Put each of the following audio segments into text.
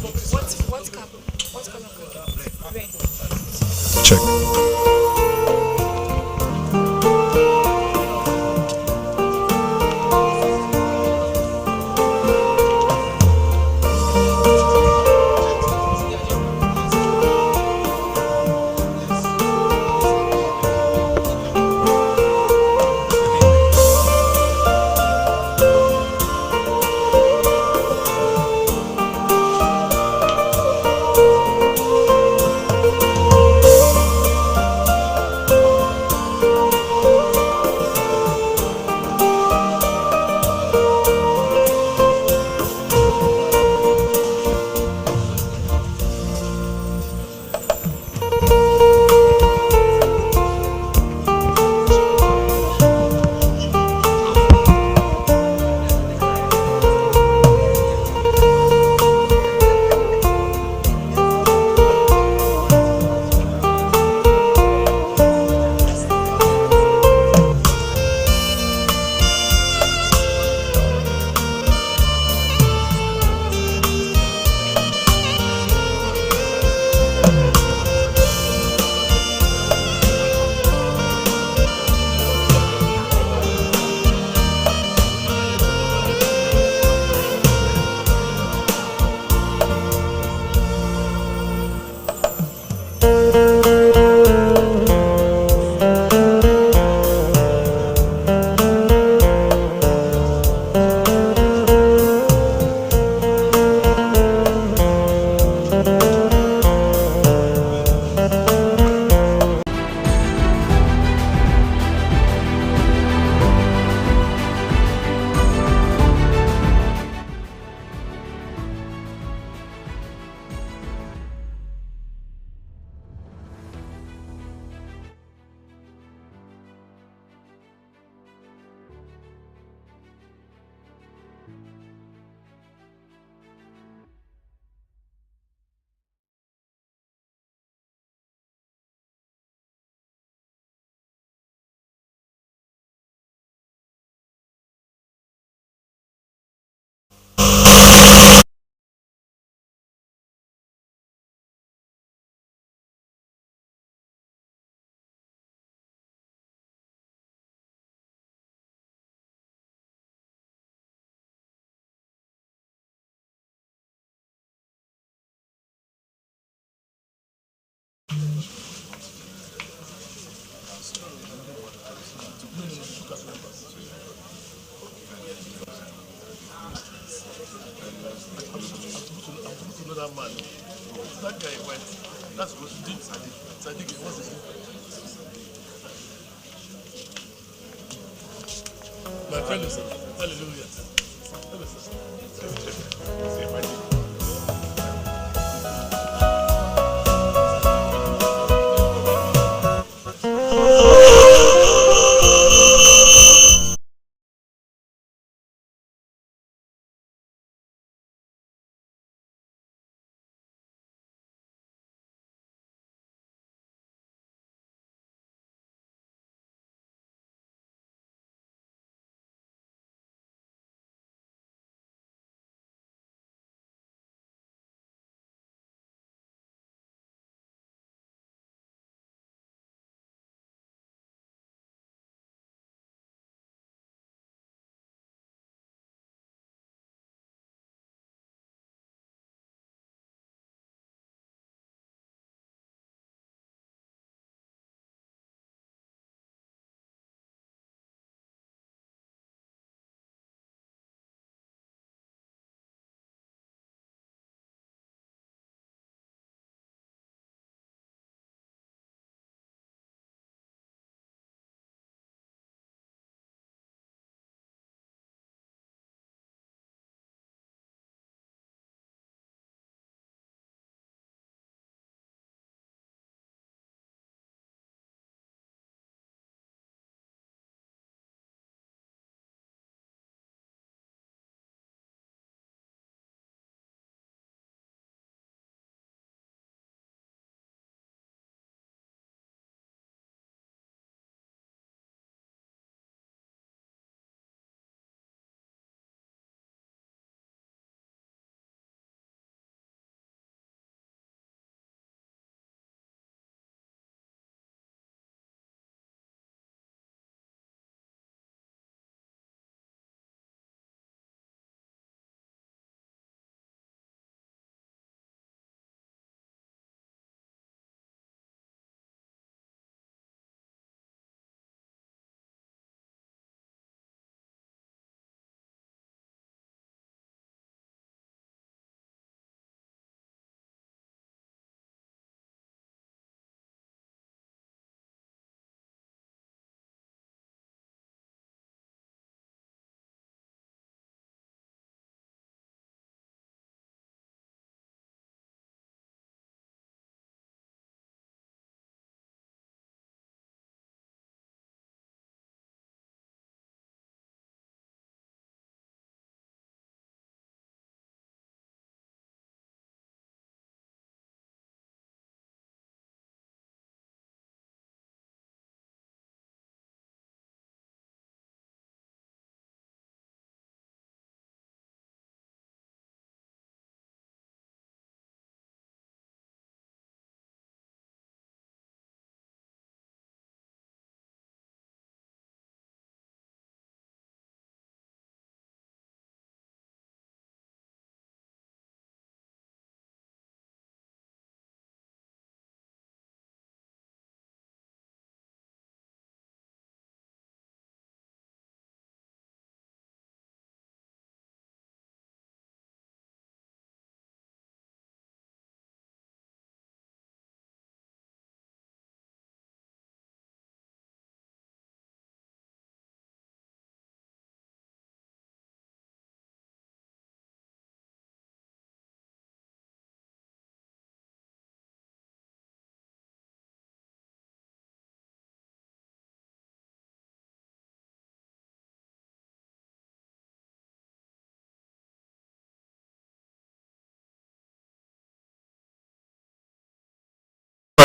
What cap? What color cap? Red. Check. That man, that guy went. That's what he did. Sadiq, what's his name? My friend is hallelujah. Hallelujah.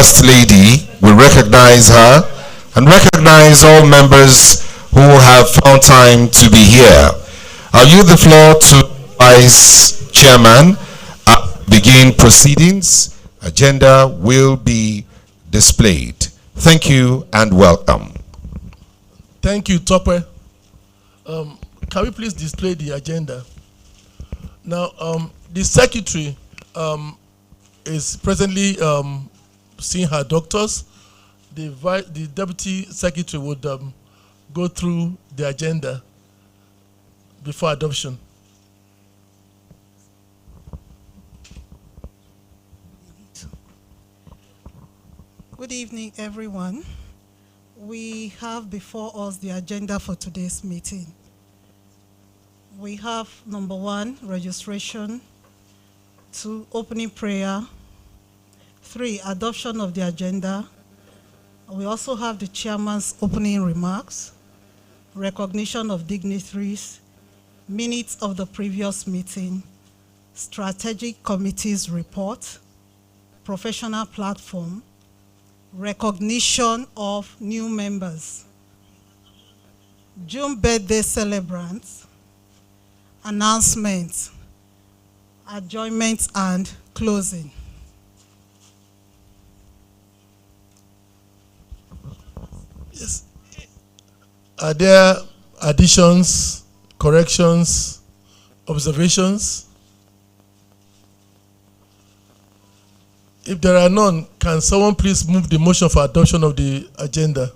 First Lady. We recognize her and recognize all members who have found time to be here. I'll yield the floor to Vice Chairman. Begin proceedings. Agenda will be displayed. Thank you and welcome. Thank you, Topper. Can we please display the agenda? Now, the secretary is presently seeing her doctors. The deputy secretary would go through the agenda before adoption. Good evening, everyone. We have before us the agenda for today's meeting. We have number 1, registration, 2, opening prayer, 3, adoption of the agenda. We also have the chairman's opening remarks, recognition of dignitaries, minutes of the previous meeting, strategic committee's report, professional platform, recognition of new members, June birthday celebrants, announcements, adjournments, and closing. Yes. Are there additions, corrections, observations? If there are none, can someone please move the motion for adoption of the agenda?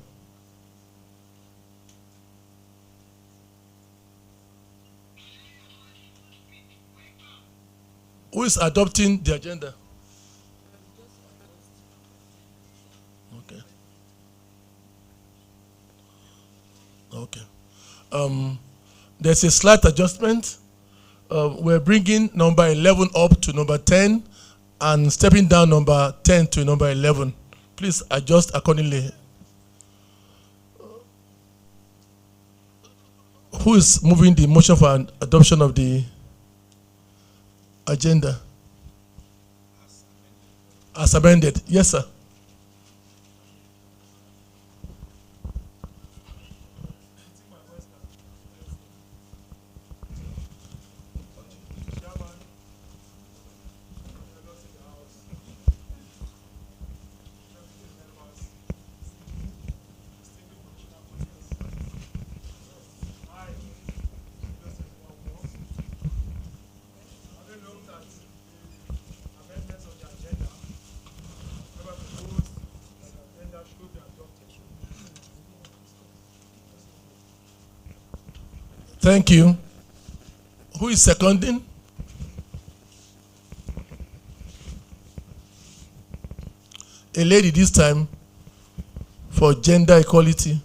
Who is adopting the agenda? Okay. Okay. There's a slight adjustment. We're bringing number 11 up to number 10 and stepping down number 10 to number 11. Please adjust accordingly. Who is moving the motion for adoption of the agenda? As amended. Yes, sir. Thank you. Who is seconding? A lady this time for gender equality.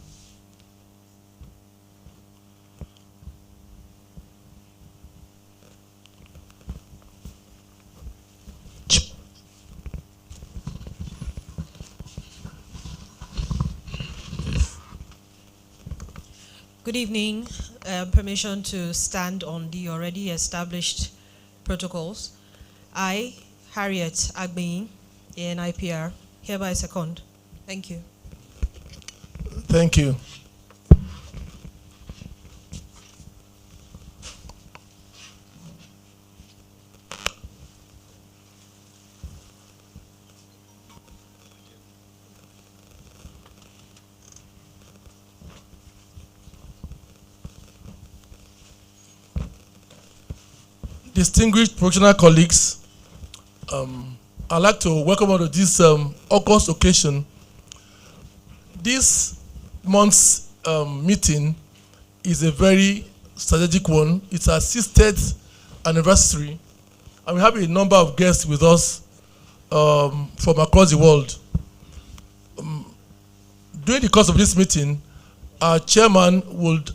Good evening. Permission to stand on the already established protocols. I, Harriet Agbeyin, NIPR, hereby second. Thank you. Thank you. Distinguished professional colleagues, I'd like to welcome you to this August occasion. This month's meeting is a very strategic one. It's our 60th anniversary, and we have a number of guests with us from across the world. During the course of this meeting, our chairman would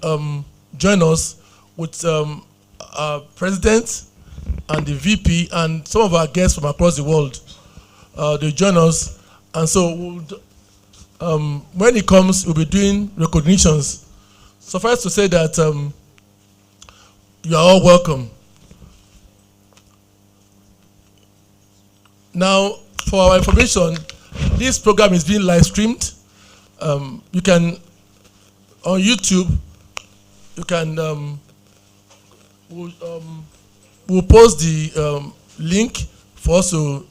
join us with our president and the VP and some of our guests from across the world. They join us, and so when he comes, we'll be doing recognitions. Suffice to say that you are all welcome. Now, for our information, This program is being live streamed. You can, on YouTube, you can, we'll post the link for us to.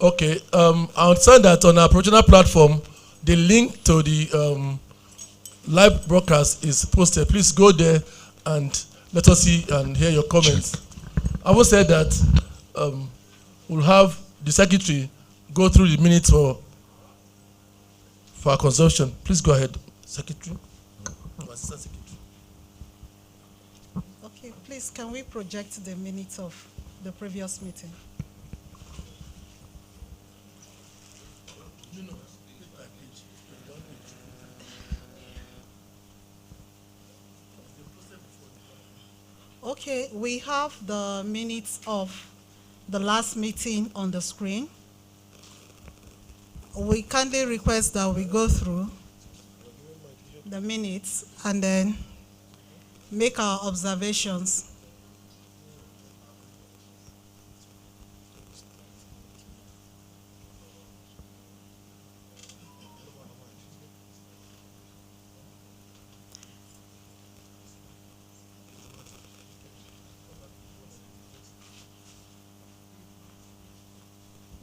Okay, I understand that on our professional platform, the link to the live broadcast is posted. Please go there and let us see and hear your comments. I will say that we'll have the secretary go through the minutes for our consumption. Please go ahead, secretary. Assistant secretary. Okay, please, can we project the minutes of the previous meeting? Okay, we have the minutes of the last meeting on the screen. We kindly request that we go through the minutes and then make our observations.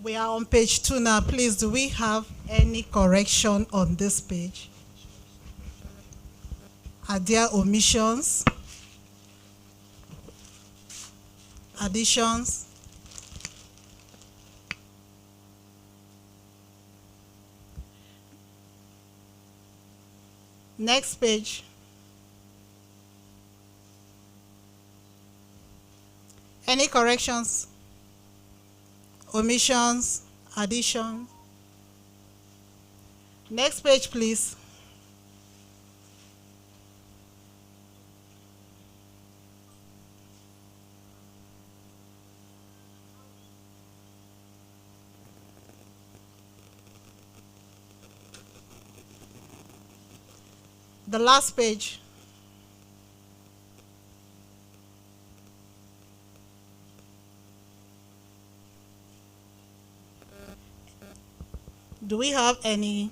We are on page 2 now. Please, do we have any correction on this page? Are there omissions? Additions? Next page. Any corrections? Omissions, addition. Next page, please. The last page. Do we have any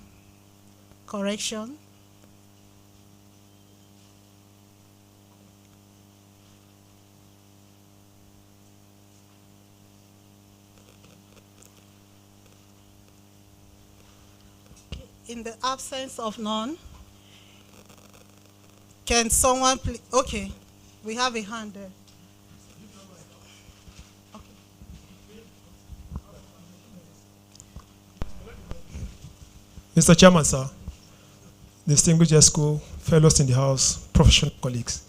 correction? In the absence of none, can someone please? Okay, we have a hand there. Mr. Chairman, sir, distinguished school fellows in the house, professional colleagues.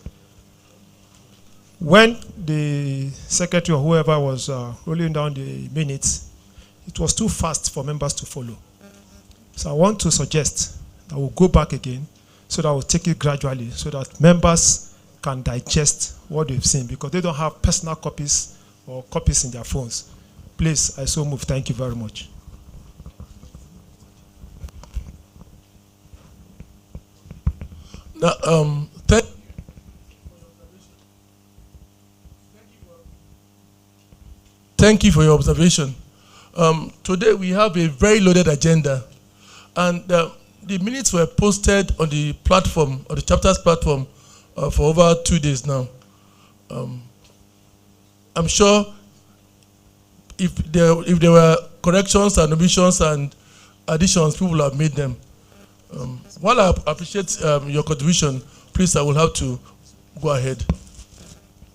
When the secretary or whoever was rolling down the minutes, it was too fast for members to follow. So I want to suggest that we'll go back again so that we'll take it gradually so that members can digest what they've seen because they don't have personal copies or copies in their phones. Please, I so move. Thank you very much. Now, thank you for your observation. Today we have a very loaded agenda, and the minutes were posted on the platform, or the chapters platform, for over 2 days now. I'm sure if there were corrections and omissions and additions, people have made them. While I appreciate your contribution, please, I will have to go ahead.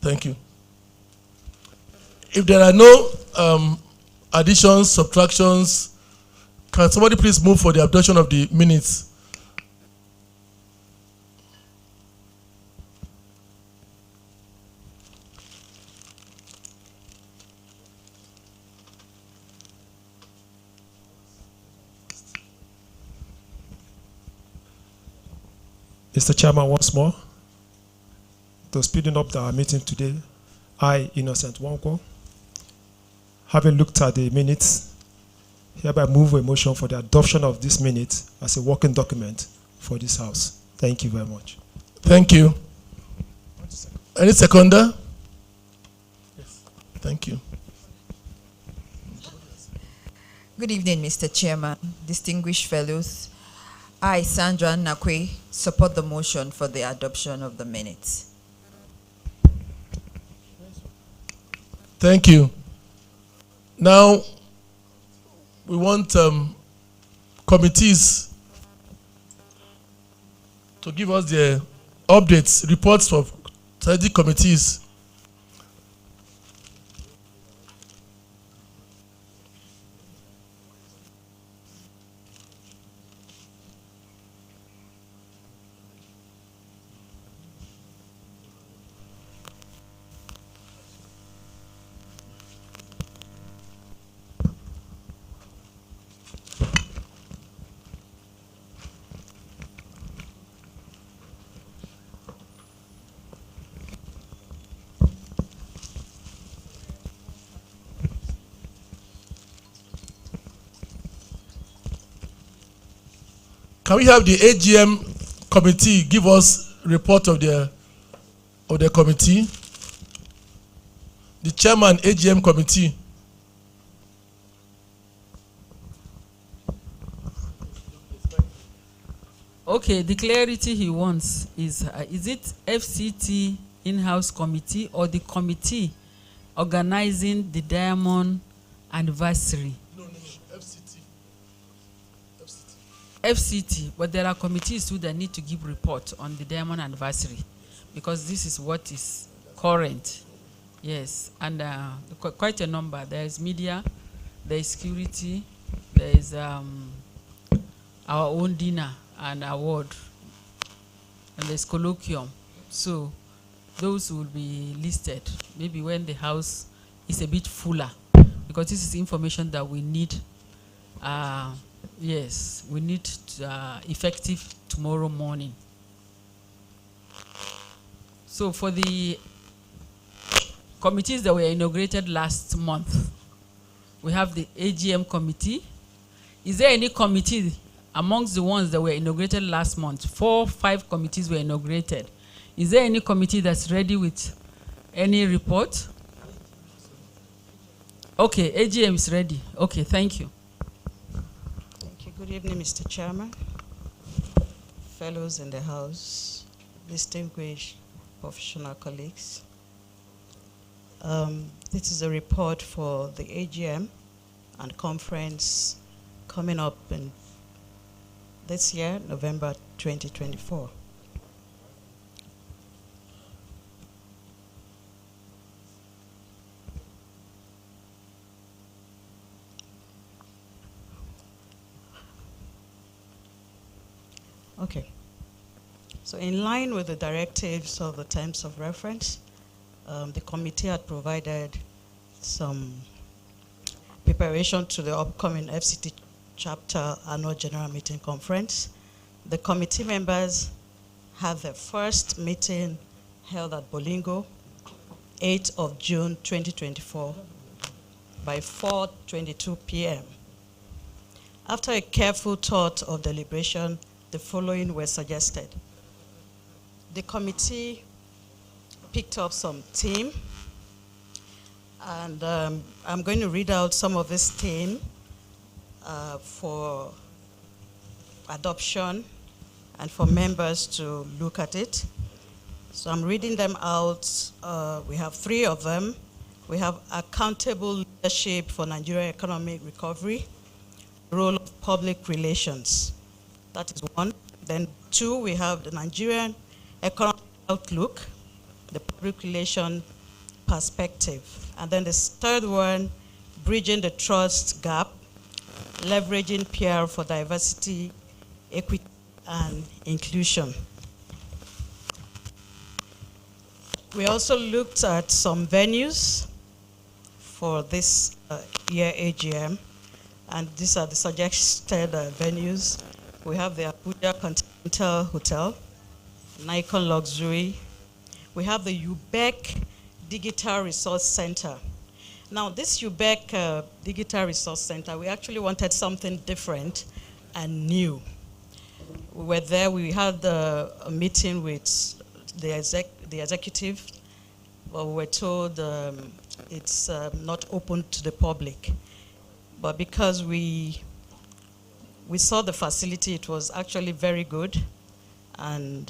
Thank you. If there are no additions, subtractions, can somebody please move for the adoption of the minutes? Mr. Chairman, once more, to speeding up our meeting today, I, Innocent Wonko, having looked at the minutes, hereby move a motion for the adoption of this minute as a working document for this House. Thank you very much. Thank you. Any seconder? Yes. Thank you. Good evening, Mr. Chairman, distinguished fellows. I, Sandra Nakwe, support the motion for the adoption of the minutes. Thank you. Now, we want committees to give us their updates, reports of strategic committees. Can we have the AGM committee give us report of their committee? The chairman, AGM committee. Okay, the clarity he wants is it FCT in-house committee or the committee organizing the Diamond anniversary? No, FCT. FCT, but there are committees too that need to give report on the Diamond anniversary because this is what is current. Yes, and quite a number. There is media, there is security, there is our own dinner and award, and there's colloquium. So those will be listed maybe when the house is a bit fuller, because this is information that we need. Yes, we need effective tomorrow morning. So for the committees that were inaugurated last month, we have the AGM committee. Is there any committee amongst the ones that were inaugurated last month? 4 or 5 committees were inaugurated. Is there any committee that's ready with any report? Okay, AGM is ready. Okay, thank you. Thank you. Good evening, Mr. Chairman, fellows in the House, distinguished professional colleagues. This is a report for the AGM and conference coming up in this year, November 2024. Okay. So in line with the directives of the terms of reference, the committee had provided some preparation to the upcoming FCT chapter annual general meeting conference. The committee members have their first meeting held at Bolingo, 8th of June 2024 by 4:22 p.m. After a careful thought of deliberation, the following were suggested. The committee picked up some theme, and I'm going to read out some of this theme for adoption and for members to look at it. So I'm reading them out. We have 3 of them. We have accountable leadership for Nigerian economic recovery, role of public relations. That is 1. Then 2, we have the Nigerian economic outlook, the public relation perspective. And then the 3rd one, bridging the trust gap, leveraging PR for diversity, equity, and inclusion. We also looked at some venues for this year AGM, and these are the suggested venues. We have the Abuja Continental Hotel, Nikon Luxury. We have the UBEC Digital Resource Center. Now, this UBEC Digital Resource Center, we actually wanted something different and new. We were there, we had a meeting with the executive, but we were told it's not open to the public. but because we saw the facility, it was actually very good, and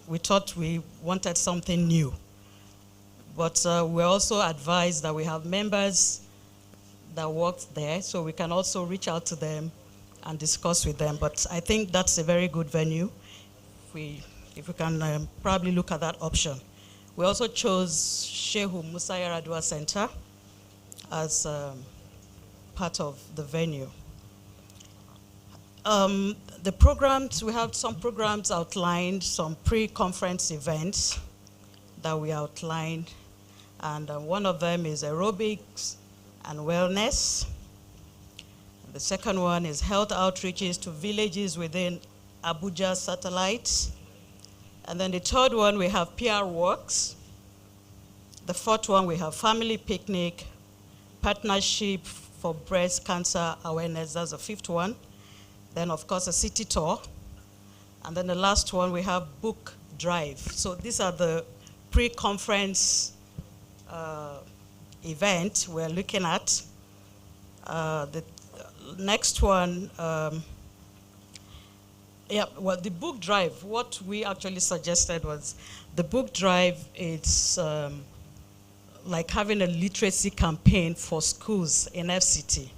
we thought we wanted something new. But we're also advised that we have members that worked there, so we can also reach out to them and discuss with them. But I think that's a very good venue. If we can probably look at that option. We also chose Shehu Musa Yaradua Center as part of the venue. The programs, we have some programs outlined, some pre-conference events that we outlined, and one of them is aerobics and wellness. The second one is health outreaches to villages within Abuja satellites. And then the third one, we have PR works. The fourth one, we have family picnic, partnership for breast cancer awareness. That's the fifth one. Then, of course, a city tour. And then the last one, we have book drive. So these are the pre-conference event we're looking at. The next one, the book drive, what we actually suggested was the book drive, it's like having a literacy campaign for schools in FCT.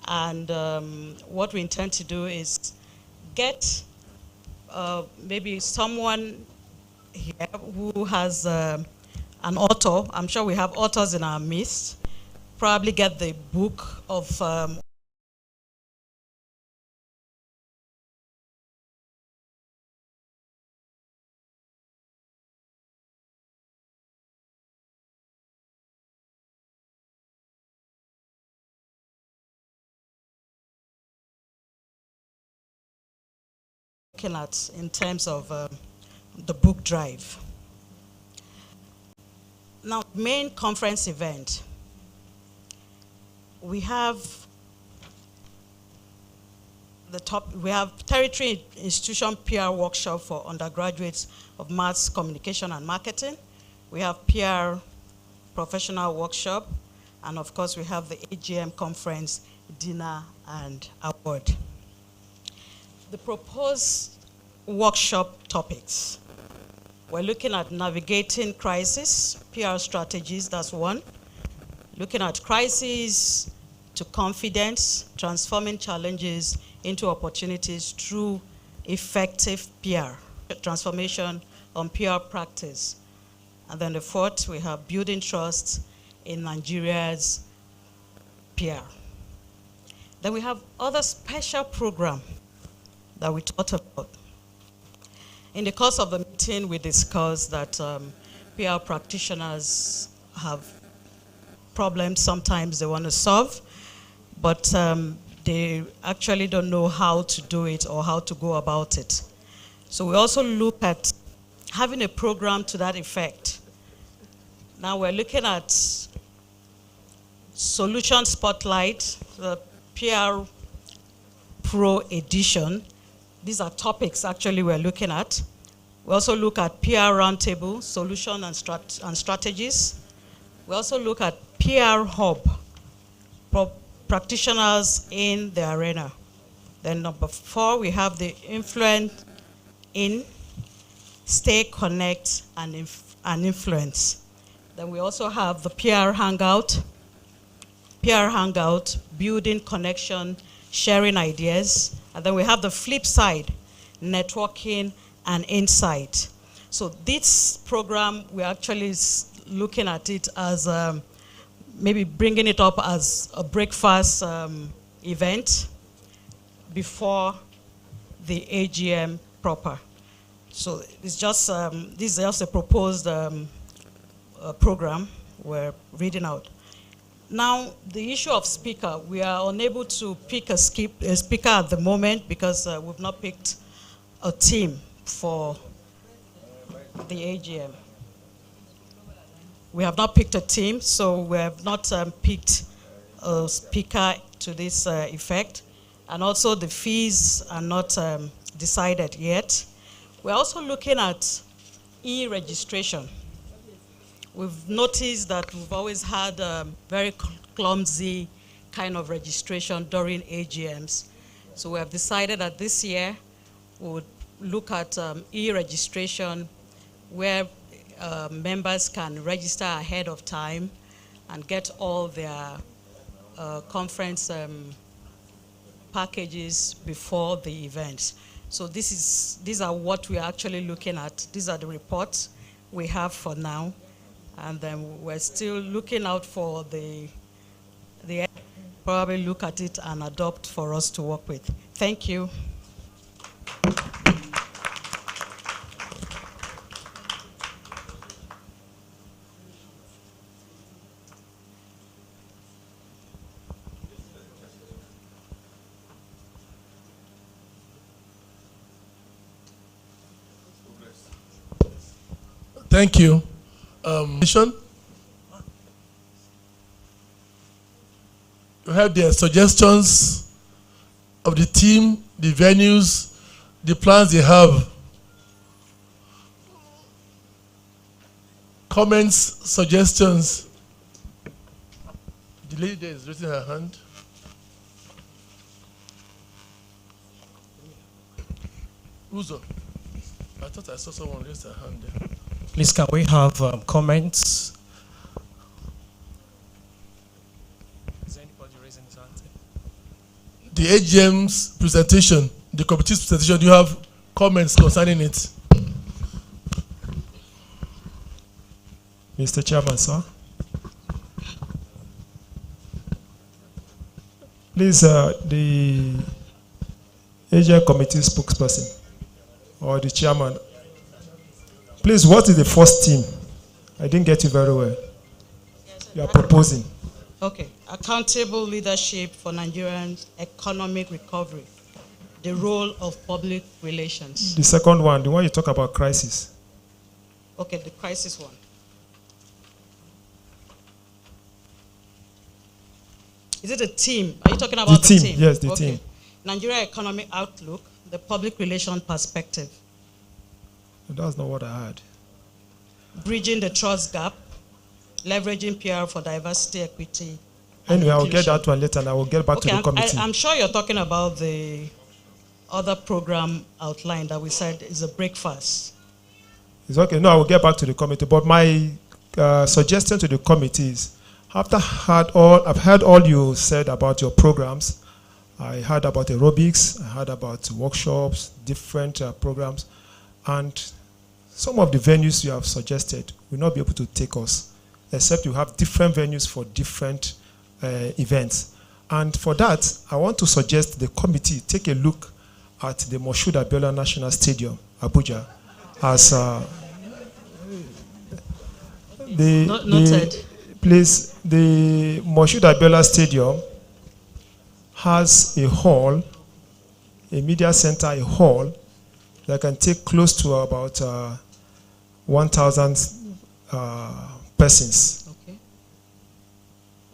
And what we intend to do is get maybe someone here who has an author. I'm sure we have authors in our midst. Probably get the book of looking at in terms of the book drive. Now, main conference event. We have we have Territory Institution PR workshop for undergraduates of mass communication and marketing. We have PR professional workshop, and of course we have the AGM conference dinner and award. The proposed workshop topics. We're looking at navigating crisis, PR strategies, that's one. Looking at crisis to confidence, transforming challenges into opportunities through effective PR, transformation on PR practice. And then the fourth, we have building trust in Nigeria's PR. Then we have other special program that we thought about. In the course of the meeting, we discussed that PR practitioners have problems sometimes they want to solve, but they actually don't know how to do it or how to go about it. So we also look at having a program to that effect. Now we're looking at Solution Spotlight, the PR Pro edition. These are topics actually we're looking at. We also look at PR Roundtable, solution and strategies. We also look at PR Hub, practitioners in the arena. Then number 4, we have the influence in, stay, connect, and influence. Then we also have the PR Hangout, building connection, sharing ideas. And then we have the flip side, networking and insight. So this program, we're actually looking at it as maybe bringing it up as a breakfast event before the AGM proper. So it's just, this is just a proposed program we're reading out. Now, the issue of speaker, we are unable to pick a speaker at the moment because we've not picked a team for the AGM. We have not picked a team, so we have not picked a speaker to this effect. And also the fees are not decided yet. We're also looking at e-registration. We've noticed that we've always had very clumsy kind of registration during AGMs. So we have decided that this year we would look at e-registration where members can register ahead of time and get all their conference packages before the events. So these are what we're actually looking at. These are the reports we have for now. And then we're still looking out for the probably look at it and adopt for us to work with. Thank you. Thank you. You have the suggestions of the team, the venues, the plans they have. Comments, suggestions. The lady there is raising her hand. Uzo, I thought I saw someone raise their hand there. Please, can we have comments? Is anybody raising his hand? The AGM's presentation, the committee's presentation, do you have comments concerning it? Mr. Chairman, sir. Please, the AGM committee spokesperson or the chairman, please, what is the first team? I didn't get you very well. You are proposing. Okay, accountable leadership for Nigerian economic recovery, the role of public relations. The second one, the one you talk about crisis. Okay, the crisis one. Is it a team? Are you talking about the team? Yes, the okay. team. Nigeria economic outlook, the public relation perspective. That's not what I had. Bridging the trust gap, leveraging PR for diversity, equity. Anyway, I will get that one later and I will get back to the committee. I'm sure you're talking about the other program outline that we said is a breakfast. It's okay. No, I will get back to the committee. But my suggestion to the committee is, after I've heard all you said about your programs, I heard about aerobics, I heard about workshops, different programs, and some of the venues you have suggested will not be able to take us, except you have different venues for different events. And for that, I want to suggest the committee take a look at the Moshood Abiola National Stadium, Abuja, as please, the Moshood Abiola Stadium has a hall, a media center, a hall that can take close to about 1,000 persons. Okay.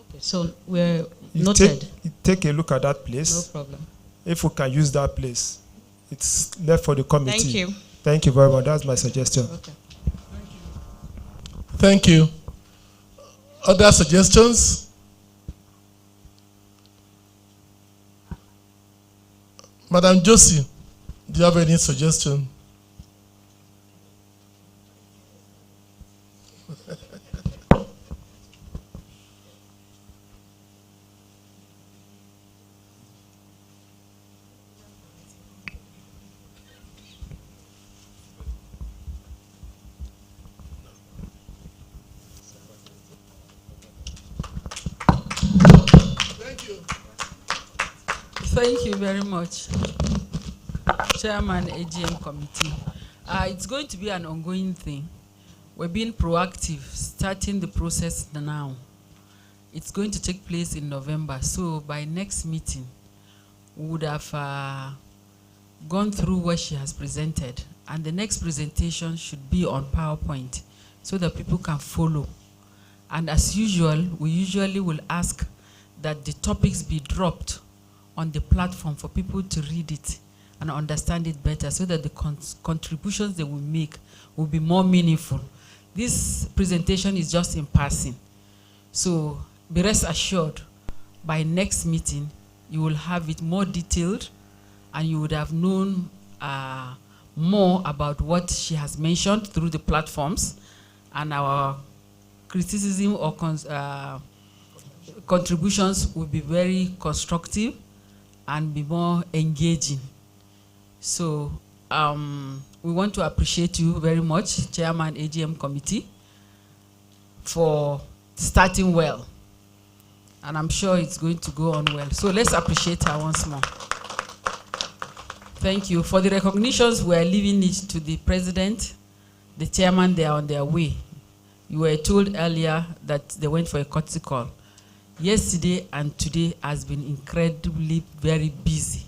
Okay. So we're noted. Take a look at that place. No problem. If we can use that place, it's left for the committee. Thank you. Thank you very much. That's my suggestion. Okay. Thank you. Other suggestions? Madam Josie, do you have any suggestion? Thank you very much, Chairman, AGM Committee. It's going to be an ongoing thing. We're being proactive, starting the process now. It's going to take place in November, so by next meeting, we would have gone through what she has presented, and the next presentation should be on PowerPoint so that people can follow. And as usual, we usually will ask that the topics be dropped on the platform for people to read it and understand it better so that the contributions they will make will be more meaningful. This presentation is just in passing. So be rest assured by next meeting, you will have it more detailed and you would have known more about what she has mentioned through the platforms, and our criticism or contributions will be very constructive and be more engaging. So we want to appreciate you very much, Chairman AGM Committee, for starting well. And I'm sure it's going to go on well. So let's appreciate her once more. Thank you. For the recognitions, we are leaving it to the President, the Chairman. They are on their way. You were told earlier that they went for a courtesy call. Yesterday and today has been incredibly very busy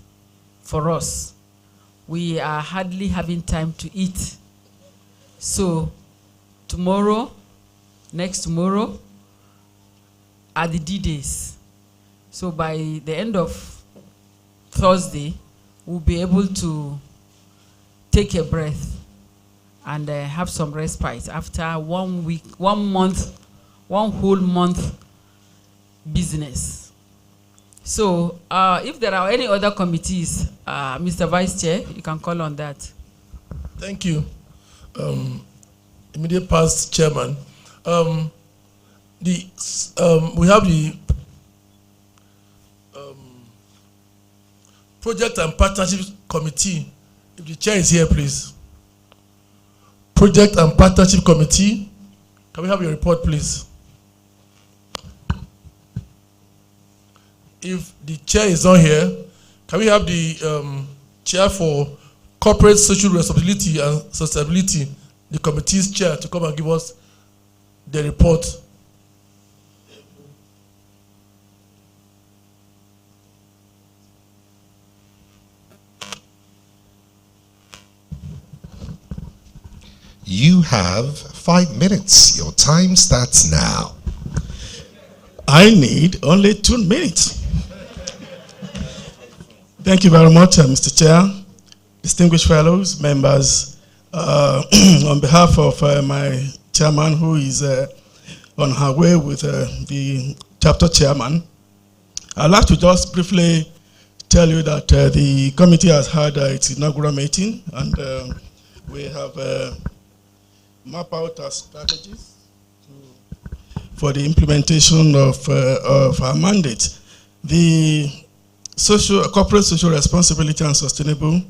for us. We are hardly having time to eat. So tomorrow, next tomorrow, are the D-days. So by the end of Thursday, we'll be able to take a breath and have some respite after 1 week, 1 month, 1 whole month business. So if there are any other committees, Mr. Vice Chair, you can call on that. Thank you. Immediate past Chairman. We have the Project and Partnership Committee. If the chair is here, please. Project and Partnership Committee. Can we have your report, please? If the chair is not here, can we have the chair for Corporate Social Responsibility and Sustainability, the committee's chair, to come and give us the report? You have 5 minutes. Your time starts now. I need only 2 minutes. Thank you very much, Mr. Chair, distinguished fellows, members. On behalf of my chairman, who is on her way with the chapter chairman, I'd like to just briefly tell you that the committee has had its inaugural meeting, and we have mapped out our strategies for the implementation of our mandate. The Corporate Social Responsibility and Sustainable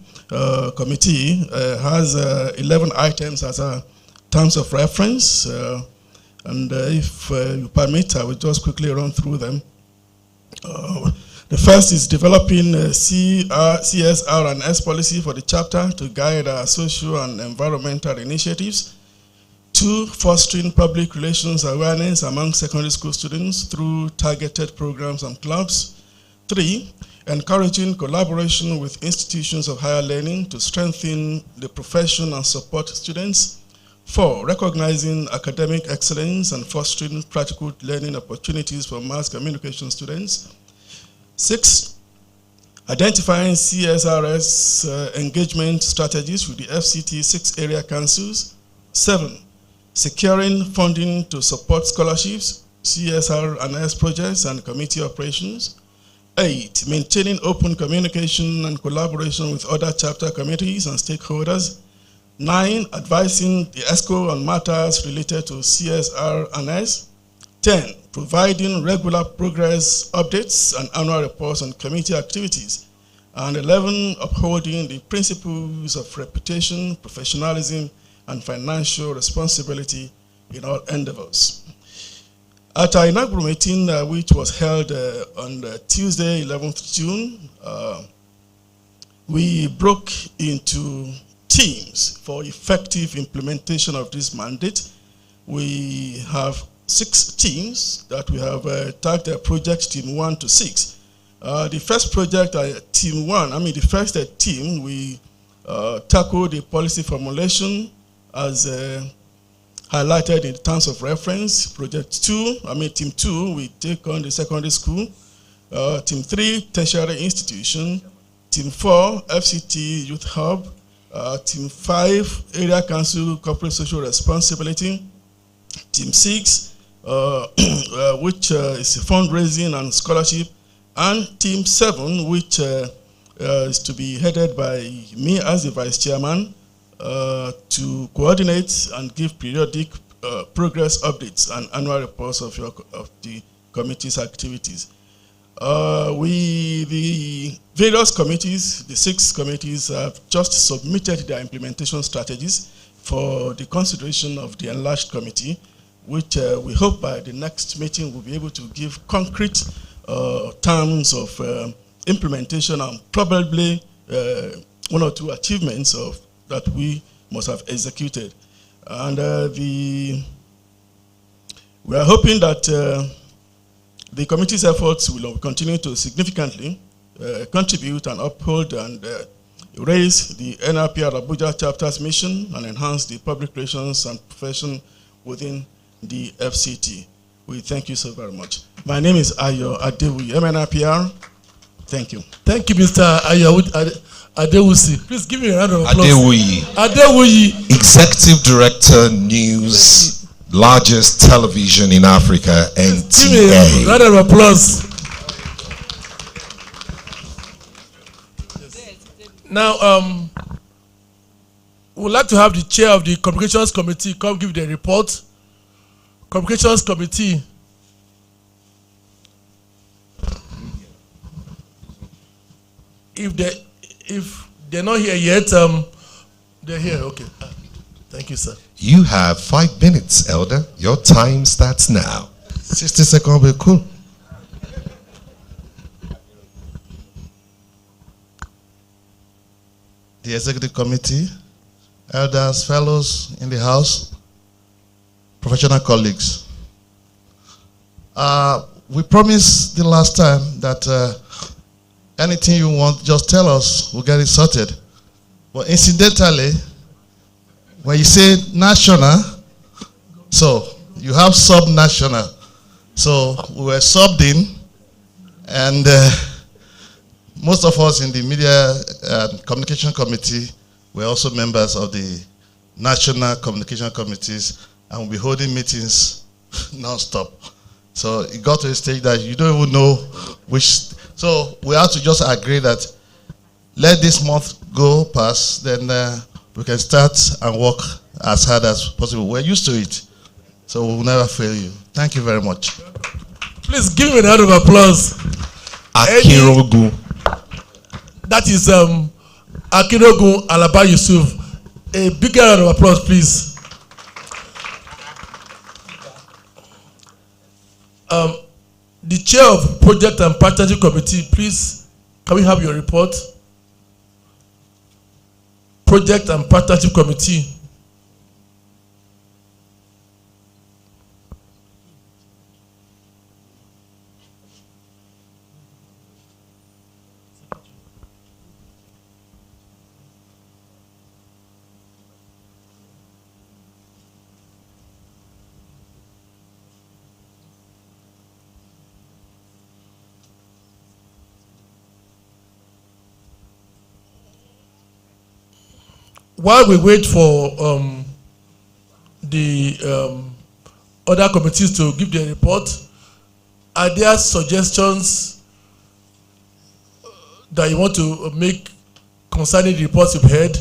Committee has 11 items as terms of reference, and if you permit, I will just quickly run through them. The first is developing CSR and S policy for the chapter to guide our social and environmental initiatives. 2, fostering public relations awareness among secondary school students through targeted programs and clubs. 3, encouraging collaboration with institutions of higher learning to strengthen the profession and support students. 4, recognizing academic excellence and fostering practical learning opportunities for mass communication students. 6, identifying CSRS engagement strategies with the FCT 6 area councils. 7, securing funding to support scholarships, CSR and S projects and committee operations. 8, maintaining open communication and collaboration with other chapter committees and stakeholders. 9, advising the ESCO on matters related to CSR and S. 10, providing regular progress updates and annual reports on committee activities. And 11, upholding the principles of reputation, professionalism, and financial responsibility in all endeavors. At our inaugural meeting, which was held on Tuesday, 11th June, we broke into teams for effective implementation of this mandate. We have 6 teams that we have tagged project team 1 to 6. The first project, team 1, the first team, we tackled the policy formulation as highlighted in terms of reference. Project 2, team 2, we take on the secondary school. Team 3, tertiary institution. Team 4, FCT Youth Hub. Team 5, Area Council Corporate Social Responsibility. Team 6, which is fundraising and scholarship and Team 7, which is to be headed by me as the Vice Chairman, to coordinate and give periodic progress updates and annual reports of the committee's activities. The various committees, the 6 committees, have just submitted their implementation strategies for the consideration of the enlarged committee, which we hope by the next meeting we'll be able to give concrete terms of implementation and probably 1 or 2 achievements that we must have executed. And we are hoping that the committee's efforts will continue to significantly contribute and uphold and raise the NIPR Abuja chapter's mission and enhance the public relations and profession within the FCT. We thank you so very much. My name is Ayo Adewuyi, MNIPR. Thank you. Thank you, Mr. Ayo Adewusi. Please give me a round of applause. Adewuyi. Adewuyi. Executive Director, News, largest television in Africa, Give me a round NTA. of applause. Now, we'd like to have the chair of the Communications Committee come give the report. Communications Committee. If they're not here yet, they're here. Okay. Thank you, sir. You have 5 minutes, Elder. Your time starts now. 60 seconds will be cool. The Executive Committee, elders, fellows in the house, professional colleagues. We promised the last time that anything you want, just tell us, we'll get it sorted. But incidentally, when you say national, so you have sub-national. So we were subbed in, and most of us in the Media Communication Committee were also members of the National Communication Committees, and we'll be holding meetings non-stop. So it got to a stage that you don't even know which. So we have to just agree that let this month go past, then we can start and work as hard as possible. We're used to it, so we'll never fail you. Thank you very much. Please give me a round of applause. Akirogu. That is Akirogun Alaba Yusuf. A bigger round of applause, please. The chair of Project and Partnership Committee, please, can we have your report? Project and Partnership Committee. While we wait for the other committees to give their report, are there suggestions that you want to make concerning the reports you've heard?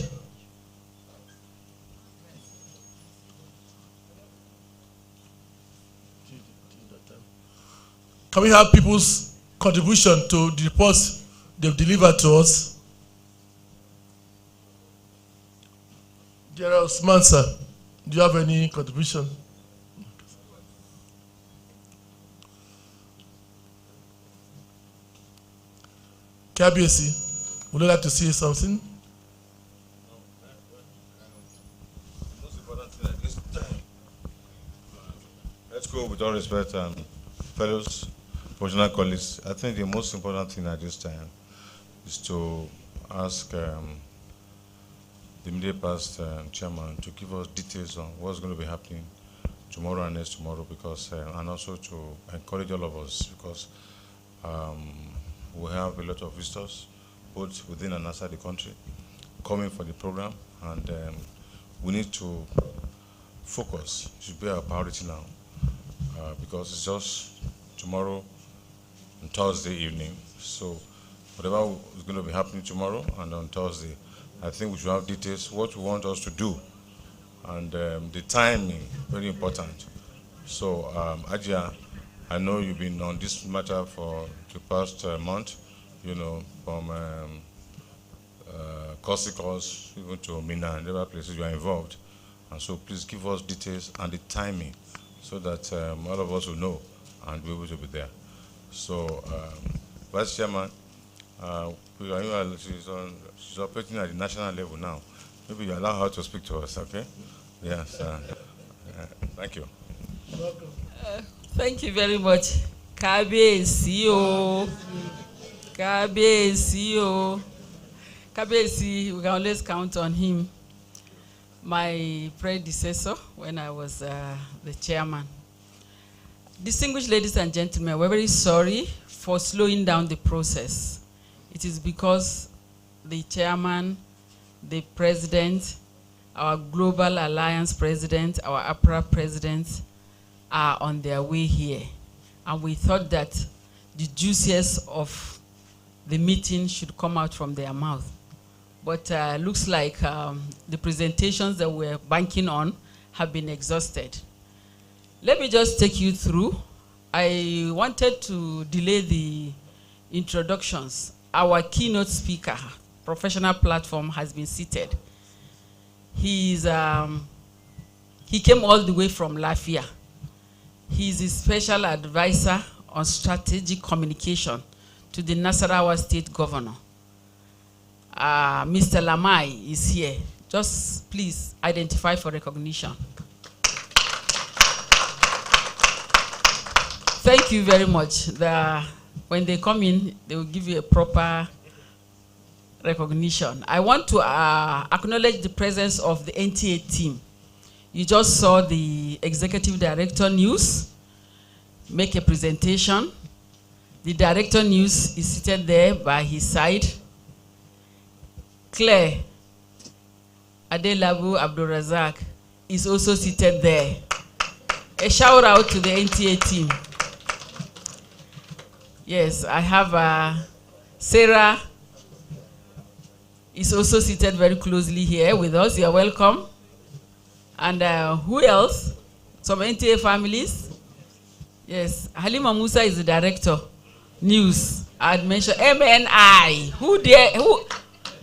Can we have people's contribution to the reports they've delivered to us? General Usman, sir, do you have any contribution? KBC, would you like to say something? Let's go with all respect, fellows, professional colleagues. I think the most important thing at this time is to ask the immediate past chairman to give us details on what's going to be happening tomorrow and next tomorrow, because and also to encourage all of us, because we have a lot of visitors both within and outside the country coming for the program, and we need to focus. It should be our priority now, because it's just tomorrow on Thursday evening. So whatever is going to be happening tomorrow and on Thursday, I think we should have details, what we want us to do, and the timing, very important. So Ajia, I know you've been on this matter for the past month, you know, from Kosikos even to Mina and other places you are involved. And so please give us details and the timing so that all of us will know and be able to be there. So, Vice Chairman, she's operating at the national level now. Maybe you allow her to speak to us, okay? Yes. Thank you. Thank you very much. Kabesi, we can always count on him. My predecessor, when I was the chairman. Distinguished ladies and gentlemen, we're very sorry for slowing down the process. It is because the chairman, the president, our Global Alliance president, our APRA president are on their way here. And we thought that the juiciest of the meeting should come out from their mouth. But looks like the presentations that we're banking on have been exhausted. Let me just take you through. I wanted to delay the introductions. Our keynote speaker, professional platform, has been seated. He came all the way from Lafia. He's a special advisor on strategic communication to the Nasarawa State Governor. Mr. Lamai is here. Just please identify for recognition. Thank you very much. When they come in, they will give you a proper recognition. I want to acknowledge the presence of the NTA team. You just saw the Executive Director News make a presentation. The Director News is seated there by his side. Claire Adelabu Abdulrazak is also seated there. A shout out to the NTA team. Yes, I have Sarah is also seated very closely here with us. You're welcome. And who else? Some NTA families? Yes, Halima Musa is the director. News. I'd mentioned MNI.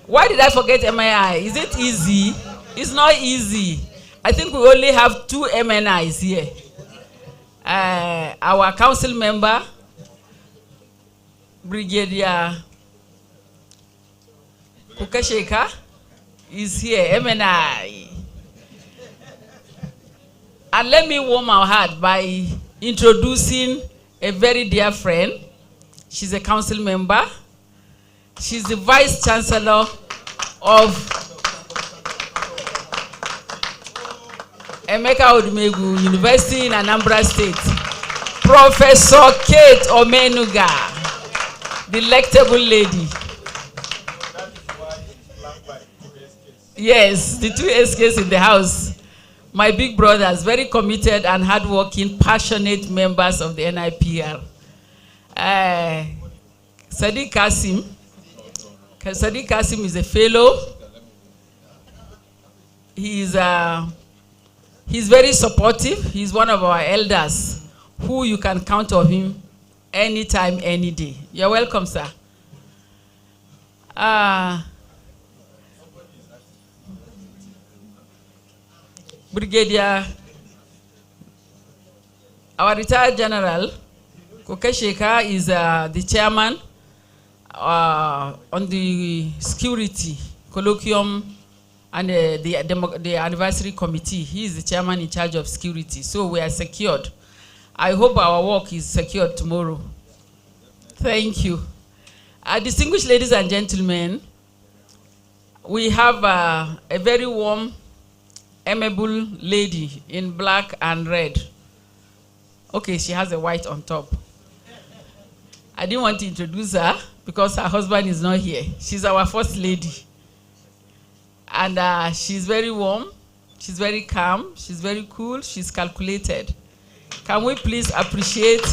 Why did I forget MNI? Is it easy? It's not easy. I think we only have 2 MNIs here. Our council member, Brigadier Kukasheka, is here, MNI. And let me warm our heart by introducing a very dear friend. She's a council member. She's the Vice Chancellor of Emeka Odumegu University in Anambra State, Professor Kate Omenuga, the electable lady. Yes, the 2 SKs in the house. My big brothers, very committed and hardworking, passionate members of the NIPR. Sadiq Kasim. Sadiq Kasim is a fellow. He's very supportive. He's one of our elders who you can count on him anytime, any day. You're welcome, sir. Brigadier, our retired general, Kokesheka, is the chairman on the security colloquium and the advisory committee. He is the chairman in charge of security, so we are secured. I hope our work is secured tomorrow. Thank you. Distinguished ladies and gentlemen, we have a very warm, amiable lady in black and red. Okay, she has a white on top. I didn't want to introduce her because her husband is not here. She's our first lady. And she's very warm, she's very calm, she's very cool, she's calculated. Can we please appreciate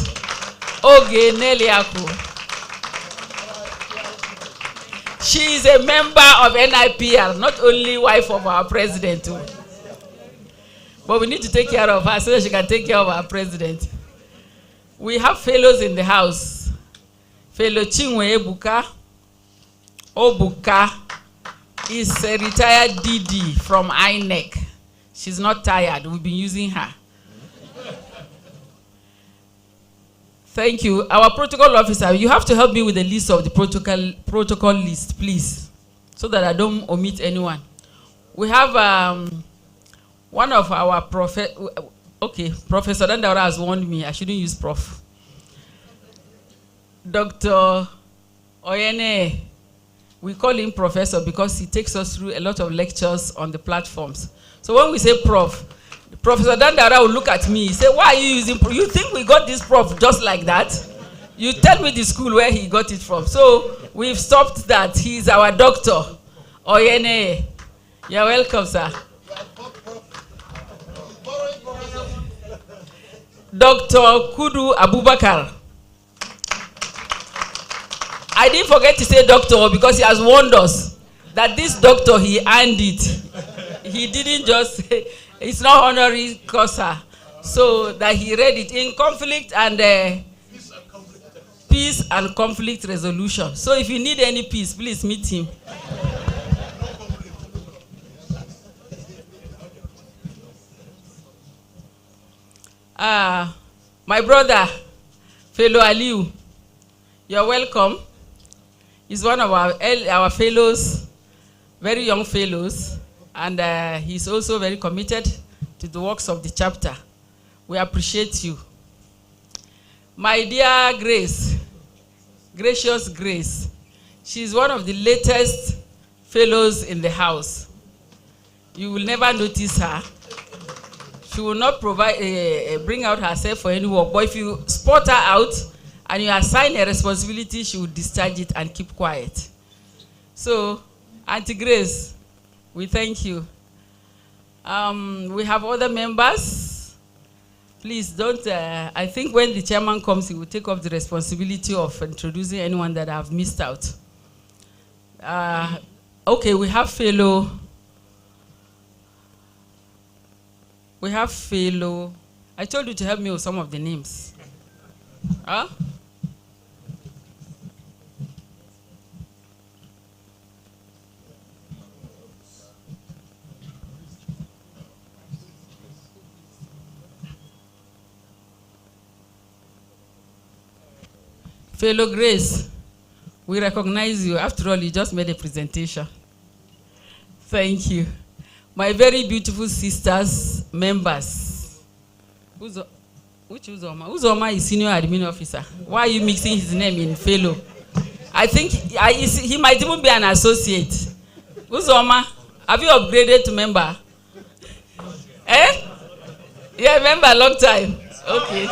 Oge Neliaku. She is a member of NIPR, not only wife of our president. But we need to take care of her so that she can take care of our president. We have fellows in the house. Fellow Chinwe Ebuka. Obuka is a retired DD from INEC. She's not tired. We've been using her. Thank you. Our protocol officer, you have to help me with the list of the protocol list, please, so that I don't omit anyone. We have one of our Professor Dandaura has warned me, I shouldn't use prof. Dr. Oyene, we call him professor because he takes us through a lot of lectures on the platforms. So when we say prof, Professor Dandara will look at me, say, why are you using, you think we got this prof just like that? You tell me the school where he got it from. So we've stopped that. He's our doctor. Oyene, you're welcome, sir. Dr. Kudu Abubakar. I didn't forget to say doctor because he has warned us that this doctor, he earned it. He didn't just say, it's not honorary causa. So that he read it in conflict and peace and conflict resolution. So if you need any peace, please meet him. My brother, fellow Aliu, you're welcome. He's one of our fellows, very young fellows, and he's also very committed to the works of the chapter. We appreciate you. My dear Grace, gracious Grace, she's one of the latest fellows in the house. You will never notice her. She will not bring out herself for any work, but if you spot her out and you assign a responsibility, she will discharge it and keep quiet. So, Auntie Grace, we thank you. We have other members. Please don't, I think when the chairman comes, he will take up the responsibility of introducing anyone that I have missed out. Okay, we have fellow, I told you to help me with some of the names. Huh? Fellow Grace, we recognize you. After all, you just made a presentation. Thank you. My very beautiful sisters, members. Which Uzoma? Uzoma is senior admin officer. Why are you mixing his name in fellow? I think he might even be an associate. Uzoma, have you upgraded to member? Eh? Yeah, member, long time. Okay.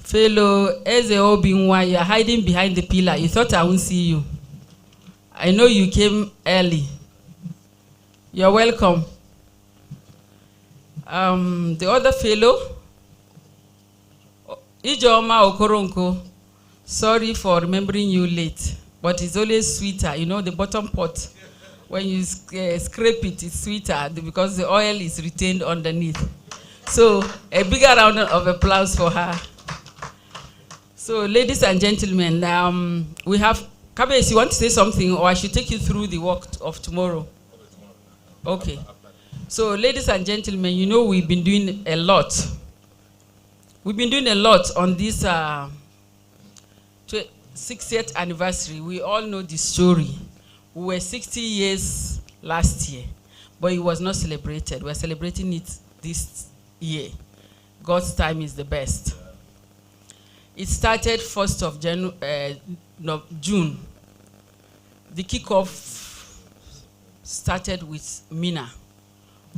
Fellow Eze Obinwa, you're hiding behind the pillar. You thought I wouldn't see you. I know you came early. You're welcome. The other fellow, Ijeoma Okoronko, sorry for remembering you late, but it's always sweeter. You know, the bottom pot, when you scrape it, it's sweeter because the oil is retained underneath. So, a bigger round of applause for her. So, ladies and gentlemen, we have, Kabes, you want to say something, or I should take you through the work of tomorrow? Okay. So, ladies and gentlemen, you know we've been doing a lot. We've been doing a lot on this 60th anniversary. We all know the story. We were 60 years last year, but it was not celebrated. We're celebrating it this year. God's time is the best. It started 1st of June. The kickoff started with Mina,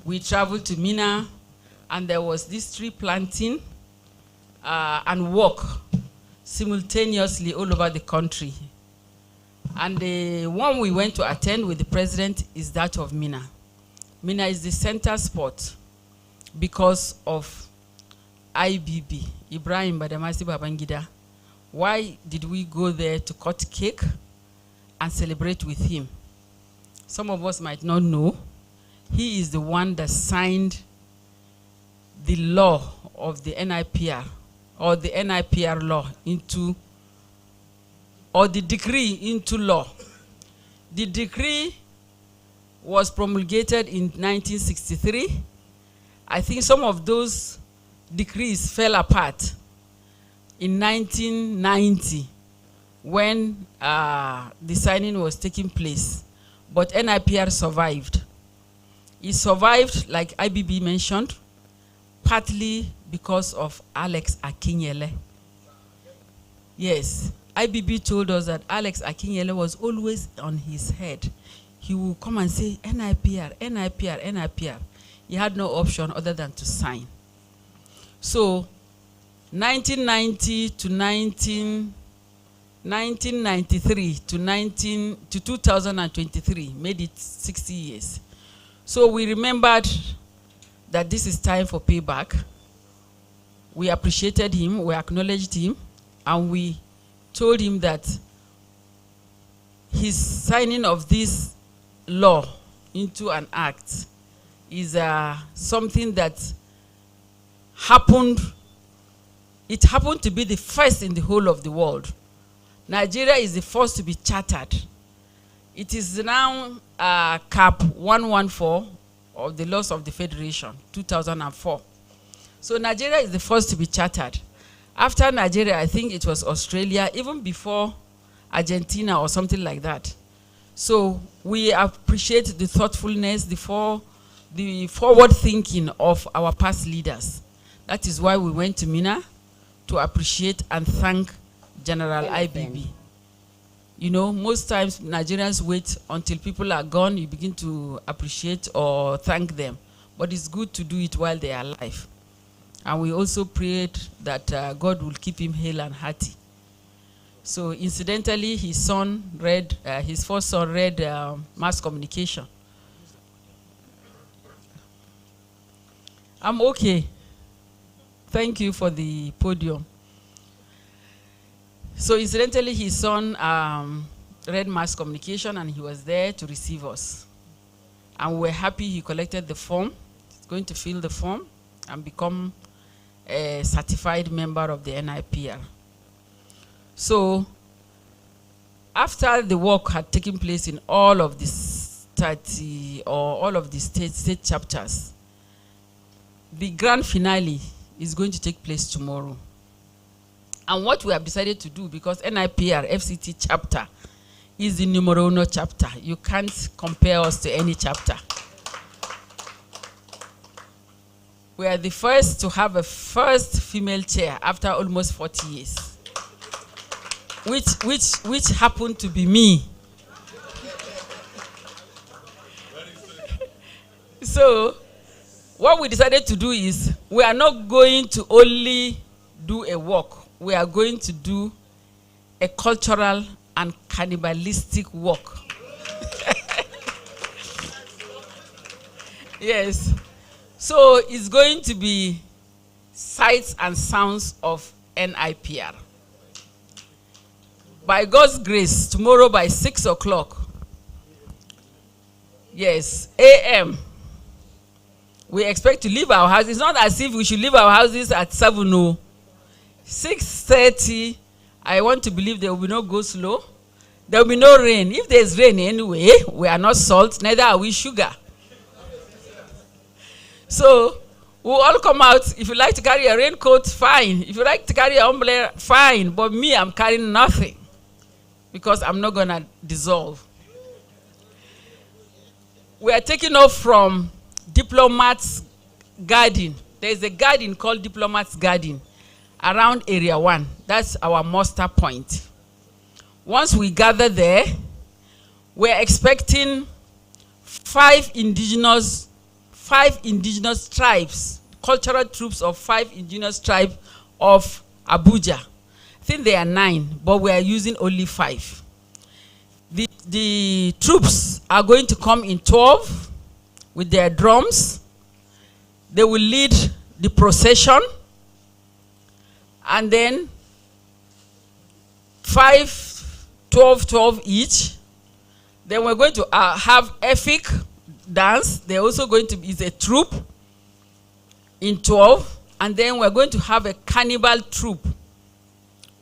we traveled to Mina, and there was this tree planting and walk simultaneously all over the country. And the one we went to attend with the president is that of Mina. Mina is the center spot because of IBB, Ibrahim Badamasi Babangida. Why did we go there to cut cake and celebrate with him? Some of us might not know. He is the one that signed the law of the NIPR, or the NIPR law into, or the decree into law. The decree was promulgated in 1963. I think some of those decrees fell apart in 1990 when the signing was taking place. But NIPR survived. It survived, like IBB mentioned, partly because of Alex Akinyele. Yes, IBB told us that Alex Akinyele was always on his head. He would come and say, NIPR, NIPR, NIPR. He had no option other than to sign. So, 1990 to 1993 to 2023 made it 60 years. So we remembered that this is time for payback. We appreciated him, we acknowledged him, and we told him that his signing of this law into an act is something that happened. It happened to be the first in the whole of the world. Nigeria is the first to be chartered. It is now cap 114 of the laws of the Federation, 2004. So Nigeria is the first to be chartered. After Nigeria, I think it was Australia, even before Argentina or something like that. So we appreciate the thoughtfulness, the forward thinking of our past leaders. That is why we went to Mina to appreciate and thank General IBB. You know, most times Nigerians wait until people are gone, you begin to appreciate or thank them. But it's good to do it while they are alive. And we also prayed that God will keep him hale and hearty. So incidentally, his son read, his first son read mass communication. I'm okay. Thank you for the podium. So incidentally, his son read mass communication and he was there to receive us. And we're happy he collected the form. He's going to fill the form and become a certified member of the NIPR. So after the work had taken place in all of the 30 or all of the state chapters, the grand finale is going to take place tomorrow. And what we have decided to do, because NIPR FCT chapter is the numero uno chapter. You can't compare us to any chapter. We are the first to have a first female chair after almost 40 years. Which happened to be me. So, what we decided to do is, we are not going to only do a walk. We are going to do a cultural and cannibalistic walk. Yes. So it's going to be sights and sounds of NIPR. By God's grace, tomorrow by 6 o'clock, yes, a.m., we expect to leave our house. It's not as if we should leave our houses at 7 no. 6:30, I want to believe there will be no go slow. There will be no rain. If there's rain anyway, we are not salt, neither are we sugar. So we'll all come out. If you like to carry a raincoat, fine. If you like to carry an umbrella, fine. But me, I'm carrying nothing because I'm not going to dissolve. We are taking off from Diplomat's Garden. There's a garden called Diplomat's Garden around Area 1. That's our muster point. Once we gather there, we're expecting 5 5 indigenous tribes, cultural troops of 5 indigenous tribes of Abuja. I think there are 9, but we are using only 5. The troops are going to come in 12 with their drums. They will lead the procession, and then 5, 12, 12 each. Then we're going to have Efik dance. They're also going to be a troop in 12, and then we're going to have a cannibal troop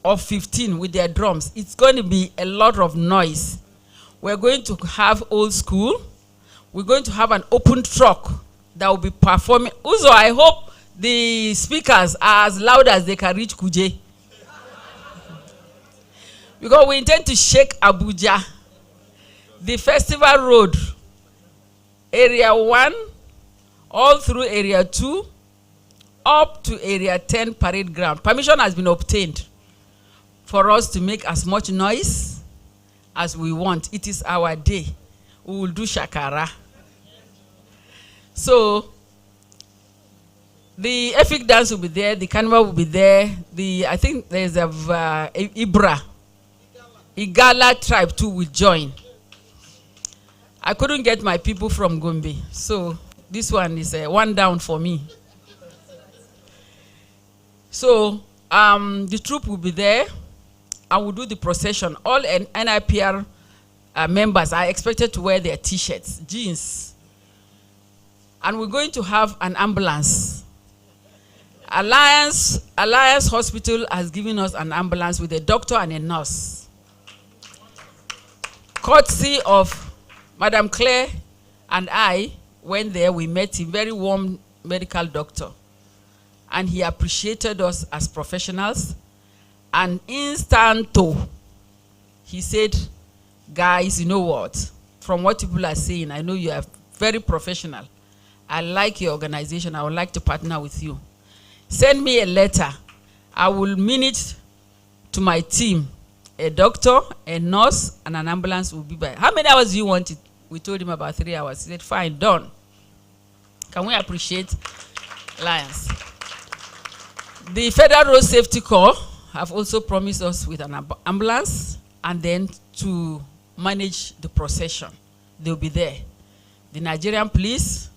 of 15 with their drums. It's going to be a lot of noise. We're going to have old school. We're going to have an open truck that will be performing. Also, I hope the speakers are as loud as they can reach Kuje. Because we intend to shake Abuja. The festival road, area 1, all through area 2, up to area 10 parade ground. Permission has been obtained for us to make as much noise as we want. It is our day. We will do shakara. So the Efik dance will be there, the carnival will be there. I think there's a Igala tribe too will join. I couldn't get my people from Gombe, so this one is one down for me. So the troop will be there. I will do the procession. All NIPR members are expected to wear their t-shirts, jeans. And we're going to have an ambulance. Alliance Hospital has given us an ambulance with a doctor and a nurse. Courtesy of Madam Claire and I went there, we met a very warm medical doctor. And he appreciated us as professionals. And instanto, he said, guys, you know what? From what people are saying, I know you are very professional. I like your organization. I would like to partner with you. Send me a letter. I will mean it to my team. A doctor, a nurse, and an ambulance will be by. How many hours do you want it? We told him about 3 hours. He said, fine, done. Can we appreciate Alliance? The Federal Road Safety Corps have also promised us with an ambulance and then to manage the procession. They'll be there. The Nigerian police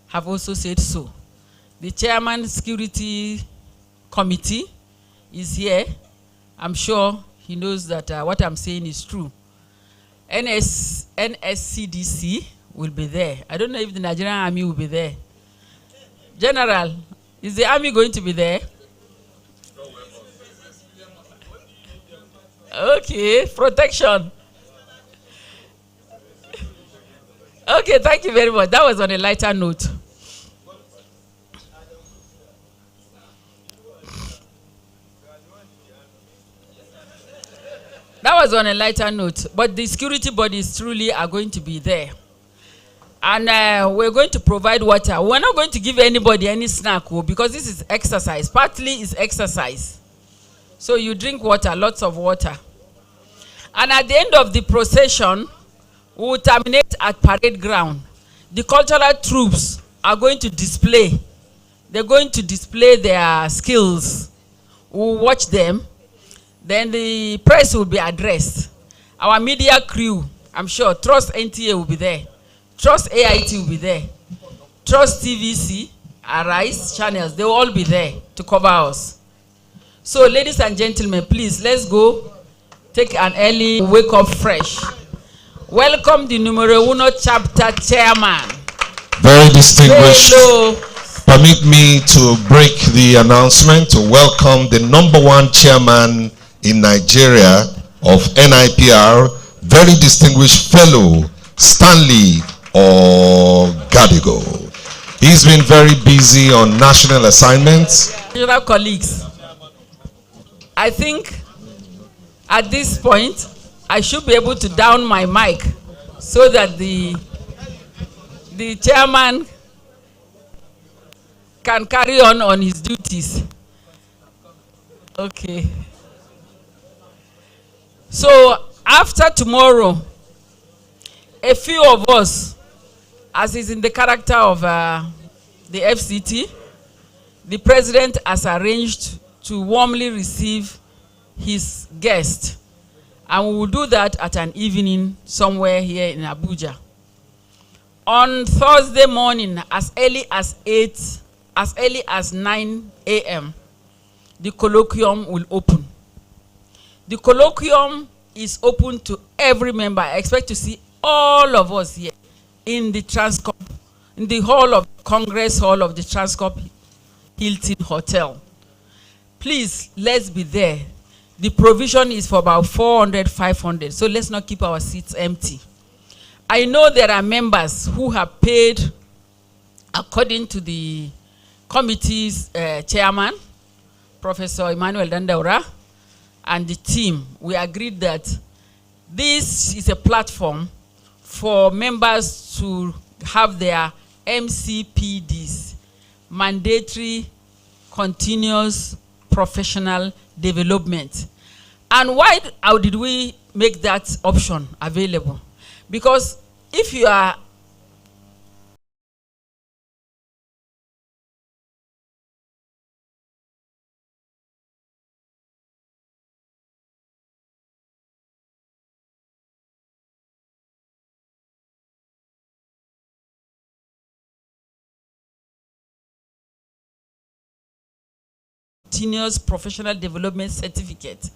have also said so. The chairman security committee is here. I'm sure he knows that what I'm saying is true. NSCDC will be there. I don't know if the Nigerian Army will be there. General, is the Army going to be there? Okay, protection. Okay, thank you very much. That was on a lighter note. That was on a lighter note, but the security bodies truly are going to be there. And we're going to provide water. We're not going to give anybody any snack because this is exercise. Partly is exercise. So you drink water, lots of water. And at the end of the procession, we will terminate at parade ground. The cultural troops are going to display. They're going to display their skills. We'll watch them. Then the press will be addressed. Our media crew, I'm sure, Trust NTA will be there. Trust AIT will be there. Trust TVC, Arise channels, they will all be there to cover us. So, ladies and gentlemen, please, let's go take an early wake up fresh. Welcome the numero 1 chapter chairman. Very distinguished. Permit me to break the announcement to welcome the #1 chairman in Nigeria of NIPR, very distinguished fellow, Stanley Ogadigo. He's been very busy on national assignments. Dear colleagues, I think at this point, I should be able to down my mic so that the chairman can carry on his duties. Okay. So after tomorrow, a few of us as is in the character of the FCT, the president has arranged to warmly receive his guest. And we will do that at an evening somewhere here in Abuja. On Thursday morning, as early as 9 a.m., the colloquium will open. The colloquium is open to every member. I expect to see all of us here in the Transcorp, in the hall of Congress Hall of the Transcorp Hilton Hotel. Please, let's be there. The provision is for about 400, 500, so let's not keep our seats empty. I know there are members who have paid according to the committee's chairman, Professor Emmanuel Dandaura, and the team. We agreed that this is a platform for members to have their MCPDs, mandatory continuous professional development. And why did we make that option available? Because if you are continuous professional development certificate,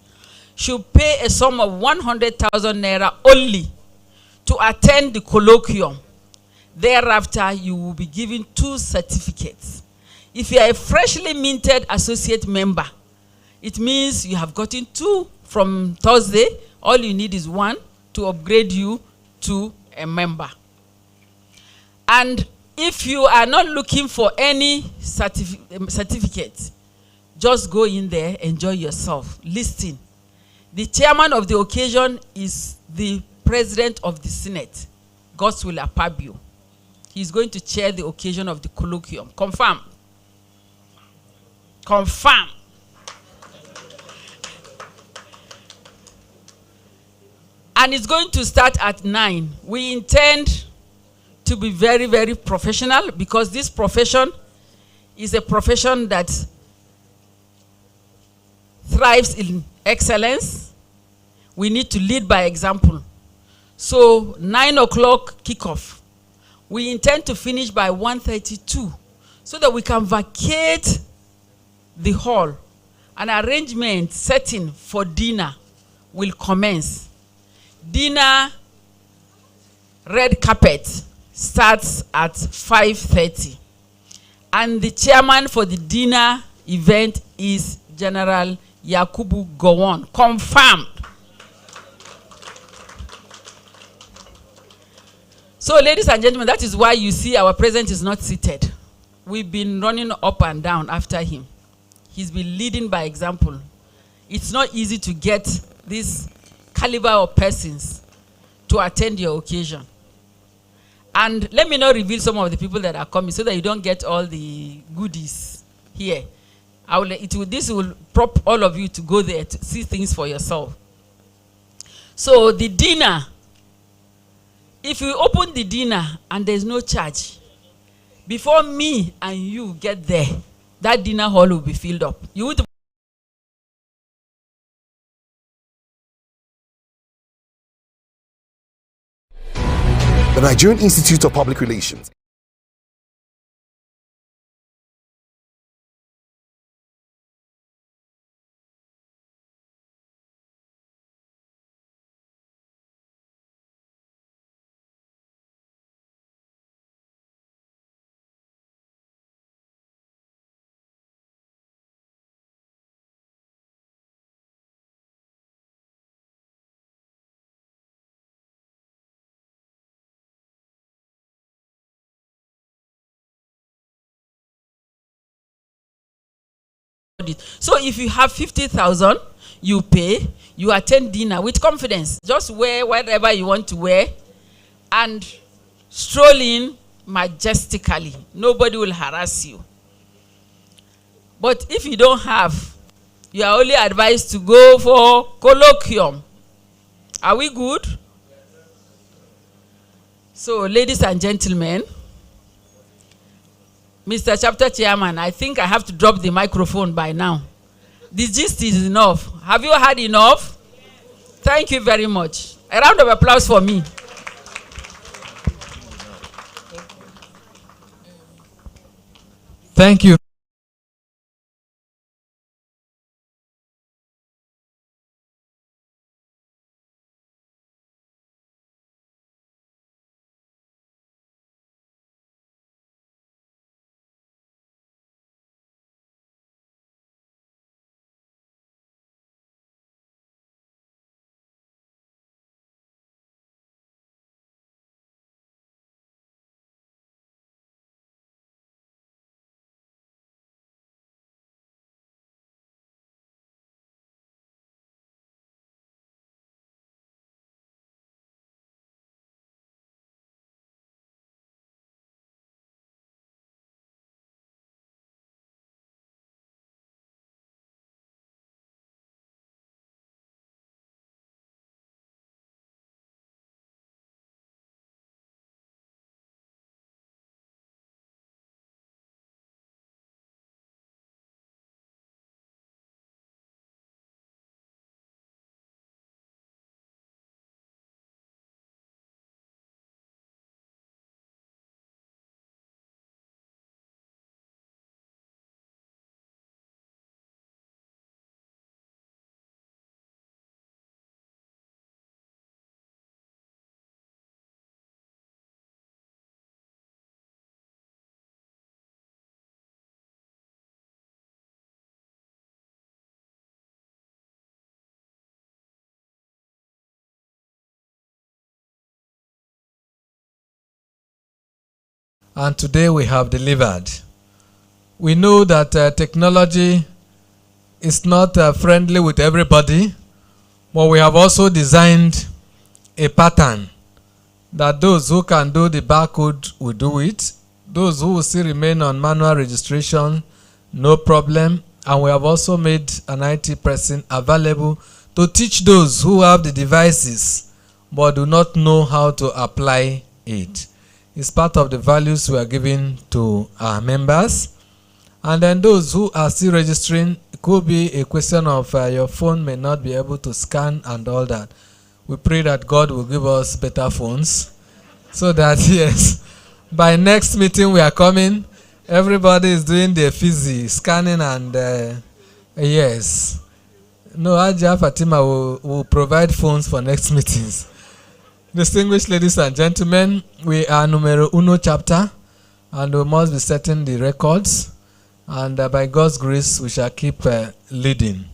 should pay a sum of 100,000 naira only to attend the colloquium. Thereafter, you will be given 2 certificates. If you are a freshly minted associate member, it means you have gotten 2 from Thursday. All you need is 1 to upgrade you to a member. And if you are not looking for any certificate, just go in there, enjoy yourself, listen. The chairman of the occasion is the president of the Senate, Godswill Akpabio. He's going to chair the occasion of the colloquium. Confirm. Confirm. And it's going to start at 9. We intend to be very, very professional, because this profession is a profession that thrives in excellence. We need to lead by example. So 9 o'clock kickoff. We intend to finish by 1:32 so that we can vacate the hall. An arrangement setting for dinner will commence. Dinner red carpet starts at 5:30. And the chairman for the dinner event is General Yakubu Gowon. Confirmed. So, ladies and gentlemen, that is why you see our president is not seated. We've been running up and down after him. He's been leading by example. It's not easy to get this caliber of persons to attend your occasion. And let me not reveal some of the people that are coming so that you don't get all the goodies here. This will prompt all of you to go there to see things for yourself. So the dinner, if you open the dinner and there's no charge, before me and you get there, that dinner hall will be filled up. You would The Nigerian Institute of Public Relations. So if you have 50,000, you pay, you attend dinner with confidence. Just wear whatever you want to wear and stroll in majestically. Nobody will harass you. But if you don't have, you are only advised to go for colloquium. Are we good? So, ladies and gentlemen, Mr. Chapter Chairman, I think I have to drop the microphone by now. The gist is enough. Have you had enough? Thank you very much. A round of applause for me. Thank you. And today we have delivered. We know that technology is not friendly with everybody, but we have also designed a pattern that those who can do the barcode will do it. Those who will still remain on manual registration, no problem. And we have also made an IT person available to teach those who have the devices but do not know how to apply it. It's part of the values we are giving to our members. And then those who are still registering, it could be a question of your phone may not be able to scan and all that. We pray that God will give us better phones so that, yes, by next meeting we are coming, everybody is doing their fizzy, scanning and yes. No, Ajah Fatima will provide phones for next meetings. Distinguished ladies and gentlemen, we are numero uno chapter and we must be setting the records, and by God's grace we shall keep leading.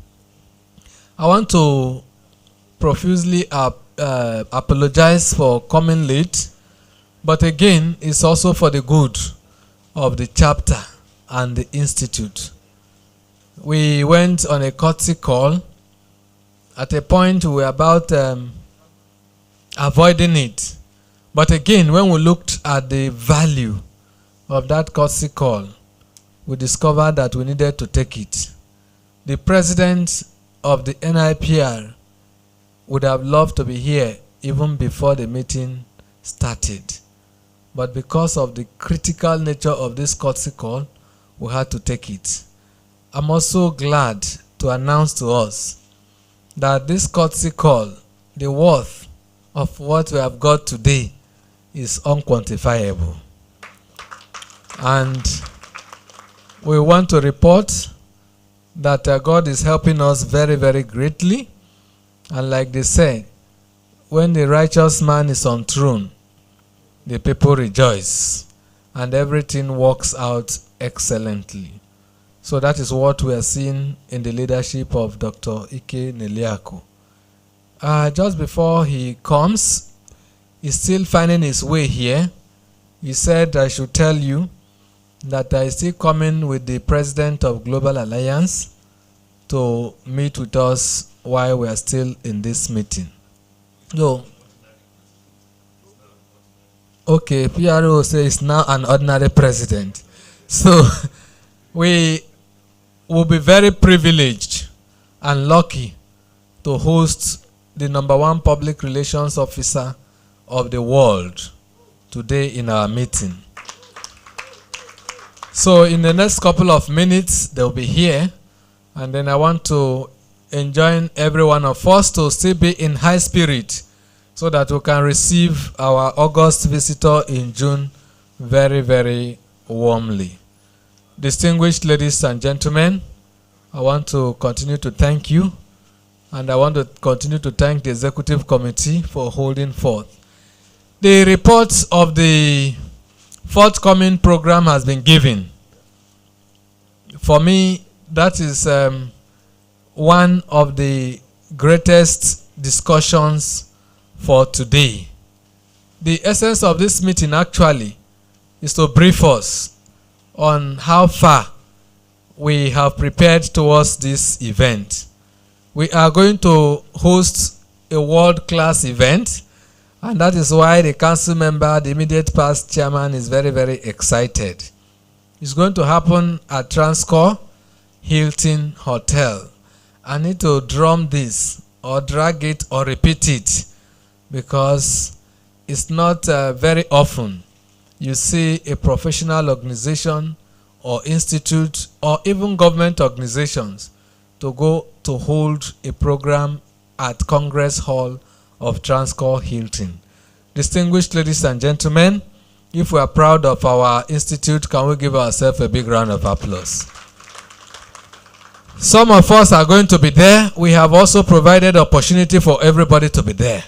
I want to profusely apologize for coming late, but again it's also for the good of the chapter and the institute. We went on a courtesy call. At a point we were about avoiding it, but again when we looked at the value of that courtesy call, we discovered that we needed to take it. The president of the NIPR would have loved to be here even before the meeting started, but because of the critical nature of this courtesy call, we had to take it. I'm also glad to announce to us that this courtesy call, the worth of what we have got today, is unquantifiable. And we want to report that God is helping us very, very greatly. And like they say, when the righteous man is on throne, the people rejoice and everything works out excellently. So that is what we are seeing in the leadership of Dr. Ike Neliako. Just before he comes, he's still finding his way here. He said I should tell you that I is still coming with the president of Global Alliance to meet with us while we are still in this meeting. So, okay, PRO says it's now an ordinary president. So, we will be very privileged and lucky to host the #1 public relations officer of the world today in our meeting. So in the next couple of minutes, they'll be here. And then I want to enjoin every one of us to still be in high spirit so that we can receive our August visitor in June very, very warmly. Distinguished ladies and gentlemen, I want to continue to thank you, and I want to continue to thank the Executive Committee for holding forth. The report of the forthcoming program has been given. For me, that is one of the greatest discussions for today. The essence of this meeting actually is to brief us on how far we have prepared towards this event. We are going to host a world-class event, and that is why the council member, the immediate past chairman, is very, very excited. It's going to happen at Transcorp Hilton Hotel. I need to drum this or drag it or repeat it because it's not very often you see a professional organization or institute or even government organizations to go to hold a program at Congress Hall of Transcorp Hilton. Distinguished ladies and gentlemen, if we are proud of our institute, can we give ourselves a big round of applause? Some of us are going to be there. We have also provided opportunity for everybody to be there.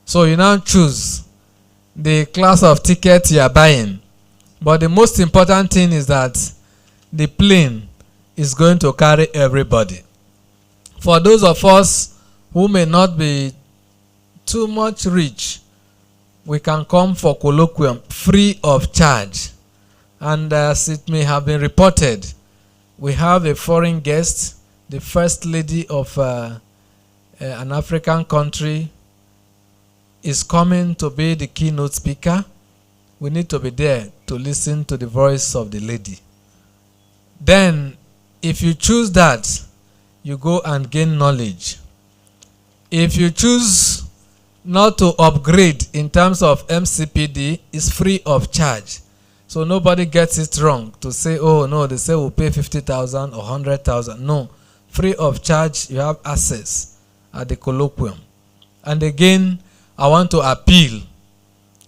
So you now choose the class of ticket you are buying. But the most important thing is that the plane is going to carry everybody. For those of us who may not be too much rich, we can come for colloquium free of charge. And as it may have been reported, we have a foreign guest, the First Lady of an African country is coming to be the keynote speaker. We need to be there to listen to the voice of the lady. Then, if you choose that, you go and gain knowledge. If you choose not to upgrade in terms of MCPD, it's free of charge. So nobody gets it wrong to say, oh no, they say we'll pay 50,000 or 100,000. No, free of charge, you have access at the colloquium. And again, I want to appeal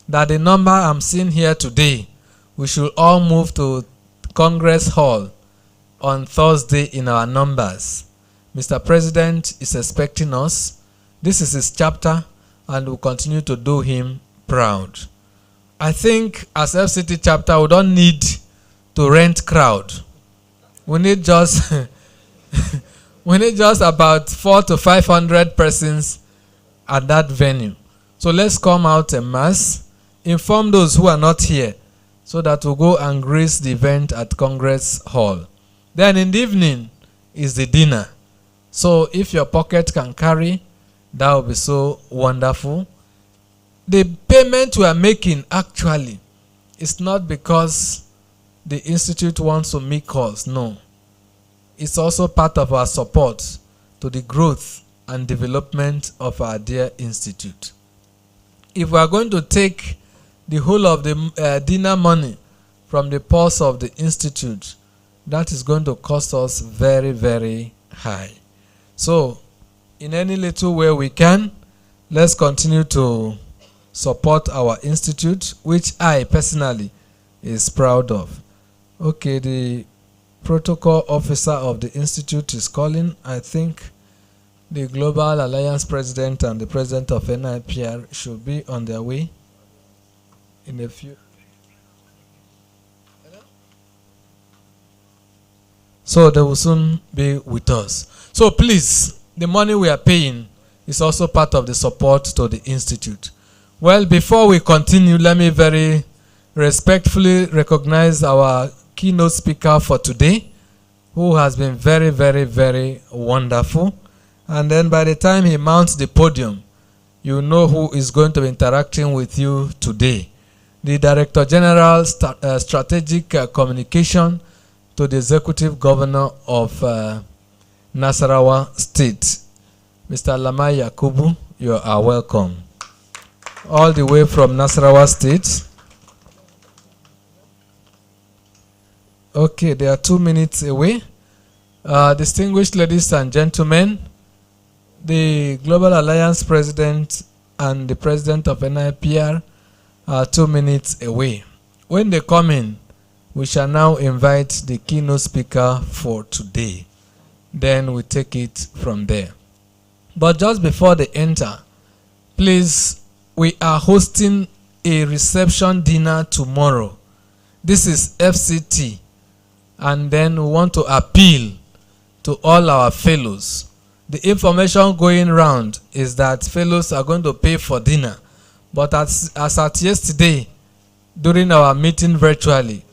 that the number I'm seeing here today, we should all move to Congress Hall on Thursday in our numbers. Mr. President is expecting us. This is his chapter, and we'll continue to do him proud. I think as FCT chapter, we don't need to rent crowd. We need just we need just about 400 to 500 persons at that venue. So let's come out en masse, inform those who are not here, so that we'll go and grace the event at Congress Hall. Then in the evening is the dinner. So if your pocket can carry, that will be so wonderful. The payment we are making actually is not because the institute wants to make calls. No. It's also part of our support to the growth and development of our dear institute. If we are going to take the whole of the dinner money from the purse of the institute, that is going to cost us very, very high. So, in any little way we can, let's continue to support our institute, which I personally is proud of. Okay, the protocol officer of the institute is calling. I think the Global Alliance president and the president of NIPR should be on their way in a few. So they will soon be with us. So please, the money we are paying is also part of the support to the institute. Well, before we continue, let me very respectfully recognize our keynote speaker for today, who has been very, very, very wonderful. And then by the time he mounts the podium, you know who is going to be interacting with you today. The Director General Strategic Communication to the Executive Governor of Nasarawa State, Mr. Lamai Yakubu, you are welcome. all the way from Nasarawa State. Okay, they are 2 minutes away. Distinguished ladies and gentlemen, the Global Alliance President and the President of NIPR are 2 minutes away. When they come in, we shall now invite the keynote speaker for today. Then we take it from there. But just before they enter, please, we are hosting a reception dinner tomorrow. This is FCT. And then we want to appeal to all our fellows. The information going round is that fellows are going to pay for dinner. But as at yesterday, during our meeting virtually,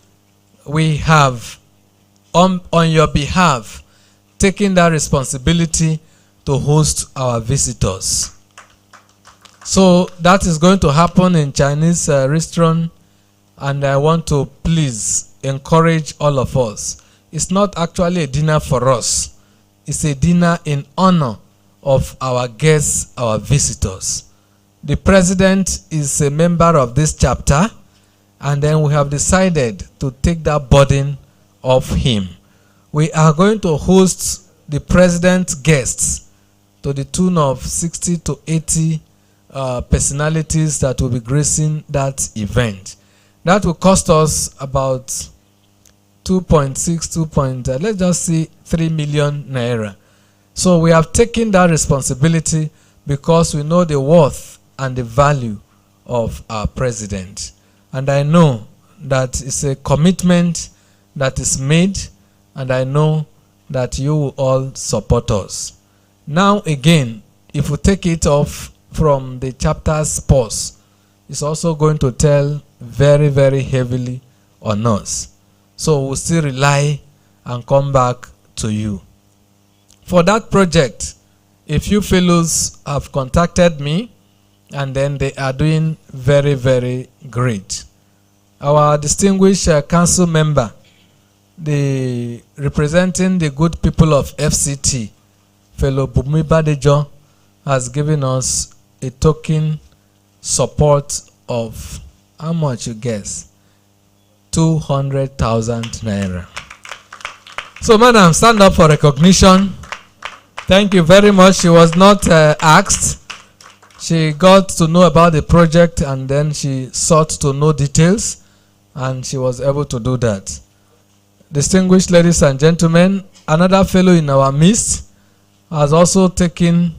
we have, on your behalf, taken that responsibility to host our visitors. So that is going to happen in Chinese restaurant, and I want to please encourage all of us. It's not actually a dinner for us. It's a dinner in honor of our guests, our visitors. The president is a member of this chapter, and then we have decided to take that burden off him. We are going to host the president's guests to the tune of 60 to 80 personalities that will be gracing that event. That will cost us about 2.6, let's just say 3 million naira. So we have taken that responsibility because we know the worth and the value of our president. And I know that it's a commitment that is made, and I know that you will all support us. Now again, if we take it off from the chapter's pause, it's also going to tell very, very heavily on us. So we'll still rely and come back to you. For that project, a few fellows have contacted me, and then they are doing very, very great. Our distinguished council member, representing the good people of FCT, fellow Bumi Badejo, has given us a token support of, how much you guess? 200,000 naira. So, madam, stand up for recognition. Thank you very much. She was not asked. She got to know about the project, and then she sought to know details, and she was able to do that. Distinguished ladies and gentlemen, another fellow in our midst has also taken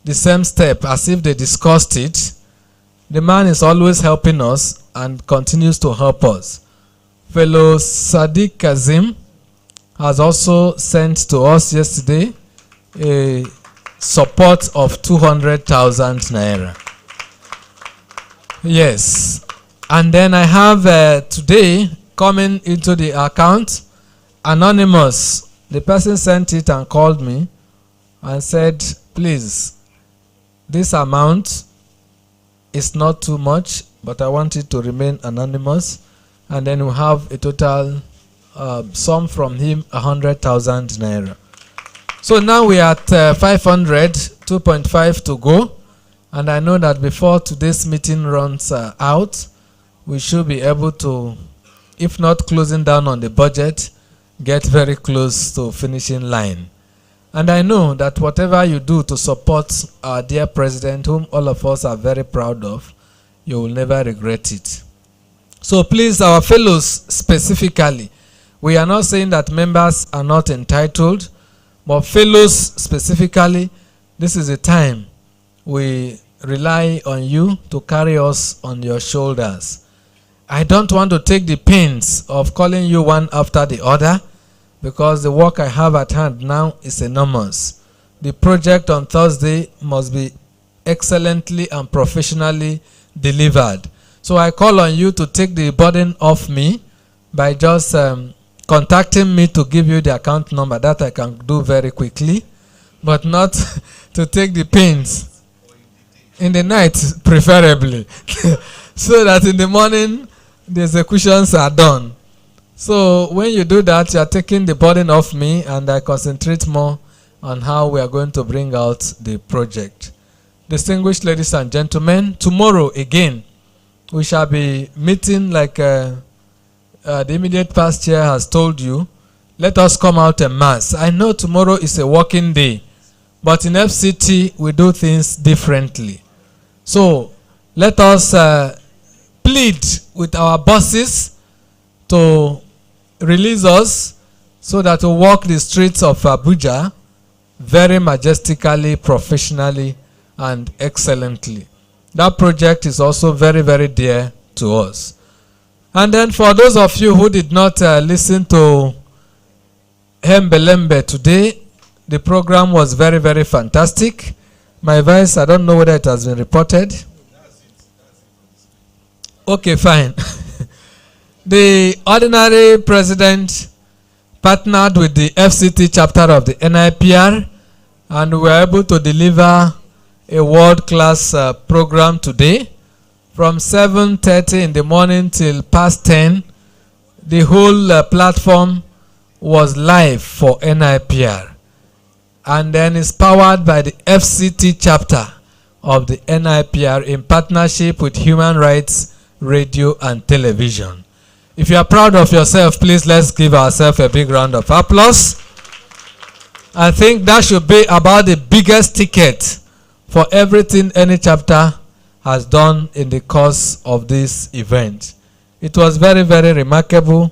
the same step as if they discussed it. The man is always helping us and continues to help us. Fellow Sadiq Kazim has also sent to us yesterday a support of 200,000 naira. Yes. And then I have today coming into the account, anonymous. The person sent it and called me and said, please, this amount is not too much, but I want it to remain anonymous. And then we have a total sum from him, 100,000 naira. So now we are at 500, 2.5 to go. And I know that before today's meeting runs out, we should be able to, if not closing down on the budget, get very close to finishing line. And I know that whatever you do to support our dear president, whom all of us are very proud of, you will never regret it. So please, our fellows specifically, we are not saying that members are not entitled, but fellows specifically, this is a time we rely on you to carry us on your shoulders. I don't want to take the pains of calling you one after the other, because the work I have at hand now is enormous. The project on Thursday must be excellently and professionally delivered. So I call on you to take the burden off me by just contacting me to give you the account number. That I can do very quickly, but not to take the pains. In the night, preferably, so that in the morning, the executions are done. So when you do that, you are taking the burden off me, and I concentrate more on how we are going to bring out the project. distinguished ladies and gentlemen, tomorrow again, we shall be meeting like the immediate past chair has told you. Let us come out en masse. I know tomorrow is a working day, but in FCT, we do things differently. So let us plead with our bosses to release us so that we walk the streets of Abuja very majestically, professionally, and excellently. That project is also very, very dear to us. And then for those of you who did not listen to Hembelembe today, the program was very, very fantastic. My voice, I don't know whether it has been reported. Okay, fine. The ordinary president partnered with the FCT chapter of the NIPR, and we were able to deliver a world-class program today. From 7:30 in the morning till past 10, the whole platform was live for NIPR. And then it's powered by the FCT chapter of the NIPR in partnership with Human Rights Radio and Television. If you are proud of yourself, please let's give ourselves a big round of applause. I think that should be about the biggest ticket for everything any chapter has done in the course of this event. It was very, very remarkable,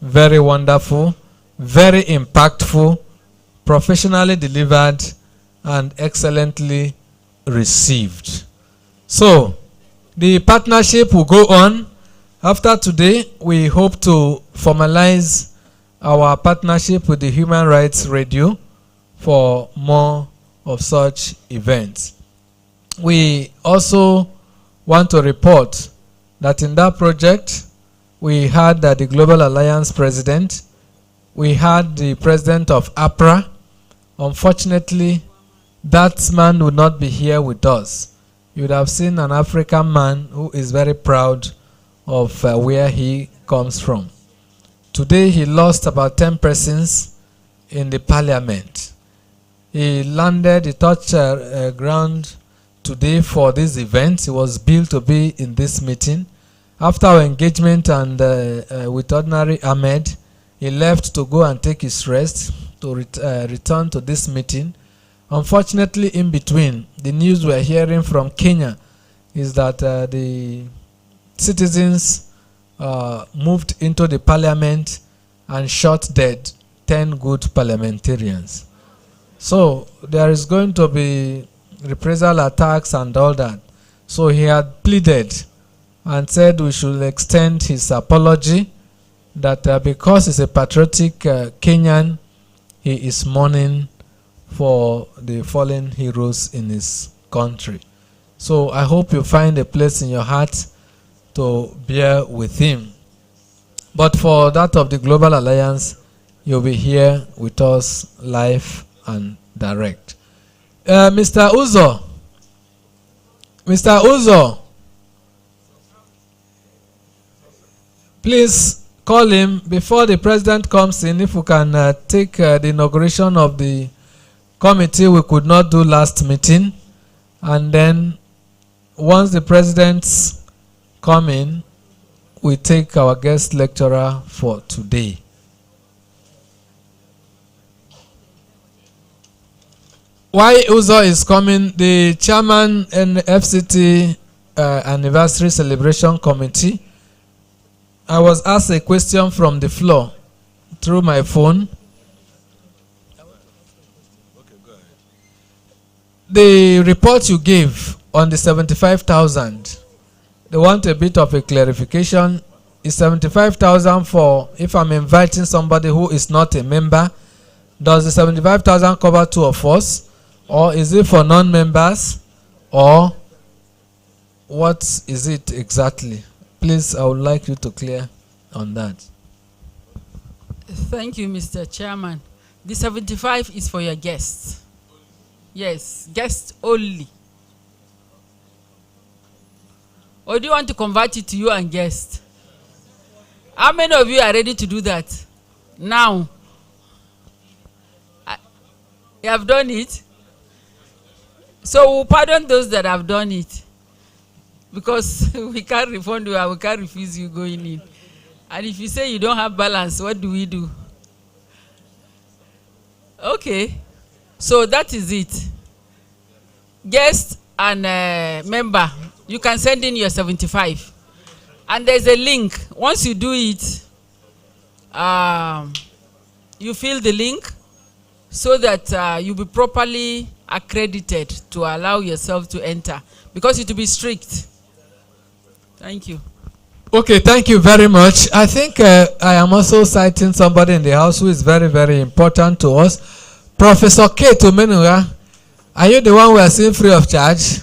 very wonderful, very impactful, professionally delivered, and excellently received. So, the partnership will go on. After today, we hope to formalize our partnership with the Human Rights Radio for more of such events. We also want to report that in that project, we had the Global Alliance president, we had the president of APRA. Unfortunately, that man would not be here with us. You would have seen an African man who is very proud of where he comes from. Today, he lost about 10 persons in the parliament. He landed, he touched ground today for this event. He was billed to be in this meeting. After our engagement and with Ordinary Ahmed, he left to go and take his rest to return to this meeting. Unfortunately, in between, the news we're hearing from Kenya is that the citizens moved into the parliament and shot dead 10 good parliamentarians. So there is going to be reprisal attacks and all that. So he had pleaded and said we should extend his apology that because he's a patriotic Kenyan, he is mourning for the fallen heroes in his country. So I hope you find a place in your heart to bear with him. But for that of the Global Alliance, you'll be here with us live and direct. Mr. Uzo. Mr. Uzo. Please call him before the president comes in. If we can take the inauguration of the committee we could not do last meeting. And then once the presidents come in, we take our guest lecturer for today. Why Uzo is coming, the chairman in the FCT anniversary celebration committee, I was asked a question from the floor through my phone. The report you gave on the 75,000, they want a bit of a clarification. Is 75,000 for if I'm inviting somebody who is not a member? Does the 75,000 cover two of us? Or is it for non-members? Or what is it exactly? Please, I would like you to clear on that. Thank you, Mr. Chairman. The 75 is for your guests. Yes, guests only. Or do you want to convert it to you and guests? How many of you are ready to do that? Now. You have done it? So we'll pardon those that have done it. Because we can't refund you and we can't refuse you going in. And if you say you don't have balance, what do we do? Okay. So that is it. Guest and member, you can send in your 75. And there's a link. Once you do it, you fill the link so that you'll be properly accredited to allow yourself to enter. Because it will be strict. Thank you. Okay, thank you very much. I think I am also citing somebody in the house who is very, very important to us. Professor Kate Omenua, are you the one we are seeing free of charge?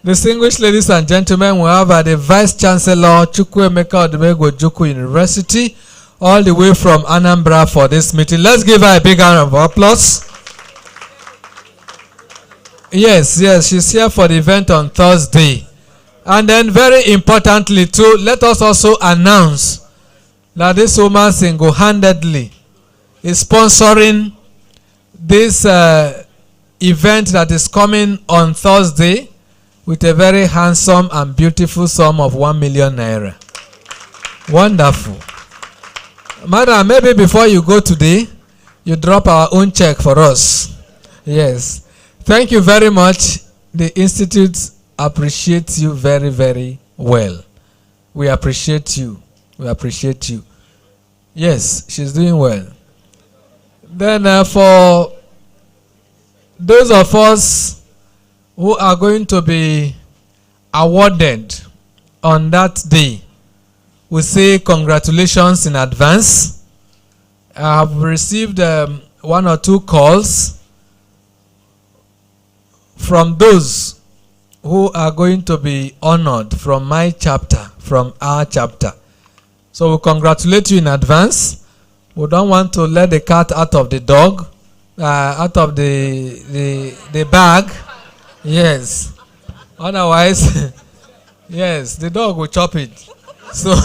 Distinguished ladies and gentlemen, we have the Vice Chancellor Chukwuemeka Odumegwu Ojukwu University, all the way from Anambra for this meeting. Let's give her a big round of applause. Yes, she's here for the event on Thursday. And then very importantly too, let us also announce that this woman single-handedly is sponsoring this event that is coming on Thursday with a very handsome and beautiful sum of 1 million naira. Wonderful. Madam, maybe before you go today, you drop our own check for us. Yes. Thank you very much. The Institute appreciates you very, very well. We appreciate you. We appreciate you. Yes, she's doing well. Then for those of us who are going to be awarded on that day, we say congratulations in advance. I have received 1 or 2 calls from those who are going to be honored from my chapter, from our chapter. So we congratulate you in advance. We don't want to let the cat out of the dog, out of the bag. Yes. Otherwise, yes, the dog will chop it. So,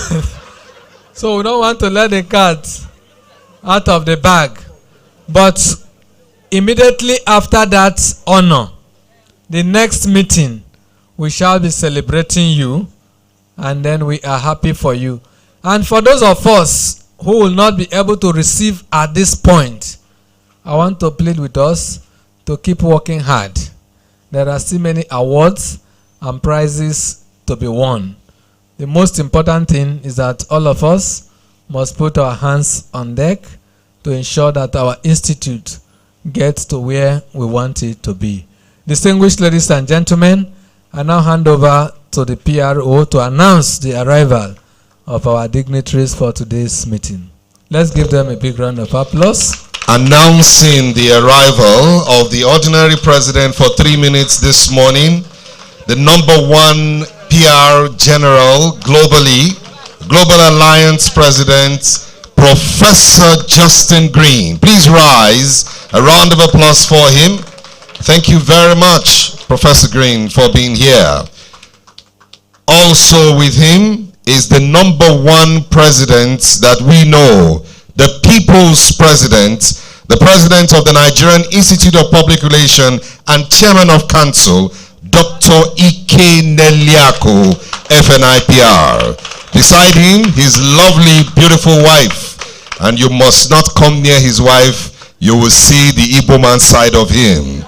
so we don't want to let the cat out of the bag. But immediately after that honor, the next meeting, we shall be celebrating you, and then we are happy for you. And for those of us who will not be able to receive at this point, I want to plead with us to keep working hard. There are still many awards and prizes to be won. The most important thing is that all of us must put our hands on deck to ensure that our institute gets to where we want it to be. Distinguished ladies and gentlemen, I now hand over to the PRO to announce the arrival of our dignitaries for today's meeting. Let's give them a big round of applause. Announcing the arrival of the ordinary president for 3 minutes this morning, the #1 PR general globally, Global Alliance President, Professor Justin Green. Please rise. A round of applause for him. Thank you very much, Professor Green, for being here. Also with him is the #1 president that we know, the people's president, the president of the Nigerian Institute of Public Relations and chairman of council, Dr. Ike Neliako, FNIPR. Beside him, his lovely, beautiful wife. And you must not come near his wife. You will see the Igbo man side of him.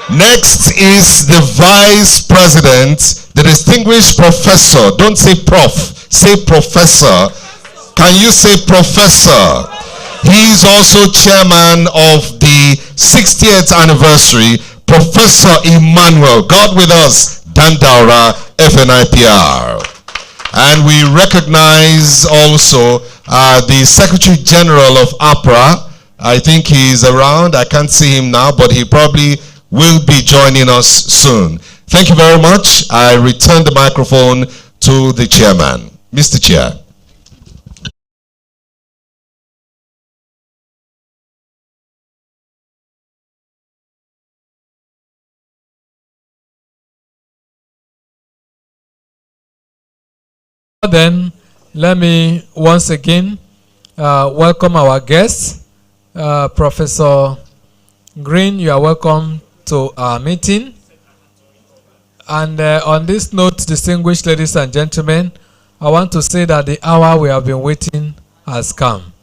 Next is the vice president, the distinguished professor. Don't say prof, say professor. Can you say professor? He is also chairman of the 60th anniversary, Professor Emmanuel, God with us, Dandaura, FNIPR. And we recognize also the Secretary General of APRA. I think he's around. I can't see him now, but he probably will be joining us soon. Thank you very much. I return the microphone to the chairman. Mr. Chair. Then, let me once again welcome our guests. Professor Green, you are welcome to our meeting. And on this note, distinguished ladies and gentlemen, I want to say that the hour we have been waiting has come.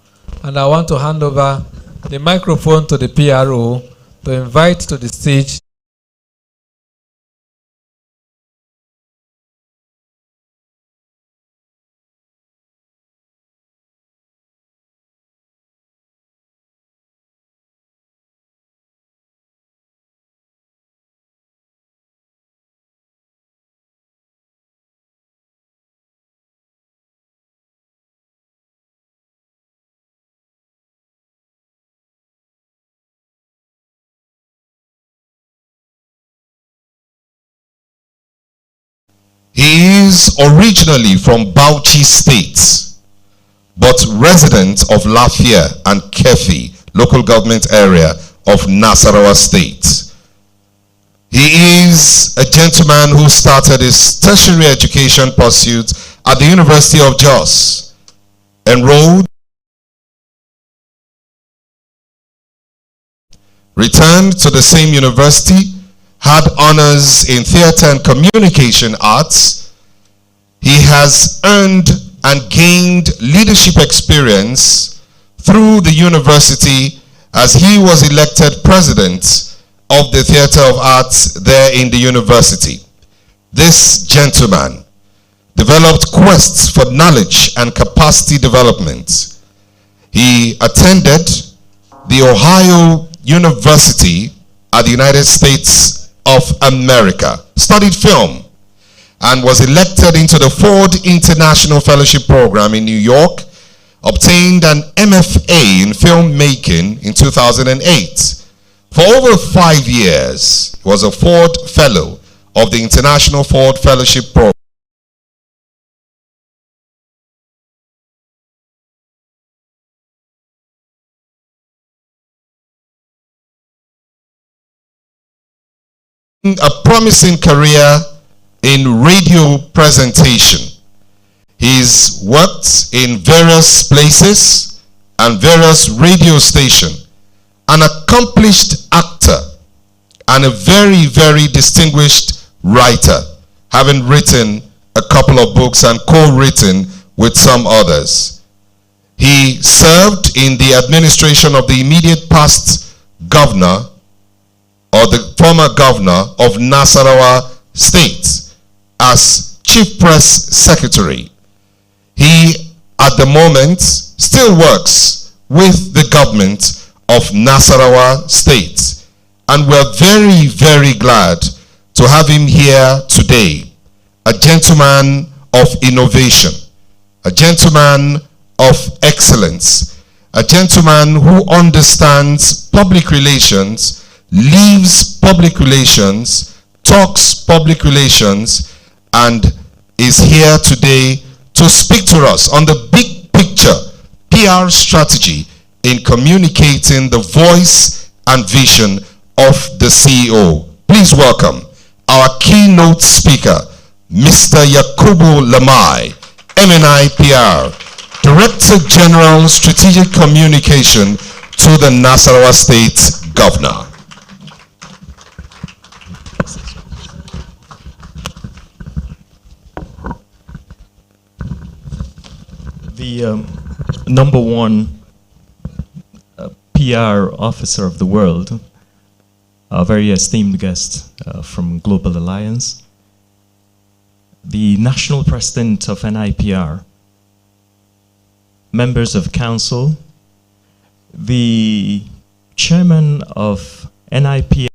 And I want to hand over the microphone to the PRO to invite to the stage He is originally from Bauchi State, but resident of Lafia and Kefi, local government area of Nasarawa State. He is a gentleman who started his tertiary education pursuit at the University of Jos, enrolled, returned to the same university, had honors in theater and communication arts. He has earned and gained leadership experience through the university as he was elected president of the Theater of Arts there in the university. This gentleman developed quests for knowledge and capacity development. He attended the Ohio University at the United States of America, studied film, and was elected into the Ford International Fellowship Program in New York, obtained an MFA in filmmaking in 2008. For over 5 years, he was a Ford Fellow of the International Ford Fellowship Program. A promising career in radio presentation. He's worked in various places and various radio stations. An accomplished actor and a very, very distinguished writer, having written a couple of books and co-written with some others. He served in the administration of the immediate past governor, or the former governor of Nasarawa State, as Chief Press Secretary. He, at the moment, still works with the government of Nasarawa State. And we're very, very glad to have him here today. A gentleman of innovation, a gentleman of excellence, a gentleman who understands public relations, lives public relations, talks public relations, and is here today to speak to us on the big picture PR strategy in communicating the voice and vision of the CEO. Please welcome our keynote speaker, Mr. Yakubu Lamai, NIPR, Director General Strategic Communication to the Nasarawa State Governor. The number one PR officer of the world, a very esteemed guest from Global Alliance, the national president of NIPR, members of council, the chairman of NIPR,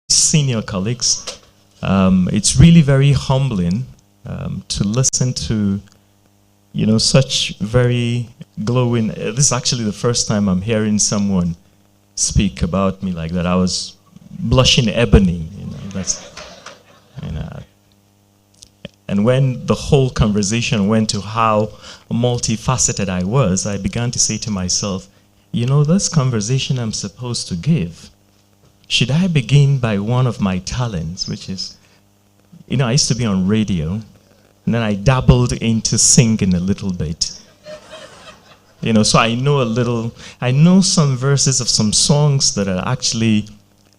senior colleagues. It's really very humbling to listen to, you know, such very glowing. This is actually the first time I'm hearing someone speak about me like that. I was blushing ebony, you know. That's, and when the whole conversation went to how multifaceted I was, I began to say to myself, you know, this conversation I'm supposed to give, should I begin by one of my talents, which is, you know, I used to be on radio, and then I dabbled into singing a little bit. You know, so I know a little, I know some verses of some songs that are actually,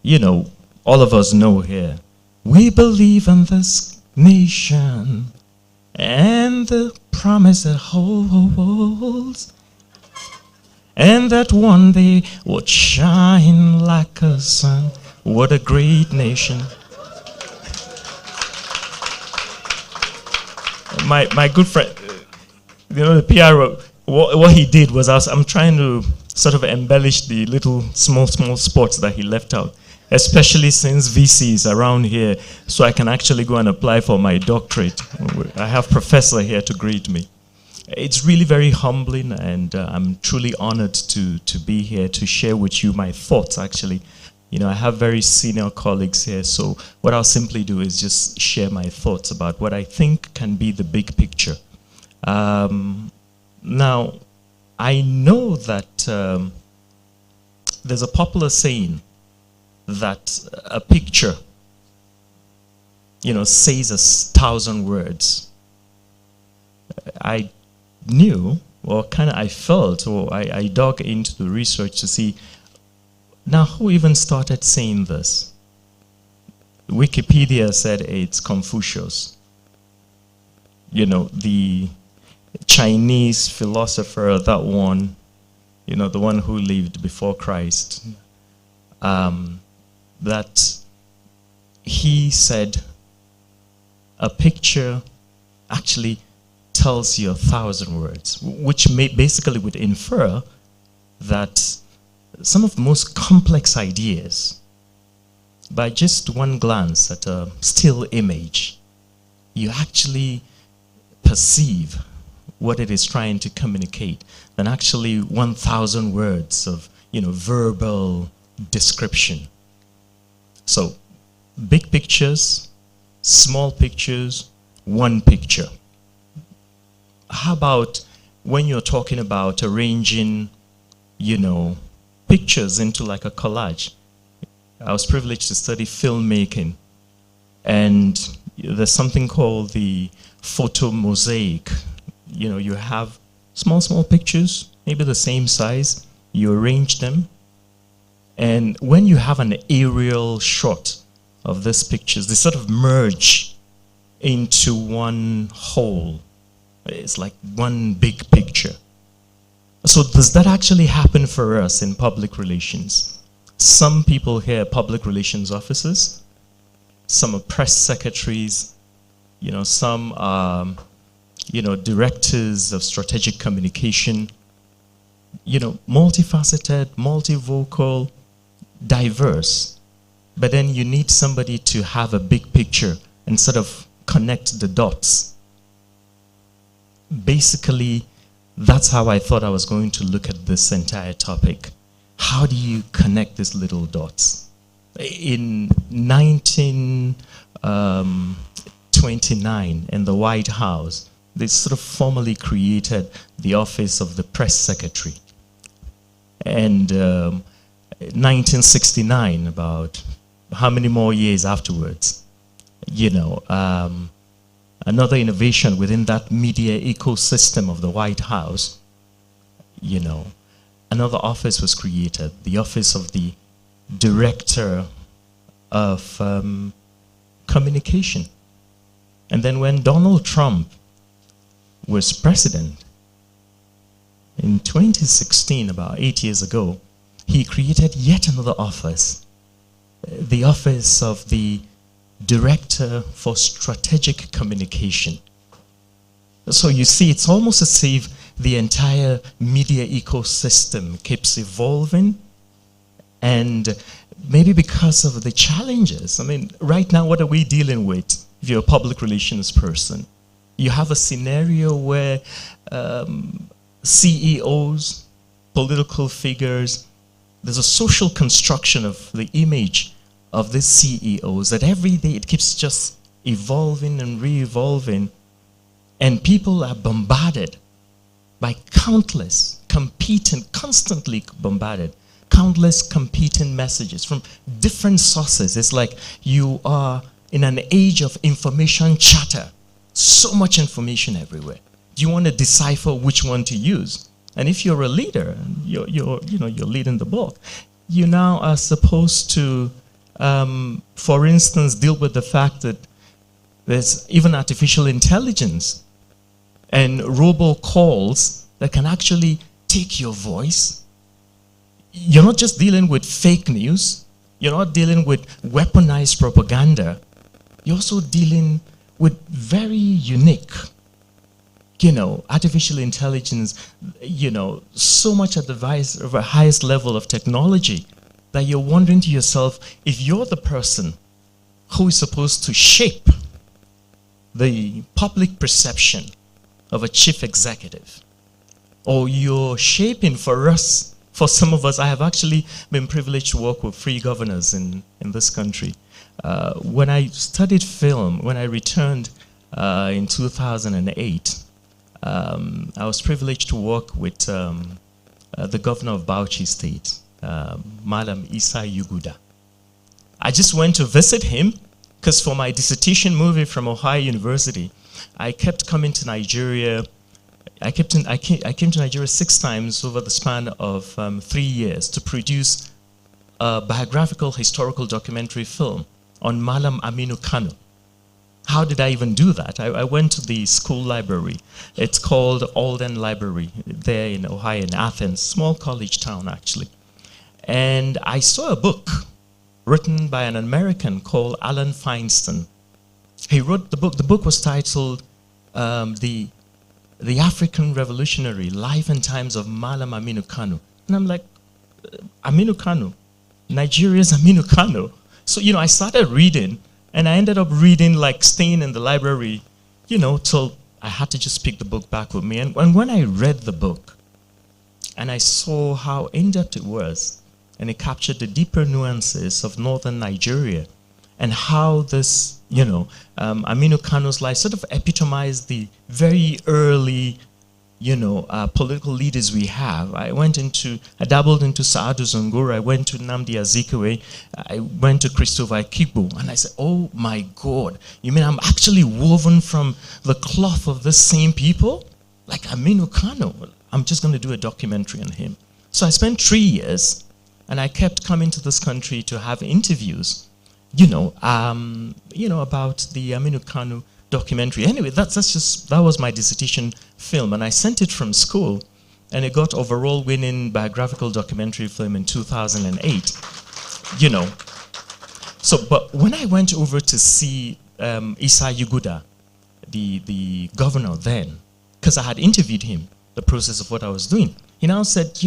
you know, all of us know here. We believe in this nation and the promise it holds, and that one day would shine like a sun. What a great nation. My good friend, you know, the PRO, what he did was, I'm trying to sort of embellish the little small spots that he left out, especially since VC is around here, so I can actually go and apply for my doctorate. I have professor here to greet me. It's really very humbling, and I'm truly honored to be here to share with you my thoughts, actually. You know, I have very senior colleagues here, so what I'll simply do is just share my thoughts about what I think can be the big picture. Now, I know that there's a popular saying that a picture, you know, says 1,000 words. I knew, or kind of I felt, or I dug into the research to see, now who even started saying this? Wikipedia said it's Confucius. You know, the Chinese philosopher, that one, you know, the one who lived before Christ, that he said a picture actually tells you 1,000 words, which basically would infer that some of the most complex ideas, by just one glance at a still image, you actually perceive what it is trying to communicate than actually 1,000 words of, you know, verbal description. So, big pictures, small pictures, one picture. How about when you're talking about arranging, you know, pictures into like a collage? I was privileged to study filmmaking, and there's something called the photo mosaic. You know, you have small pictures, maybe the same size, you arrange them, and when you have an aerial shot of these pictures, they sort of merge into one whole. It's like one big picture. So does that actually happen for us in public relations? Some people here are public relations officers, some are press secretaries, you know, some are, you know, directors of strategic communication, you know, multifaceted, multivocal, diverse. But then you need somebody to have a big picture and sort of connect the dots. Basically, that's how I thought I was going to look at this entire topic. How do you connect these little dots? In 1929, in the White House, they sort of formally created the office of the press secretary. And 1969, about how many more years afterwards, you know, another innovation within that media ecosystem of the White House, you know, another office was created, the office of the director of communication. And then when Donald Trump was president in 2016, about 8 years ago, he created yet another office, the office of the Director for Strategic Communication. So you see, it's almost as if the entire media ecosystem keeps evolving, and maybe because of the challenges. I mean, right now, what are we dealing with if you're a public relations person? You have a scenario where CEOs, political figures, there's a social construction of the image of the CEOs that every day it keeps just evolving and re-evolving, and people are bombarded by countless constantly bombarded, countless competing messages from different sources. It's like you are in an age of information chatter, so much information everywhere. Do you want to decipher which one to use? And if you're a leader, you're leading the book, you now are supposed to, for instance, deal with the fact that there's even artificial intelligence and robocalls that can actually take your voice. You're not just dealing with fake news. You're not dealing with weaponized propaganda. You're also dealing with very unique, artificial intelligence, so much at the highest level of technology that you're wondering to yourself, if you're the person who is supposed to shape the public perception of a chief executive, or you're shaping for some of us, I have actually been privileged to work with 3 governors in this country. When I studied film, when I returned in 2008, I was privileged to work with the governor of Bauchi State, Malam Isa Yuguda. I just went to visit him because for my dissertation movie from Ohio University, I kept coming to Nigeria. I came to Nigeria 6 times over the span of 3 years to produce a biographical historical documentary film on Malam Aminu Kano. How did I even do that? I went to the school library. It's called Alden Library there in Ohio, in Athens, small college town actually. And I saw a book written by an American called Alan Feinstein. He wrote the book. The book was titled The African Revolutionary, Life and Times of Malam Aminu Kano. And I'm like, Aminu Kano? Nigeria's Aminu Kano? So, I started reading, and I ended up reading, like staying in the library, till I had to just pick the book back with me. And when I read the book, and I saw how in-depth it was, and it captured the deeper nuances of northern Nigeria, and how this, Aminu Kano's life sort of epitomized the very early, political leaders we have. I dabbled into Saadu Zungura, I went to Nnamdi Azikiwe, I went to Christopher Ikigbo, and I said, oh my God, you mean I'm actually woven from the cloth of the same people? Like Aminu Kano, I'm just going to do a documentary on him. So I spent 3 years, and I kept coming to this country to have interviews, about the Aminu Kano documentary. Anyway, that was my dissertation film, and I sent it from school, and it got overall winning biographical documentary film in 2008. So, but when I went over to see Isa Yuguda, the governor then, because I had interviewed him, the process of what I was doing, he now said,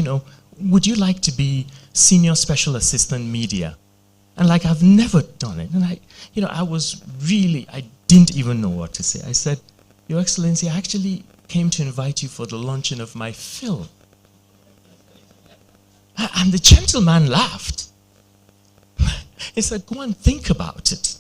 would you like to be senior special assistant media? And like, I've never done it. And I didn't even know what to say. I said, Your Excellency, I actually came to invite you for the launching of my film. And the gentleman laughed. He said, go and think about it.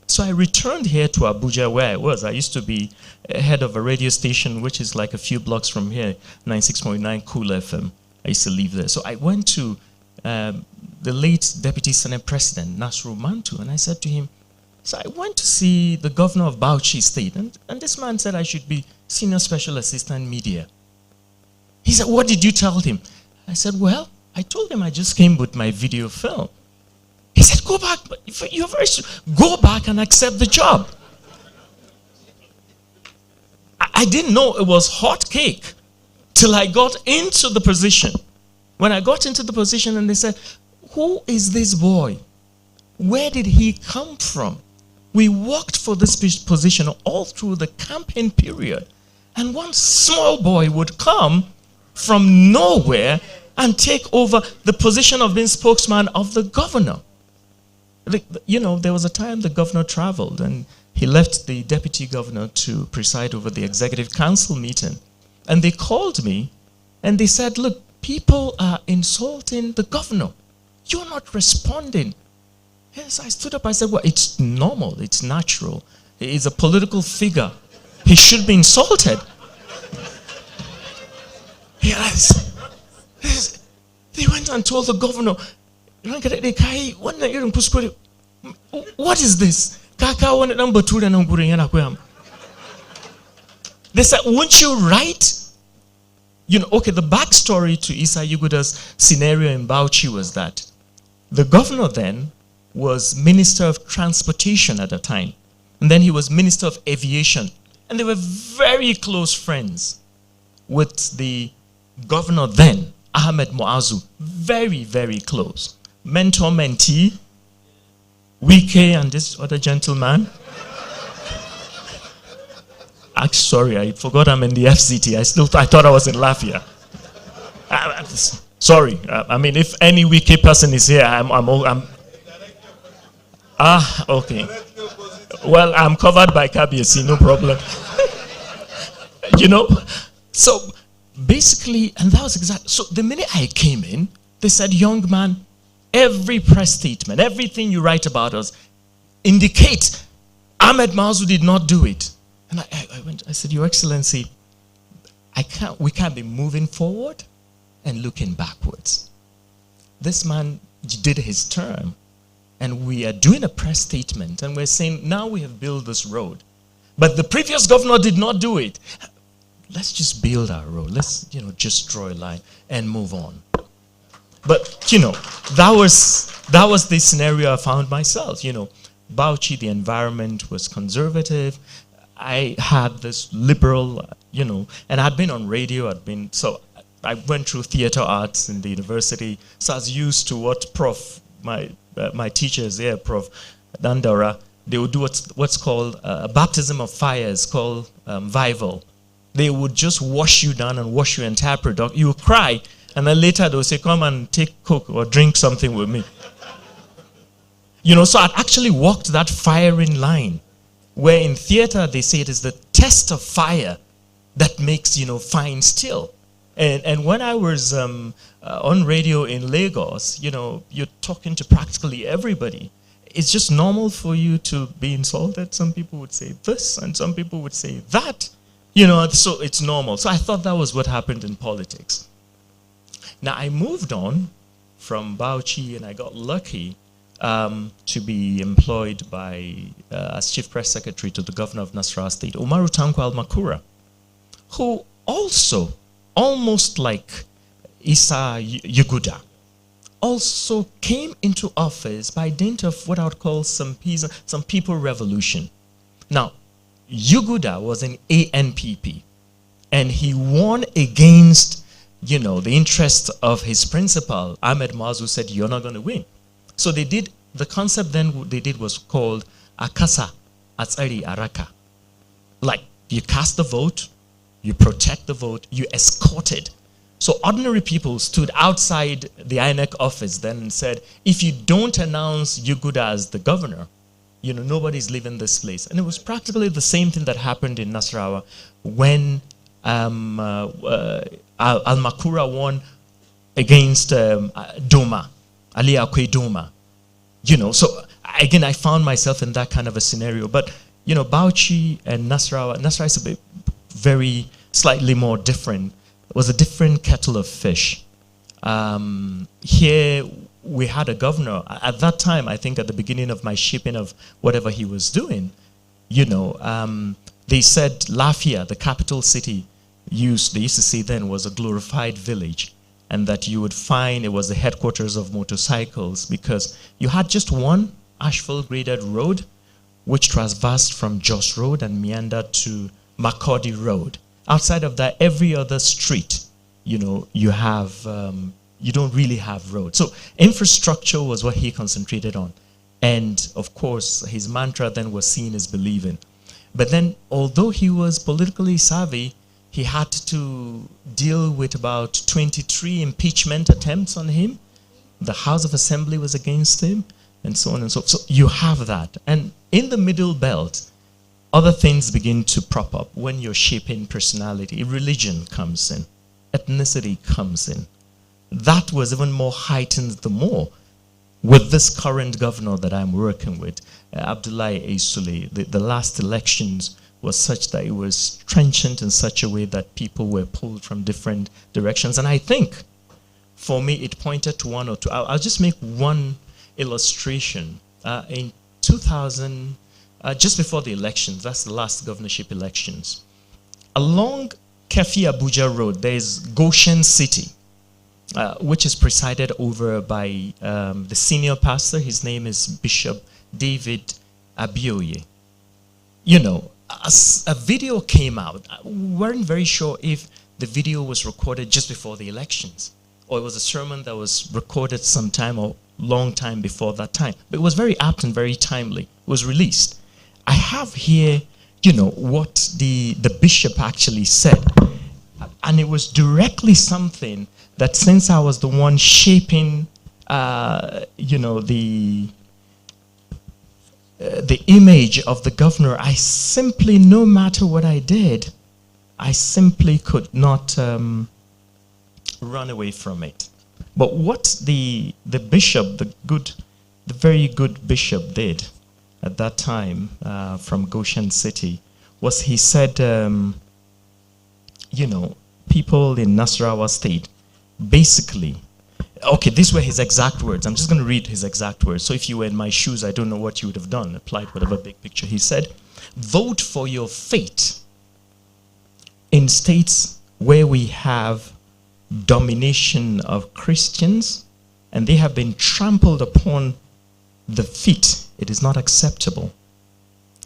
So I returned here to Abuja, where I was. I used to be head of a radio station, which is like a few blocks from here, 96.9 Cool FM. I used to live there. So I went to the late Deputy Senate President, Nasru Mantu, and I said to him, so I went to see the governor of Bauchi State, and this man said I should be senior special assistant media. He said, what did you tell him? I said, well, I told him I just came with my video film. He said, go back, go back and accept the job. I didn't know it was hot cake till I got into the position. When I got into the position and they said, who is this boy? Where did he come from? We worked for this position all through the campaign period. And one small boy would come from nowhere and take over the position of being spokesman of the governor. There was a time the governor traveled and he left the deputy governor to preside over the executive council meeting. And they called me and they said, look, people are insulting the governor. You're not responding. Yes, I stood up, I said, well, it's normal, it's natural. He's a political figure. He should be insulted. Yes. They went and told the governor, what is this? They said, won't you write You know, okay, the backstory to Isa Yuguda's scenario in Bauchi was that the governor then was Minister of Transportation at the time. And then he was Minister of Aviation. And they were very close friends with the governor then, Ahmed Muazu. Very, very close. Mentor, mentee, Wike and this other gentleman. Sorry, I forgot I'm in the FCT. I thought I was in Lafayette. Sorry. I mean, if any Wike person is here, I'm okay. Well, I'm covered by KBC, no problem. You know, so basically, and that was exactly, so the minute I came in, they said, young man, every press statement, everything you write about us, indicate Ahmed Mazu did not do it. And I said, Your Excellency, we can't be moving forward and looking backwards. This man did his term, and we are doing a press statement, and we're saying, now we have built this road. But the previous governor did not do it. Let's just build our road. Let's, just draw a line and move on. But, that was the scenario I found myself. Bauchi, the environment was conservative. I had this liberal, and I'd been on radio, so I went through theater arts in the university, so I was used to what my teachers there, Prof. Dandara, they would do what's called a baptism of fire. It's called Vival. They would just wash you down and wash your entire product. You would cry, and then later they would say, come and take Coke or drink something with me. So I'd actually walked that firing line, where in theater they say it is the test of fire that makes, fine steel. And when I was on radio in Lagos, you're talking to practically everybody. It's just normal for you to be insulted. Some people would say this, and some people would say that. So it's normal. So I thought that was what happened in politics. Now, I moved on from Bauchi, and I got lucky to be employed as Chief Press Secretary to the Governor of Nasarawa State, Umaru Tanko Al-Makura, who also, almost like Isa Yuguda, also came into office by dint of what I would call some people revolution. Now, Yuguda was an ANPP, and he won against, the interest of his principal, Ahmed Mazu, said, you're not going to win. So the concept then they did was called Akasa Atsari Araka. Like, you cast the vote, you protect the vote, you escort it. So ordinary people stood outside the INEC office then and said, if you don't announce Yuguda as the governor, nobody's leaving this place. And it was practically the same thing that happened in Nasarawa when Al-Makura won against Doma, Ali Akwe Doma. So again, I found myself in that kind of a scenario. But, Bauchi and Nasarawa is a bit very slightly more different. It was a different kettle of fish. Here, we had a governor. At that time, I think at the beginning of my shipping of whatever he was doing, they said Lafayette, the capital city, they used to say then was a glorified village, and that you would find it was the headquarters of motorcycles because you had just one asphalt graded road which traversed from Jos Road and meandered to Makurdi Road. Outside of that, every other street, you have, you don't really have roads. So infrastructure was what he concentrated on. And of course, his mantra then was seeing is believing. But then, although he was politically savvy, he had to deal with about 23 impeachment attempts on him. The House of Assembly was against him, and so on and so forth. So you have that. And in the middle belt, other things begin to prop up when you're shaping personality. Religion comes in. Ethnicity comes in. That was even more heightened the more with this current governor that I'm working with, Abdullahi Aisule. The last elections was such that it was trenchant in such a way that people were pulled from different directions. And I think, for me, it pointed to one or two. I'll just make one illustration. In 2000, just before the elections, that's the last governorship elections, along Kefi Abuja Road, there's Goshen City, which is presided over by the senior pastor. His name is Bishop David Abioye. You know, a video came out. We weren't very sure if the video was recorded just before the elections, or it was a sermon that was recorded sometime or long time before that time. But it was very apt and very timely. It was released. I have here, you know, what the bishop actually said. And it was directly something that, since I was the one shaping, you know, the image of the governor, I simply, no matter what I did, I simply could not run away from it. But what the bishop, the very good bishop did at that time from Goshen City was he said, you know, people in Nasarawa State, basically, okay, these were his exact words. I'm just going to read his exact words. So if you were in my shoes, I don't know what you would have done, applied whatever big picture. He said, vote for your fate in states where we have domination of Christians and they have been trampled upon the feet. It is not acceptable.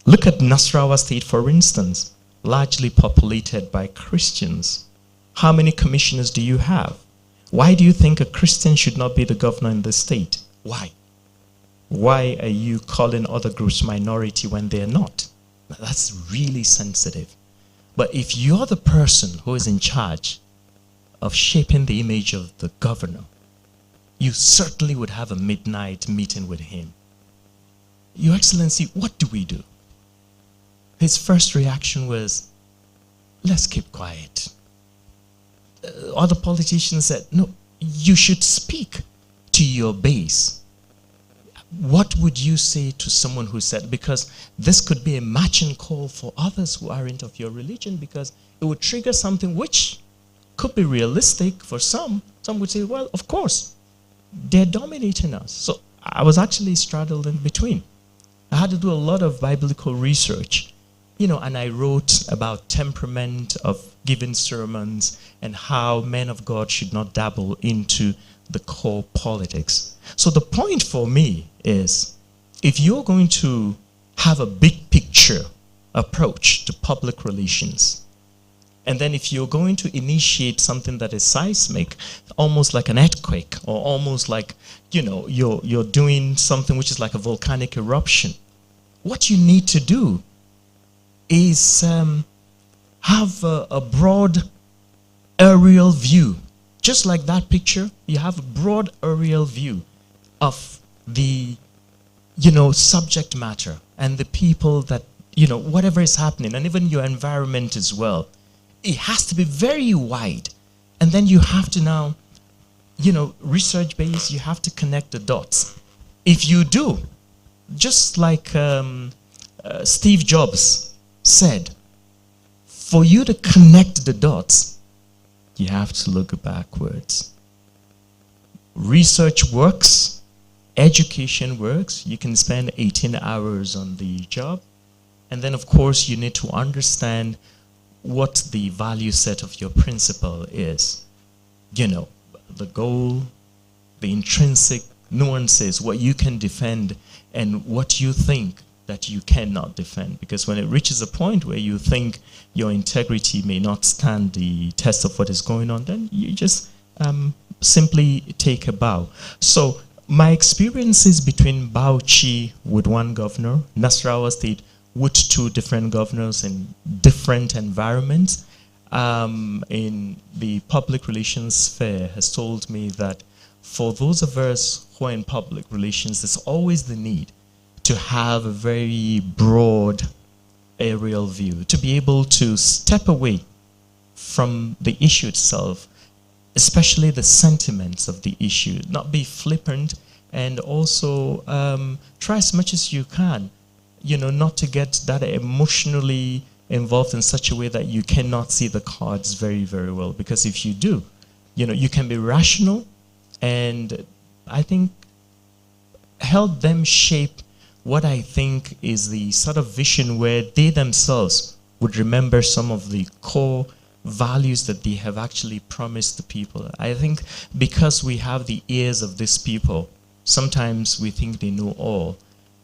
Look at Nasarawa State, for instance, largely populated by Christians. How many commissioners do you have? Why do you think a Christian should not be the governor in the state? Why? Why are you calling other groups minority when they're not? Now, that's really sensitive. But if you're the person who is in charge of shaping the image of the governor, you certainly would have a midnight meeting with him. Your Excellency, what do we do? His first reaction was, let's keep quiet. Other politicians said, no, you should speak to your base. What would you say to someone who said, because this could be a matching call for others who aren't of your religion, because it would trigger something which could be realistic for some. Some would say, well, of course, they're dominating us. So I was actually straddled in between. I had to do a lot of biblical research, you know, and I wrote about temperament of giving sermons and how men of God should not dabble into the core politics. So the point for me is, if you're going to have a big picture approach to public relations, and then if you're going to initiate something that is seismic, almost like an earthquake, or almost like, you know, you're doing something which is like a volcanic eruption, what you need to do is have a broad aerial view. Just like that picture, you have a broad aerial view of the, you know, subject matter and the people that, you know, whatever is happening, and even your environment as well. It has to be very wide. And then you have to now, you know, research based, you have to connect the dots. If you do, just like Steve Jobs said, for you to connect the dots, you have to look backwards. Research works, education works. You can spend 18 hours on the job. And then, of course, you need to understand what the value set of your principle is. You know, the goal, the intrinsic nuances, what you can defend and what you think that you cannot defend. Because when it reaches a point where you think your integrity may not stand the test of what is going on, then you just simply take a bow. So my experiences between Bauchi with one governor, Nasarawa State with two different governors in different environments, in the public relations sphere has told me that for those of us who are in public relations, there's always the need to have a very broad aerial view, to be able to step away from the issue itself, especially the sentiments of the issue, not be flippant, and also try as much as you can, you know, not to get that emotionally involved in such a way that you cannot see the cards very, very well. Because if you do, you know, you can be rational, and I think help them shape what I think is the sort of vision where they themselves would remember some of the core values that they have actually promised the people. I think because we have the ears of these people, sometimes we think they know all,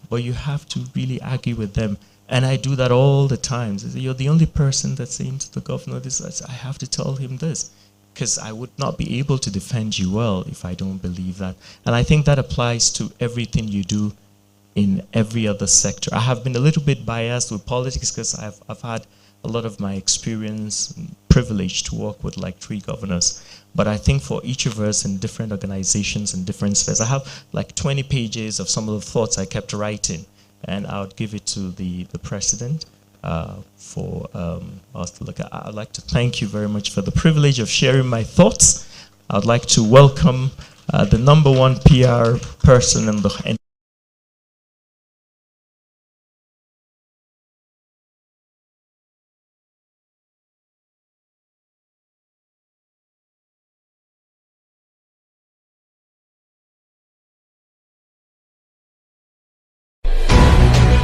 but you have to really argue with them. And I do that all the time. You're the only person that's saying to the governor this. I have to tell him this, because I would not be able to defend you well if I don't believe that. And I think that applies to everything you do in every other sector. I have been a little bit biased with politics because I've had a lot of my experience and privilege to work with like 3 governors. But I think for each of us in different organizations and different spheres, I have like 20 pages of some of the thoughts I kept writing, and I would give it to the president for us to look at. I'd like to thank you very much for the privilege of sharing my thoughts. I'd like to welcome the #1 PR person in the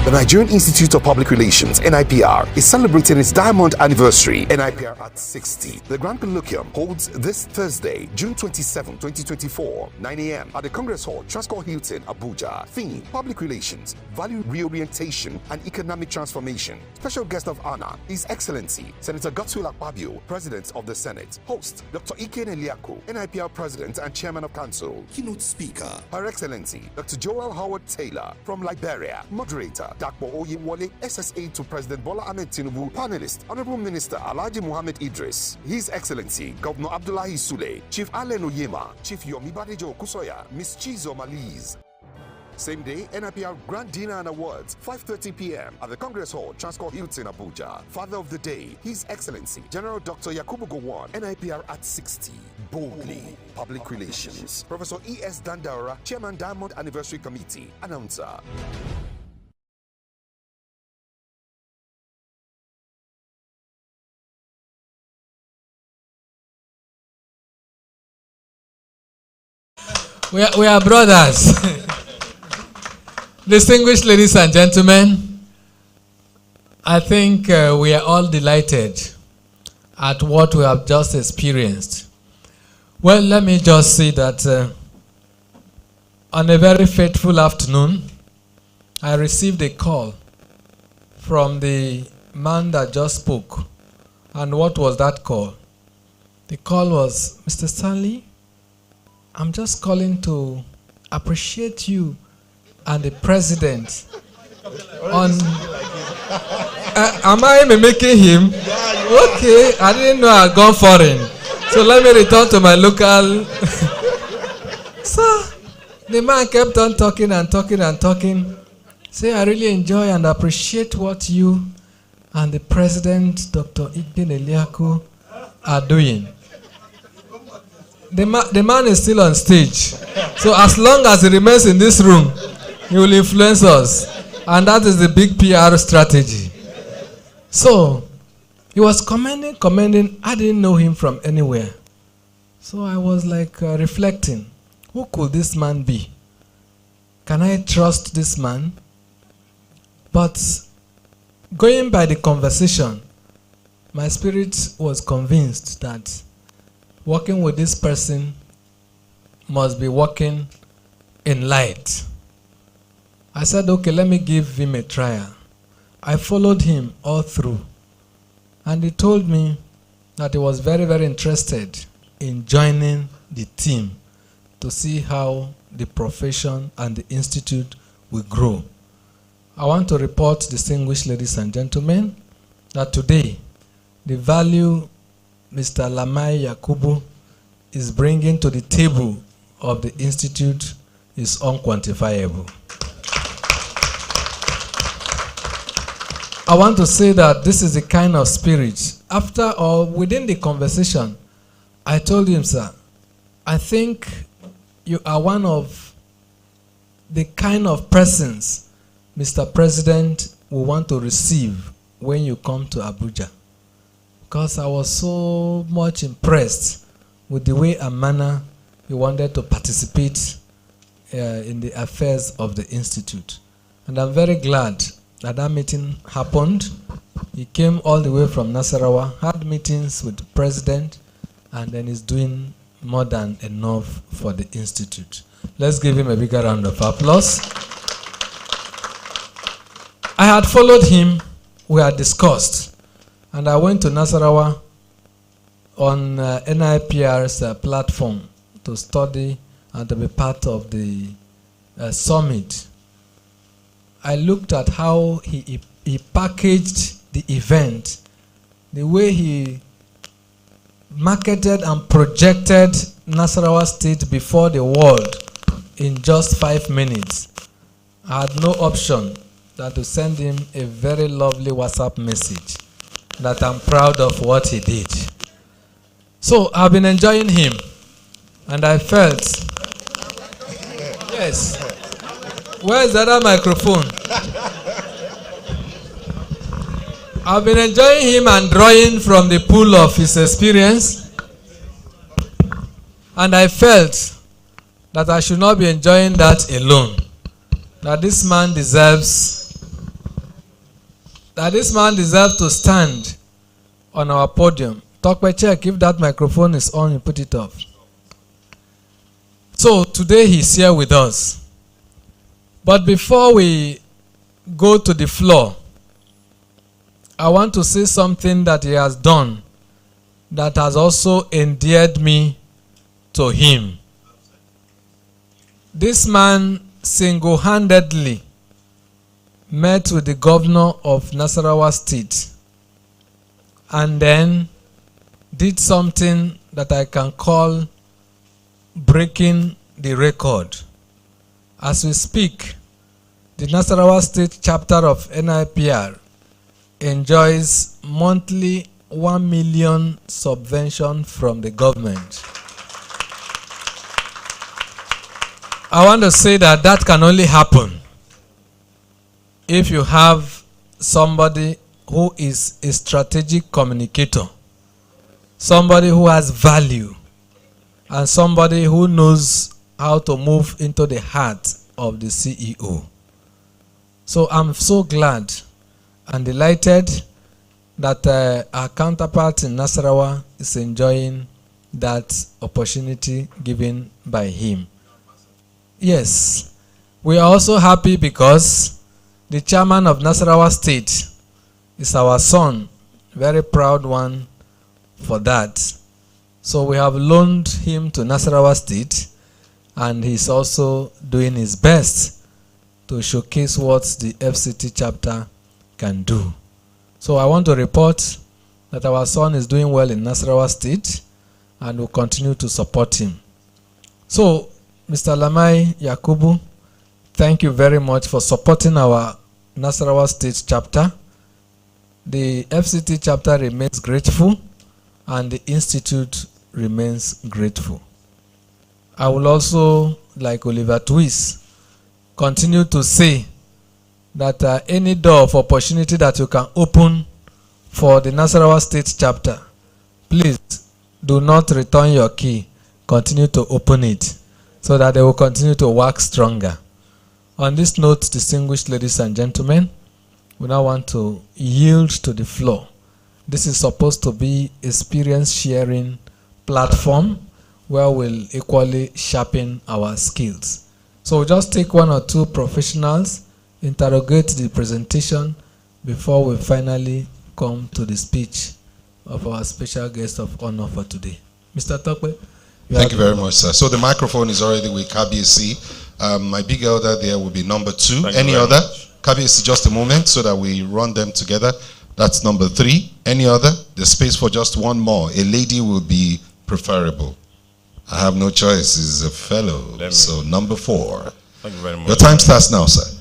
The Nigerian Institute of Public Relations, NIPR, is celebrating its diamond anniversary, NIPR at 60. The Grand Colloquium holds this Thursday, June 27, 2024, 9 a.m. at the Congress Hall, Transcorp Hilton, Abuja. Theme: Public Relations, Value Reorientation and Economic Transformation. Special guest of honor, His Excellency, Senator Godswill Akpabio, President of the Senate. Host, Dr. Ike Eliako, NIPR President and Chairman of Council. Keynote Speaker, Her Excellency, Dr. Joel Howard Taylor from Liberia. Moderator, Dakpo Oyewole, SSA to President Bola Ahmed Tinubu. Panelist, Honorable Minister Alhaji Muhammad Idris. His Excellency, Governor Abdullahi Sule, Chief Allen Oyema, Chief Yomi Badejo Kusoya, Miss Chizo Maliz. Same day, NIPR Grand Dinner and Awards, 5:30 p.m. at the Congress Hall, Transcorp Hilton, Abuja. Father of the Day, His Excellency, General Dr. Yakubu Gowon, NIPR at 60. Boldly, Public Relations. Professor E.S. Dandaura, Chairman Diamond Anniversary Committee. Announcer. We are brothers. Distinguished ladies and gentlemen, I think we are all delighted at what we have just experienced. Well, let me just say that on a very fateful afternoon, I received a call from the man that just spoke. And what was that call? The call was, Mr. Stanley, I'm just calling to appreciate you and the president on... am I mimicking him? Okay, I didn't know I had gone foreign. So let me return to my local... So the man kept on talking and talking and talking. Say, I really enjoy and appreciate what you and the president, Dr. Igben Eliaku, are doing. The man is still on stage. So as long as he remains in this room, he will influence us. And that is the big PR strategy. So he was commending. I didn't know him from anywhere. So I was like reflecting. Who could this man be? Can I trust this man? But going by the conversation, my spirit was convinced that working with this person must be working in light. I said, okay, let me give him a trial. I followed him all through. And he told me that he was very, very interested in joining the team to see how the profession and the institute will grow. I want to report, distinguished ladies and gentlemen, that today the value Mr. Lamai Yakubu is bringing to the table of the institute is unquantifiable. I want to say that this is the kind of spirit. After all, within the conversation, I told him, sir, I think you are one of the kind of persons Mr. President will want to receive when you come to Abuja. Because I was so much impressed with the way and manner he wanted to participate in the affairs of the institute. And I'm very glad that that meeting happened He came all the way from Nasarawa, had meetings with the president, and then is doing more than enough for the institute. Let's give him a bigger round of applause. I had followed him, we had discussed, and I went to Nasarawa on NIPR's platform to study and to be part of the summit. I looked at how he packaged the event, the way he marketed and projected Nasarawa State before the world in just 5 minutes. I had no option than to send him a very lovely WhatsApp message that I'm proud of what he did. So I've been enjoying him, and I felt, yes, where's the other microphone? I've been enjoying him and drawing from the pool of his experience, and I felt that I should not be enjoying that alone. That this man deserves to stand on our podium. Talk by check, if that microphone is on, you put it off. So today he's here with us. But before we go to the floor, I want to say something that he has done that has also endeared me to him. This man single-handedly met with the governor of Nasarawa State and then did something that I can call breaking the record. As we speak, the Nasarawa State chapter of NIPR enjoys monthly 1 million subvention from the government. I want to say that that can only happen if you have somebody who is a strategic communicator, somebody who has value, and somebody who knows how to move into the heart of the CEO. So I'm so glad and delighted that our counterpart in Nasarawa is enjoying that opportunity given by him. Yes, we are also happy because the chairman of Nasarawa State is our son, very proud one for that. So we have loaned him to Nasarawa State, and he's also doing his best to showcase what the FCT chapter can do. So I want to report that our son is doing well in Nasarawa State, and will continue to support him. So, Mr. Lamai Yakubu, thank you very much for supporting our Nasarawa State chapter. The FCT chapter remains grateful, and the institute remains grateful. I will also, like Oliver Twist, continue to say that any door of opportunity that you can open for the Nasarawa State chapter, please do not return your key. Continue to open it so that they will continue to work stronger. On this note, distinguished ladies and gentlemen, we now want to yield to the floor. This is supposed to be experience sharing platform where we'll equally sharpen our skills. So we'll just take 1 or 2 professionals, interrogate the presentation before we finally come to the speech of our special guest of honor for today. Mr. Tokwe. Thank you very much, sir. So the microphone is already with KBC. My big elder there will be number 2. Any other? KBC, just a moment so that we run them together. That's number 3. Any other? There's space for just one more. A lady will be preferable. I have no choice. He's a fellow. So number 4. Thank you very much. Your time starts now, sir.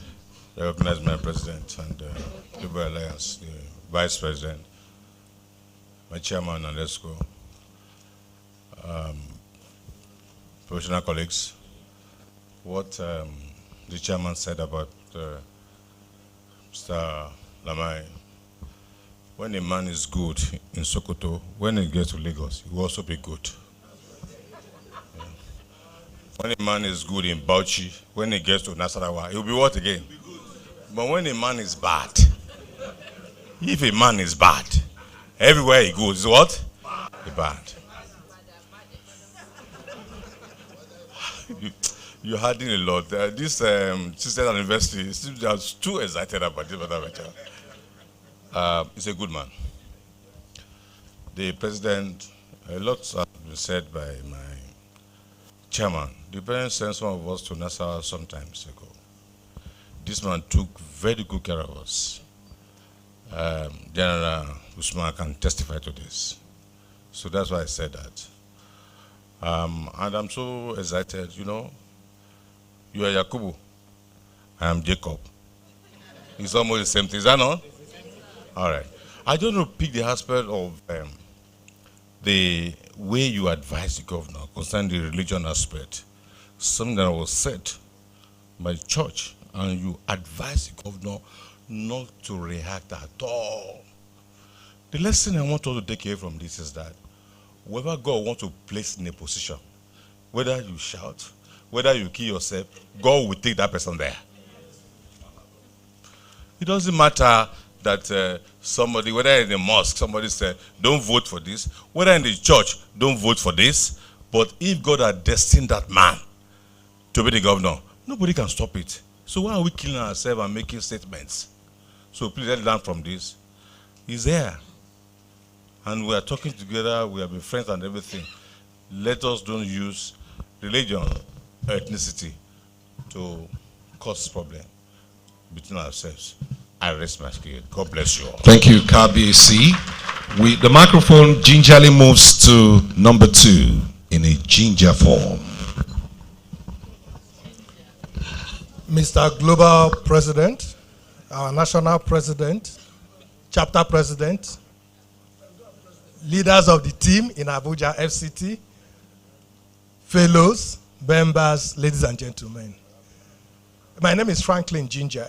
I recognize my president and Labour Alliance, the vice president, my chairman and ESCO, professional colleagues. What the chairman said about Mr. Lamai, when a man is good in Sokoto, when he gets to Lagos, he will also be good. Yeah. When a man is good in Bauchi, when he gets to Nasarawa, he will be what again? But when a man is bad, If a man is bad, everywhere he goes is what? Bad. You're hiding a lot. This sister at university seems they are too excited about this matter. He's a good man. The president, a lot has been said by my chairman. The president sent some of us to Nassau some times ago. This man took very good care of us. General Usman can testify to this. So that's why I said that. And I'm so excited, you know. You are Yakubu, I am Jacob. It's almost the same thing, is that not? All right. I don't want to pick the aspect of the way you advise the governor concerning the religion aspect. Something that was said by the church, and you advise the governor not to react at all. The lesson I want us to take away from this is that whoever God wants to place in a position, whether you shout, whether you kill yourself, God will take that person there. It doesn't matter that somebody, whether in the mosque, somebody said, don't vote for this, whether in the church, don't vote for this, but if God had destined that man to be the governor, nobody can stop it. So why are we killing ourselves and making statements? So please let's learn from this. He's there. And we are talking together, we have been friends and everything. Let us don't use religion, ethnicity to cause problem between ourselves. I rest my case. God bless you all. Thank you, KBC. The microphone gingerly moves to number 2 in a ginger form. Mr. Global President, our national president, chapter president, leaders of the team in Abuja FCT, fellows, members, ladies and gentlemen. My name is Franklin Ginger.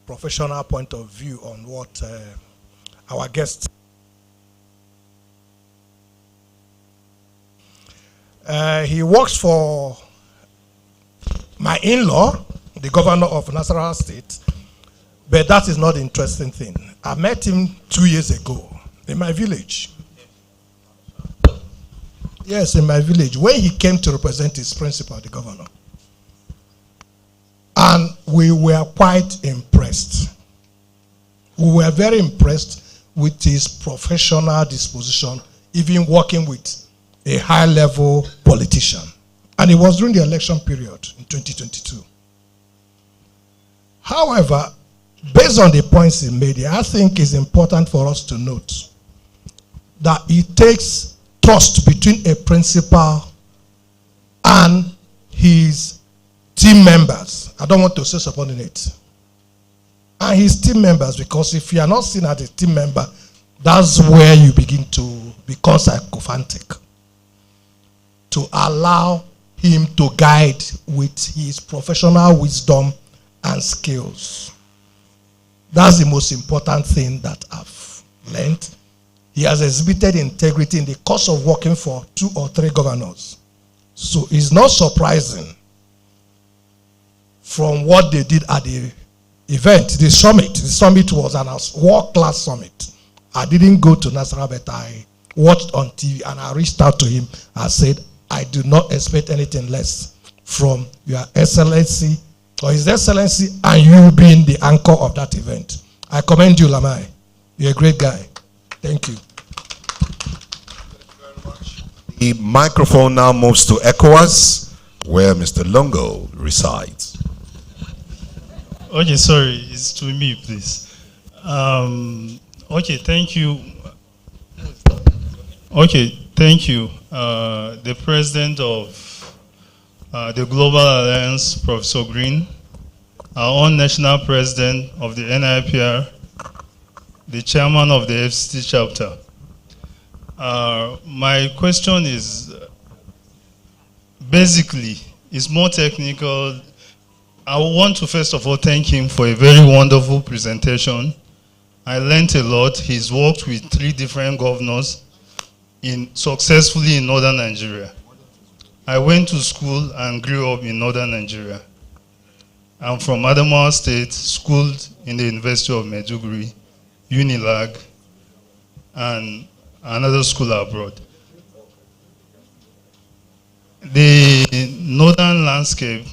Professional point of view on what our guests. He works for my in-law, the governor of Nasarawa State, but that is not the interesting thing. I met him 2 years ago in my village. Yes, in my village, when he came to represent his principal, the governor. And we were quite impressed. We were very impressed with his professional disposition, even working with a high-level politician. And it was during the election period in 2022. However, based on the points he made, I think it's important for us to note that it takes trust between a principal and his team members. I don't want to say subordinate. And his team members, because if you are not seen as a team member, that's where you begin to become sycophantic. To allow him to guide with his professional wisdom and skills. That's the most important thing that I've learned. He has exhibited integrity in the course of working for 2 or 3 governors. So it's not surprising from what they did at the event, the summit. The summit was an world-class summit. I didn't go to Nasarawa, but I watched on TV and I reached out to him and said, I do not expect anything less from Your Excellency or His Excellency and you being the anchor of that event. I commend you, Lamai. You're a great guy. Thank you. The microphone now moves to ECOWAS, where Mr. Longo resides. Okay, sorry, it's to me, please. Okay, thank you. Okay, thank you. The president of the Global Alliance, Professor Green, our own national president of the NIPR, the chairman of the FCT chapter. My question is basically, it's more technical. I want to first of all thank him for a very wonderful presentation. I learned a lot. He's worked with 3 different governors successfully in northern Nigeria. I went to school and grew up in northern Nigeria. I'm from Adamawa State, schooled in the University of Maiduguri, Unilag, and another school abroad. The northern landscape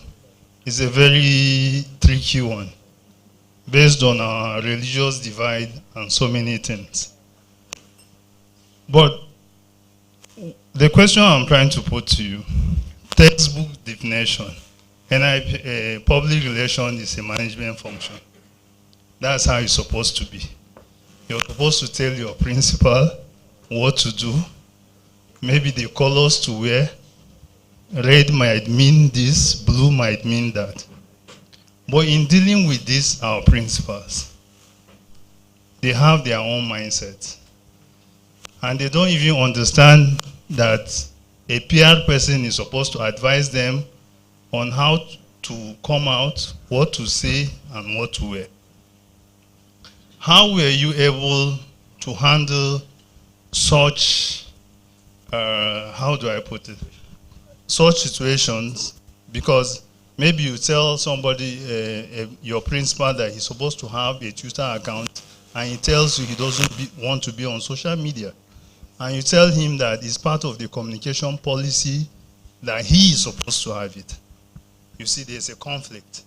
is a very tricky one, based on our religious divide and so many things. But the question I'm trying to put to you, textbook definition, public relation is a management function. That's how it's supposed to be. You're supposed to tell your principal what to do, maybe the colors to wear. Red might mean this, blue might mean that. But in dealing with these, our principals, they have their own mindset. And they don't even understand that a PR person is supposed to advise them on how to come out, what to say, and what to wear. How were you able to handle such, how do I put it, such situations? Because maybe you tell somebody, your principal, that he's supposed to have a Twitter account, and he tells you he doesn't want to be on social media. And you tell him that it's part of the communication policy that he is supposed to have it. You see, there's a conflict.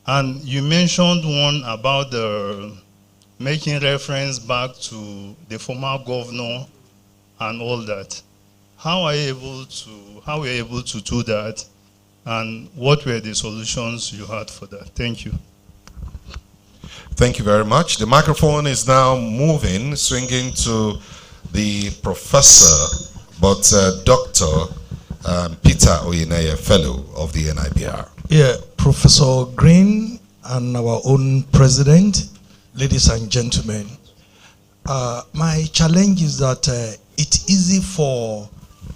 And you mentioned one about the making reference back to the former governor and all that. How are you able to do that? And what were the solutions you had for that? Thank you. Thank you very much. The microphone is now moving, swinging to the professor, but Dr. Peter Oyineye, fellow of the NIPR. Yeah, Professor Green and our own president, ladies and gentlemen. My challenge is that it's easy for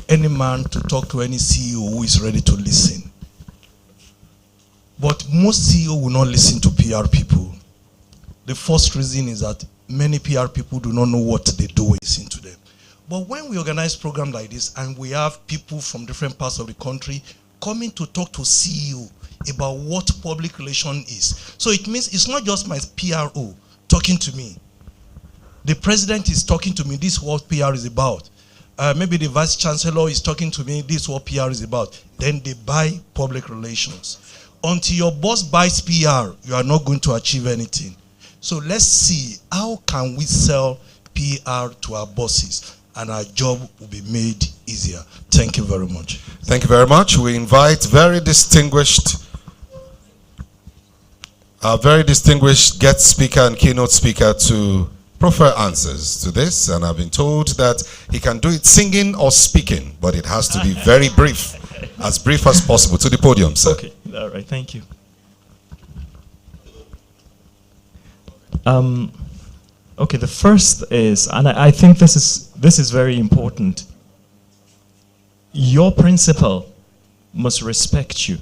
any man to talk to any CEO who is ready to listen. But most CEO will not listen to PR people. The first reason is that many PR people do not know what they do listen to them. But when we organize programs like this and we have people from different parts of the country coming to talk to CEO about what public relation is. So it means it's not just my PRO talking to me. The president is talking to me, this is what PR is about. Maybe the vice chancellor is talking to me, this is what PR is about. Then they buy public relations. Until your boss buys PR, you are not going to achieve anything. So let's see, how can we sell PR to our bosses and our job will be made easier. Thank you very much. Thank you very much. We invite our very distinguished guest speaker and keynote speaker to prefer answers to this, and I've been told that he can do it singing or speaking, but it has to be very brief as possible. To the podium, sir. Okay, all right, thank you. Okay, the first is, and I think this is very important. Your principal must respect you.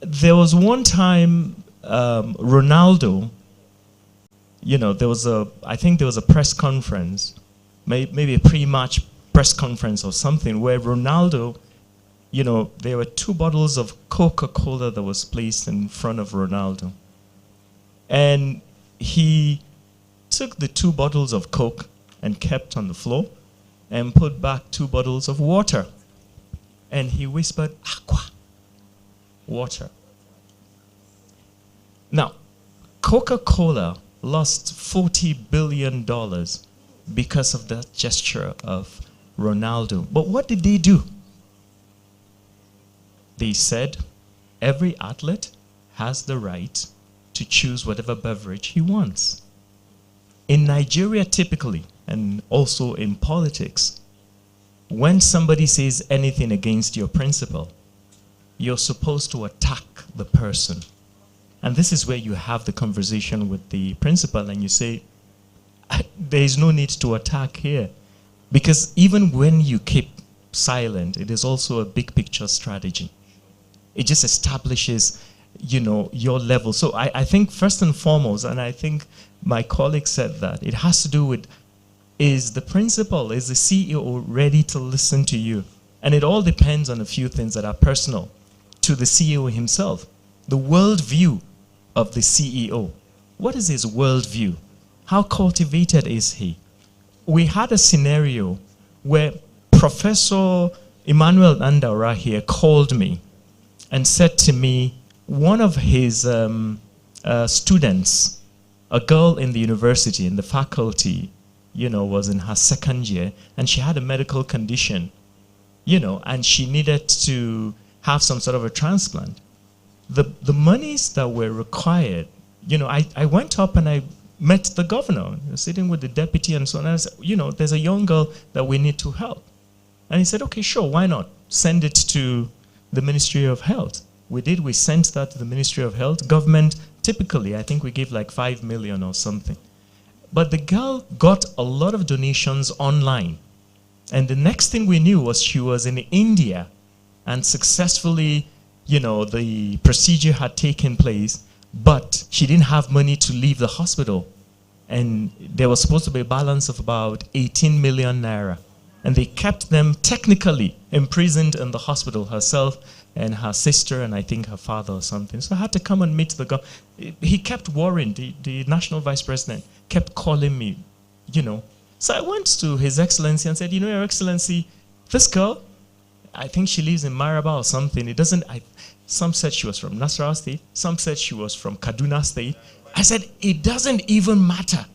There was one time Ronaldo, I think there was a press conference, maybe a pre-match press conference or something, where Ronaldo, there were 2 bottles of Coca-Cola that was placed in front of Ronaldo. And he took the 2 bottles of Coke and kept on the floor and put back 2 bottles of water. And he whispered, "Aqua." Water. Now, Coca-Cola lost $40 billion because of that gesture of Ronaldo. But what did they do? They said every athlete has the right to choose whatever beverage he wants. In Nigeria, typically, and also in politics, when somebody says anything against your principal, you're supposed to attack the person. And this is where you have the conversation with the principal and you say, there is no need to attack here. Because even when you keep silent, it is also a big picture strategy. It just establishes you know, your level. So I think first and foremost, and I think my colleague said that, it has to do with, is the principal, is the CEO ready to listen to you? And it all depends on a few things that are personal to the CEO himself. The worldview of the CEO. What is his worldview? How cultivated is he? We had a scenario where Professor Emmanuel Andaura here called me and said to me, one of his students, a girl in the university, in the faculty, you know, was in her second year, and she had a medical condition, you know, and she needed to have some sort of a transplant. The monies that were required, you know, I went up and I met the governor, sitting with the deputy and so on, and I said, you know, there's a young girl that we need to help. And he said, okay, sure, why not? Send it to the Ministry of Health. We did, we sent that to the Ministry of Health. Government, typically, I think we give like 5 million or something. But the girl got a lot of donations online. And the next thing we knew was she was in India and successfully, you know, the procedure had taken place, but she didn't have money to leave the hospital. And there was supposed to be a balance of about 18 million naira. And they kept them technically imprisoned in the hospital, herself and her sister and I think her father or something. So I had to come and meet the governor. He kept worrying, the national vice president kept calling me, you know. So I went to His Excellency and said, you know, Your Excellency, this girl, I think she lives in Maraba or something. It doesn't, some said she was from Nasarawa State, some said she was from Kaduna State. I said, it doesn't even matter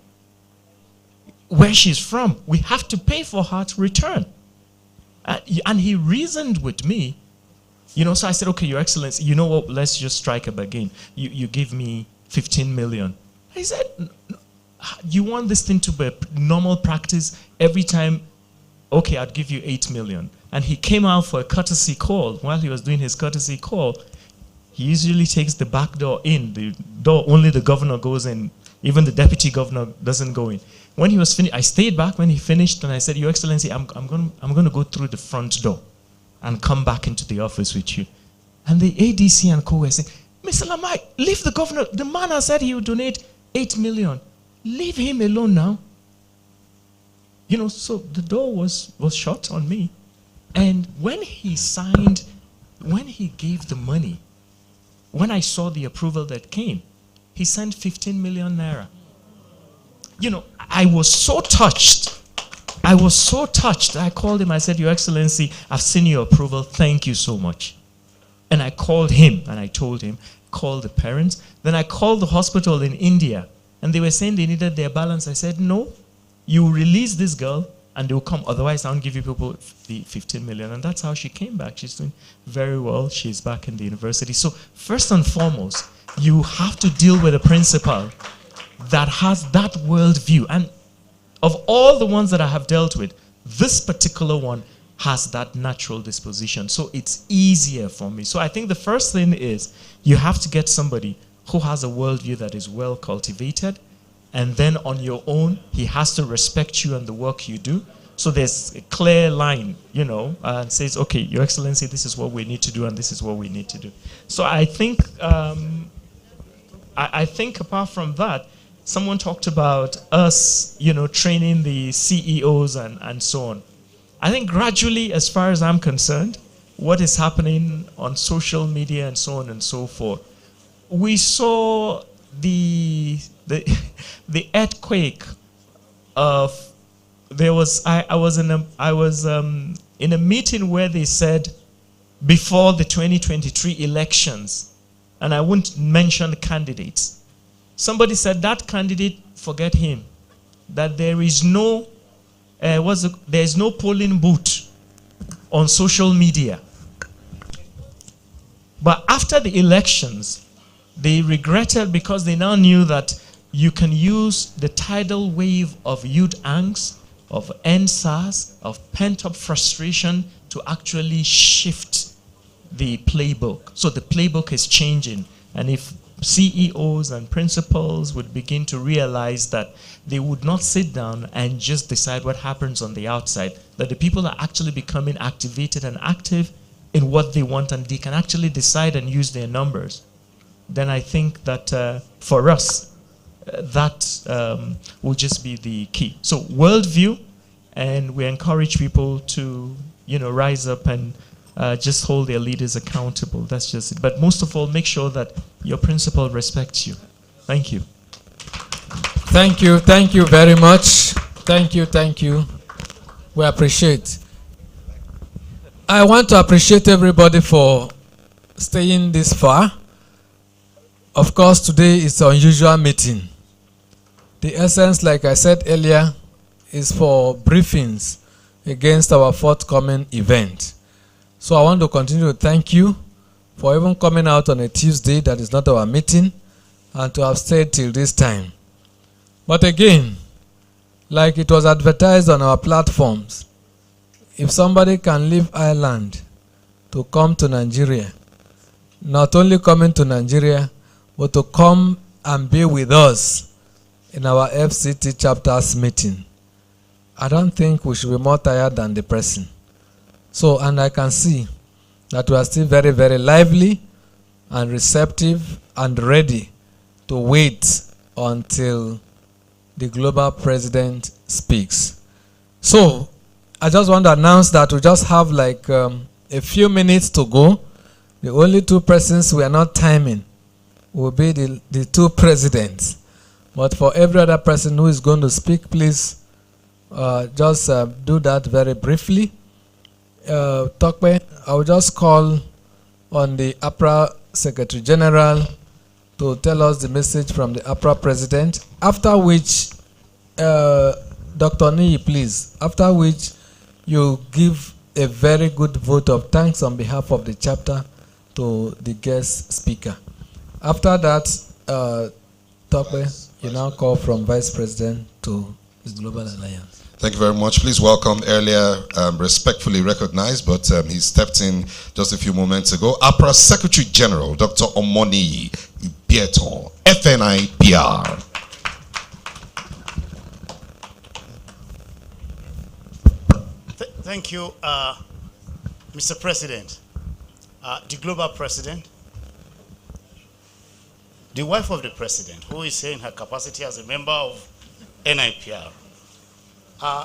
where she's from. We have to pay for her to return. And he reasoned with me, you know, so I said, okay, Your Excellency, you know what, let's just strike a bargain. You give me 15 million. He said, you want this thing to be normal practice every time? Okay, I'd give you 8 million. And he came out for a courtesy call. While he was doing his courtesy call, he usually takes the back door in. The door, only the governor goes in. Even the deputy governor doesn't go in. When he was finished, I stayed back when he finished, and I said, Your Excellency, I'm going to go through the front door and come back into the office with you. And the ADC and co were saying, Mr. Lamai, leave the governor. The man has said he would donate 8 million. Leave him alone now. You know, so the door was shut on me. And when he signed, when he gave the money, when I saw the approval that came, he sent 15 million naira. You know, I was so touched. I was so touched. I called him. I said, Your Excellency, I've seen your approval. Thank you so much. And I called him and I told him, call the parents. Then I called the hospital in India and they were saying they needed their balance. I said, no, you release this girl and they'll come. Otherwise, I won't give you people the 15 million. And that's how she came back. She's doing very well. She's back in the university. So first and foremost, you have to deal with a principal that has that worldview. And of all the ones that I have dealt with, this particular one has that natural disposition. So it's easier for me. So I think the first thing is you have to get somebody who has a worldview that is well cultivated. And then on your own, he has to respect you and the work you do. So there's a clear line, you know, and says, okay, Your Excellency, this is what we need to do and this is what we need to do. So I think, I think apart from that, someone talked about us, you know, training the CEOs and so on. I think gradually, as far as I'm concerned, what is happening on social media and so on and so forth, we saw the earthquake of, there was, I was in a meeting where they said before the 2023 elections, and I won't mention candidates, somebody said that candidate, forget him, that there is no there is no polling booth on social media. But after the elections, they regretted because they now knew that you can use the tidal wave of youth angst, of NSAS, of pent-up frustration to actually shift the playbook. So the playbook is changing. And if CEOs and principals would begin to realize that they would not sit down and just decide what happens on the outside, that the people are actually becoming activated and active in what they want, and they can actually decide and use their numbers. then I think that for us, that will just be the key. So worldview, and we encourage people to, rise up and just hold their leaders accountable. That's just it. But most of all, make sure that your principal respects you. Thank you. Thank you very much. Thank you. We appreciate. I want to appreciate everybody for staying this far. Of course, today is an unusual meeting. The essence, like I said earlier, is for briefings against our forthcoming event. So I want to continue to thank you for even coming out on a Tuesday that is not our meeting and to have stayed till this time. But again, like it was advertised on our platforms, if somebody can leave Ireland to come to Nigeria, not only coming to Nigeria, but to come and be with us in our FCT chapters meeting, I don't think we should be more tired than the person. So, and I can see that we are still very, very lively and receptive and ready to wait until the global president speaks. So, I just want to announce that we just have like a few minutes to go. The only two persons we are not timing will be the two presidents. But for every other person who is going to speak, please just do that very briefly. Tokwe, I will just call on the APRA Secretary General to tell us the message from the APRA President, after which, Dr. Nii, please, after which you give a very good vote of thanks on behalf of the chapter to the guest speaker. After that, Tokwe, you now call from Vice President to his Global Alliance. Thank you very much. Please welcome earlier, respectfully recognized, but he stepped in just a few moments ago, APRA Secretary General, Dr. Omoni Ibieton, FNIPR. Thank you, Mr. President, the Global President, the wife of the President, who is here in her capacity as a member of NIPR,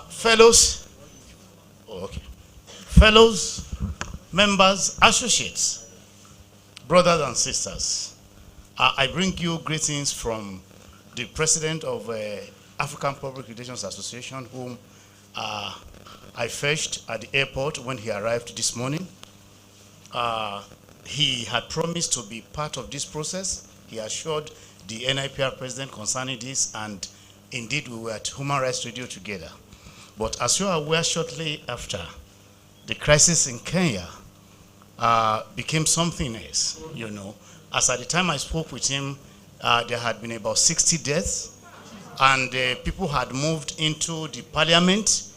fellows, members, associates, brothers and sisters, I bring you greetings from the President of African Public Relations Association, whom I fetched at the airport when he arrived this morning. He had promised to be part of this process. He assured the NIPR president concerning this, and indeed we were at Human Rights Radio together. But as you are aware, shortly after, the crisis in Kenya became something else, As at the time I spoke with him, there had been about 60 deaths, and people had moved into the parliament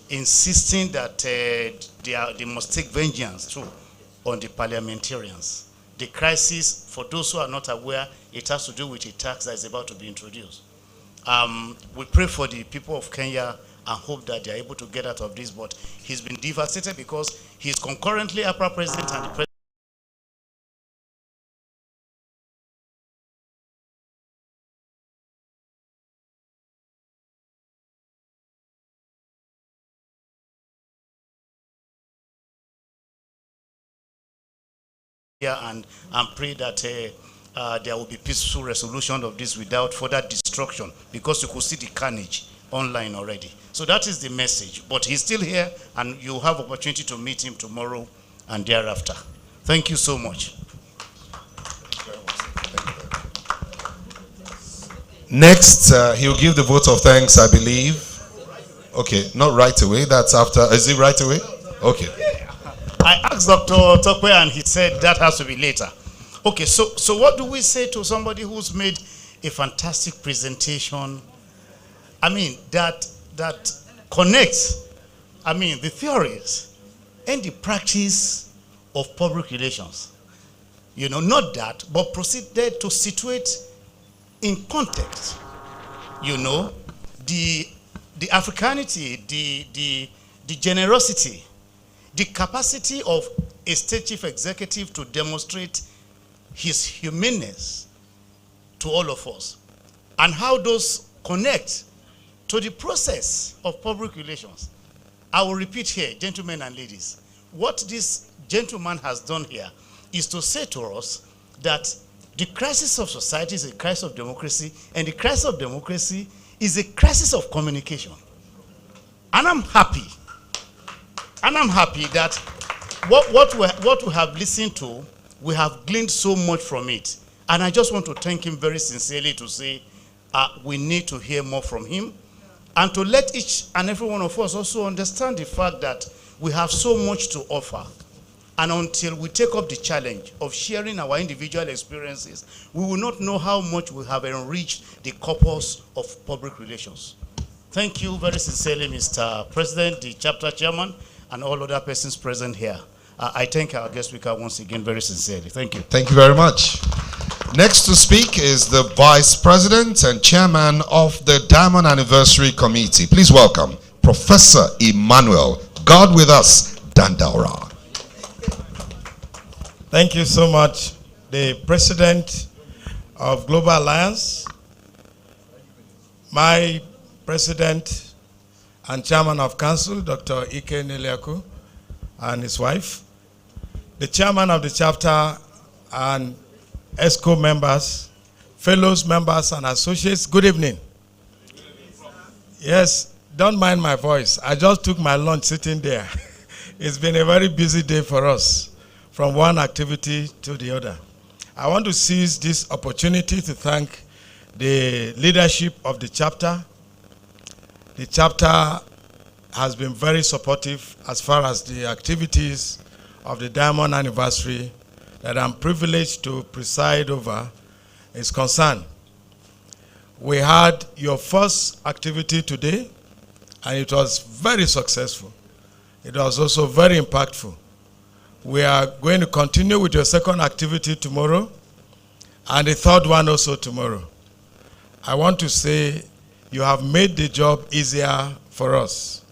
insisting that they must take vengeance too on the parliamentarians. The crisis, for those who are not aware, it has to do with a tax that is about to be introduced. We pray for the people of Kenya and hope that they are able to get out of this, but he's been devastated because he's concurrently APRA president and the president. And pray that there will be peaceful resolution of this without further destruction, because you could see the carnage online already. So that is the message. But he's still here, and you'll have opportunity to meet him tomorrow and thereafter. Thank you so much. Next, he'll give the vote of thanks, I believe. Okay, not right away. That's after. Is it right away? Okay. I asked Dr. Tokwe and he said that has to be later. Okay, so what do we say to somebody who's made a fantastic presentation? I mean, that connects, the theories and the practice of public relations. Not that, but proceeded to situate in context, the Africanity, the generosity, the capacity of a state chief executive to demonstrate his humaneness to all of us, and how those connect to the process of public relations. I will repeat here, gentlemen and ladies, what this gentleman has done here is to say to us that the crisis of society is a crisis of democracy, and the crisis of democracy is a crisis of communication. And I'm happy. And I'm happy that what we have listened to, we have gleaned so much from it. And I just want to thank him very sincerely to say we need to hear more from him, and to let each and every one of us also understand the fact that we have so much to offer. And until we take up the challenge of sharing our individual experiences, we will not know how much we have enriched the corpus of public relations. Thank you very sincerely, Mr. President, the chapter chairman, and all other persons present here. I thank our guest speaker once again very sincerely. Thank you. Thank you very much. Next to speak is the Vice President and Chairman of the Diamond Anniversary Committee. Please welcome Professor Emmanuel, God with us, Dandaura. Thank you so much, the President of Global Alliance, my President and Chairman of Council, Dr. Ike Neliaku, and his wife, the Chairman of the chapter and ESCO members, fellows, members, and associates, good evening. Yes, don't mind my voice. I just took my lunch sitting there. It's been a very busy day for us, from one activity to the other. I want to seize this opportunity to thank the leadership of the chapter. The chapter has been very supportive as far as the activities of the Diamond Anniversary that I'm privileged to preside over is concerned. We had your first activity today, and it was very successful. It was also very impactful. We are going to continue with your second activity tomorrow, and the third one also tomorrow. I want to say you have made the job easier for us,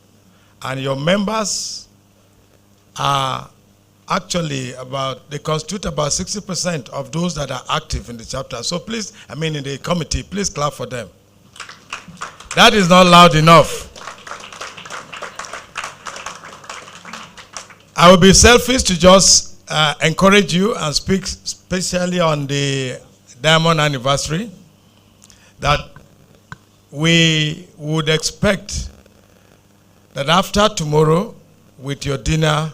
and your members are actually they constitute about 60% of those that are active in the chapter. So please, in the committee, please clap for them. That is not loud enough. I will be selfish to just encourage you and speak especially on the Diamond Anniversary that we would expect that after tomorrow with your dinner,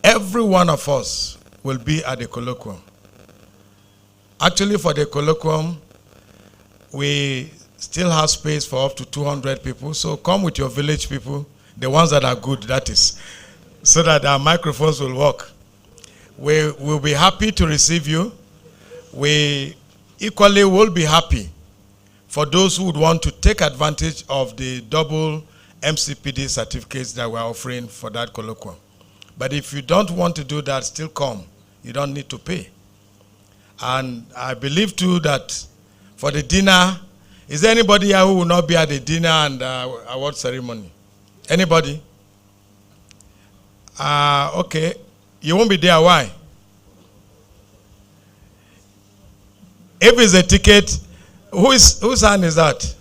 every one of us will be at the colloquium. Actually, for the colloquium, we still have space for up to 200 people. So come with your village people, the ones that are good, that is, so that our microphones will work. We will be happy to receive you. We equally will be happy for those who would want to take advantage of the double MCPD certificates that we're offering for that colloquium. But if you don't want to do that, still come. You don't need to pay. And I believe too that for the dinner, is there anybody here who will not be at the dinner and award ceremony? Anybody? Okay. You won't be there. Why? If it's a ticket, whose hand is that?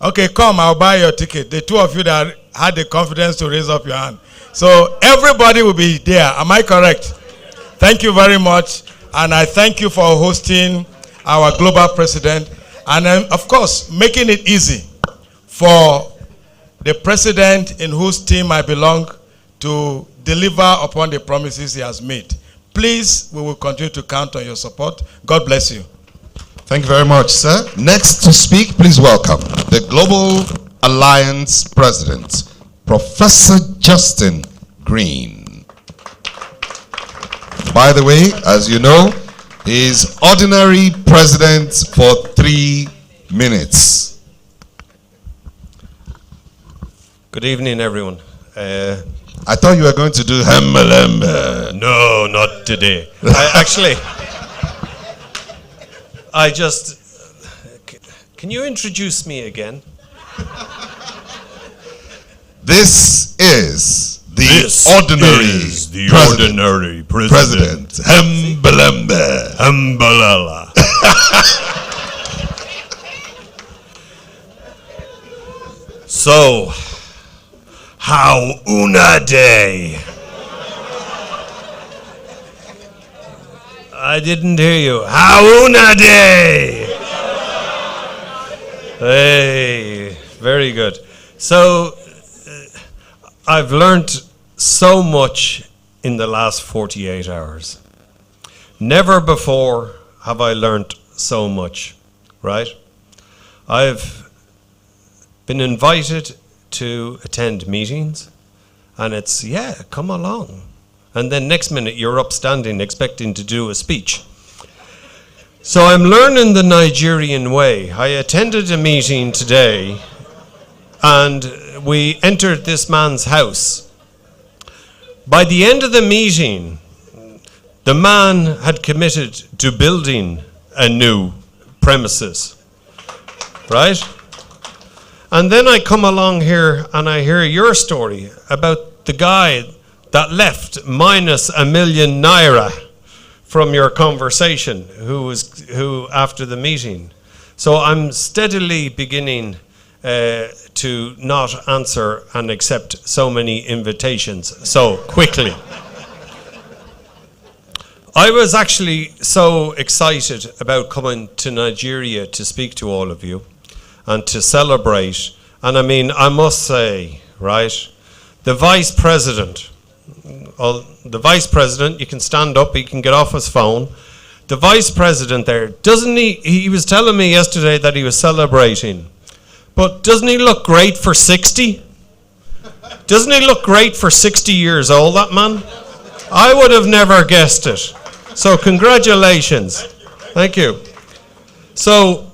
Okay, come, I'll buy your ticket. The two of you that had the confidence to raise up your hand. So everybody will be there. Am I correct? Thank you very much. And I thank you for hosting our global president. And of course, making it easy for the president in whose team I belong to deliver upon the promises he has made. Please, we will continue to count on your support. God bless you. Thank you very much, sir. Next to speak, please welcome the Global Alliance President, Professor Justin Green. By the way, as you know, he is ordinary president for 3 minutes. Good evening, everyone. I thought you were going to do hemmelembe. No, not today. Can you introduce me again? This is the the ordinary president. Hembelembe. Hambalala. So, how una day? I didn't hear you. How una day? Hey, very good. So, I've learned so much in the last 48 hours. Never before have I learned so much, right? I've been invited to attend meetings, and it's, yeah, come along. And then next minute you're upstanding expecting to do a speech. So I'm learning the Nigerian way. I attended a meeting today, and we entered this man's house. By the end of the meeting, the man had committed to building a new premises, right? And then I come along here and I hear your story about the guy that left minus £1 million from your conversation, who after the meeting. So I'm steadily beginning to not answer and accept so many invitations so quickly. I was actually so excited about coming to Nigeria to speak to all of you and to celebrate. And I mean, I must say, right, the vice president, you can stand up, he can get off his phone. The vice president there, doesn't he was telling me yesterday that he was celebrating, but doesn't he look great for 60? Doesn't he look great for 60 years old, that man? I would have never guessed it. So congratulations. Thank you. So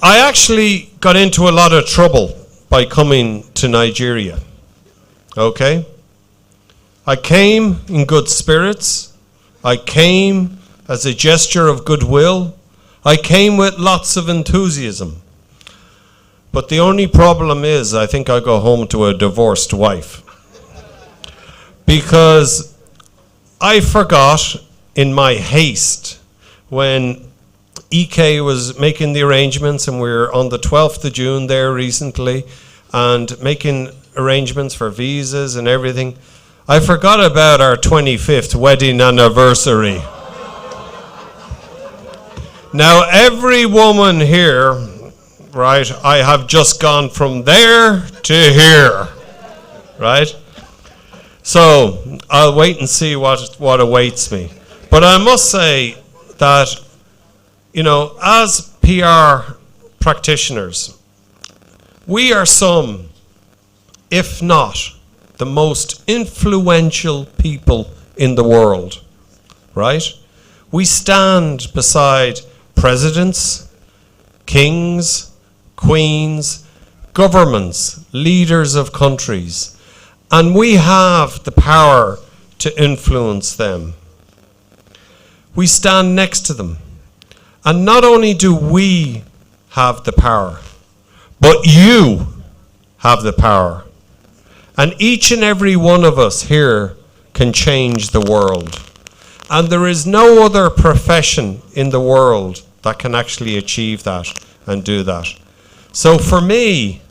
I actually got into a lot of trouble by coming to Nigeria. Okay? I came in good spirits. I came as a gesture of goodwill. I came with lots of enthusiasm. But the only problem is, I think I go home to a divorced wife. Because I forgot in my haste when EK was making the arrangements, and we were on the 12th of June there recently, and making arrangements for visas and everything. I forgot about our 25th wedding anniversary. Now, every woman here, right, I have just gone from there to here, right? So I'll wait and see what awaits me. But I must say that, you know, as PR practitioners, we are some, if not the most influential people in the world, right? We stand beside presidents, kings, queens, governments, leaders of countries, and we have the power to influence them. We stand next to them. And not only do we have the power, but you have the power. And each and every one of us here can change the world. And there is no other profession in the world that can actually achieve that and do that. So for me,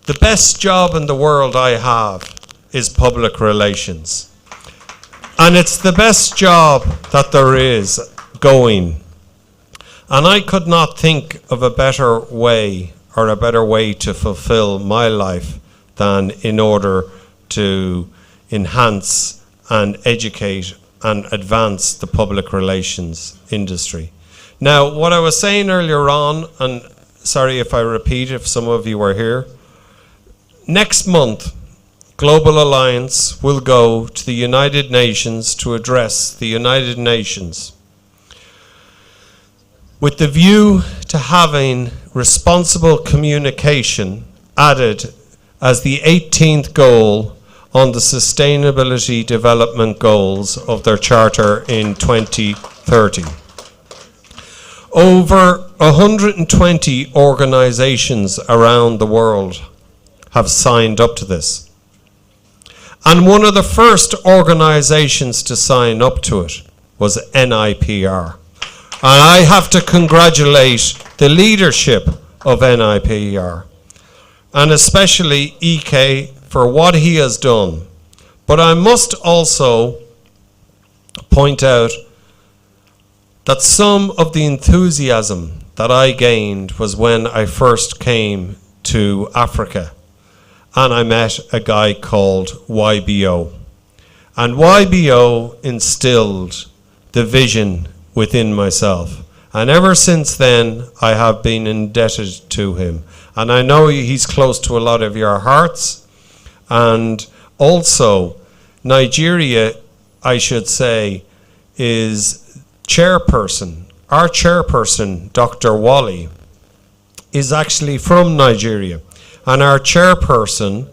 the best job in the world I have is public relations. And it's the best job that there is going. And I could not think of a better way or a better way to fulfill my life than in order to enhance and educate and advance the public relations industry. Now, what I was saying earlier on, and sorry if I repeat if some of you were here, next month, Global Alliance will go to the United Nations to address the United Nations with the view to having responsible communication added as the 18th goal on the Sustainability Development Goals of their Charter in 2030. Over 120 organizations around the world have signed up to this. And one of the first organizations to sign up to it was NIPR. And I have to congratulate the leadership of NIPR, and especially EK for what he has done. But I must also point out that some of the enthusiasm that I gained was when I first came to Africa and I met a guy called YBO. And YBO instilled the vision within myself. And ever since then, I have been indebted to him. And I know he's close to a lot of your hearts. And also, Nigeria, I should say, is chairperson. Our chairperson, Dr. Wally, is actually from Nigeria. And our chairperson,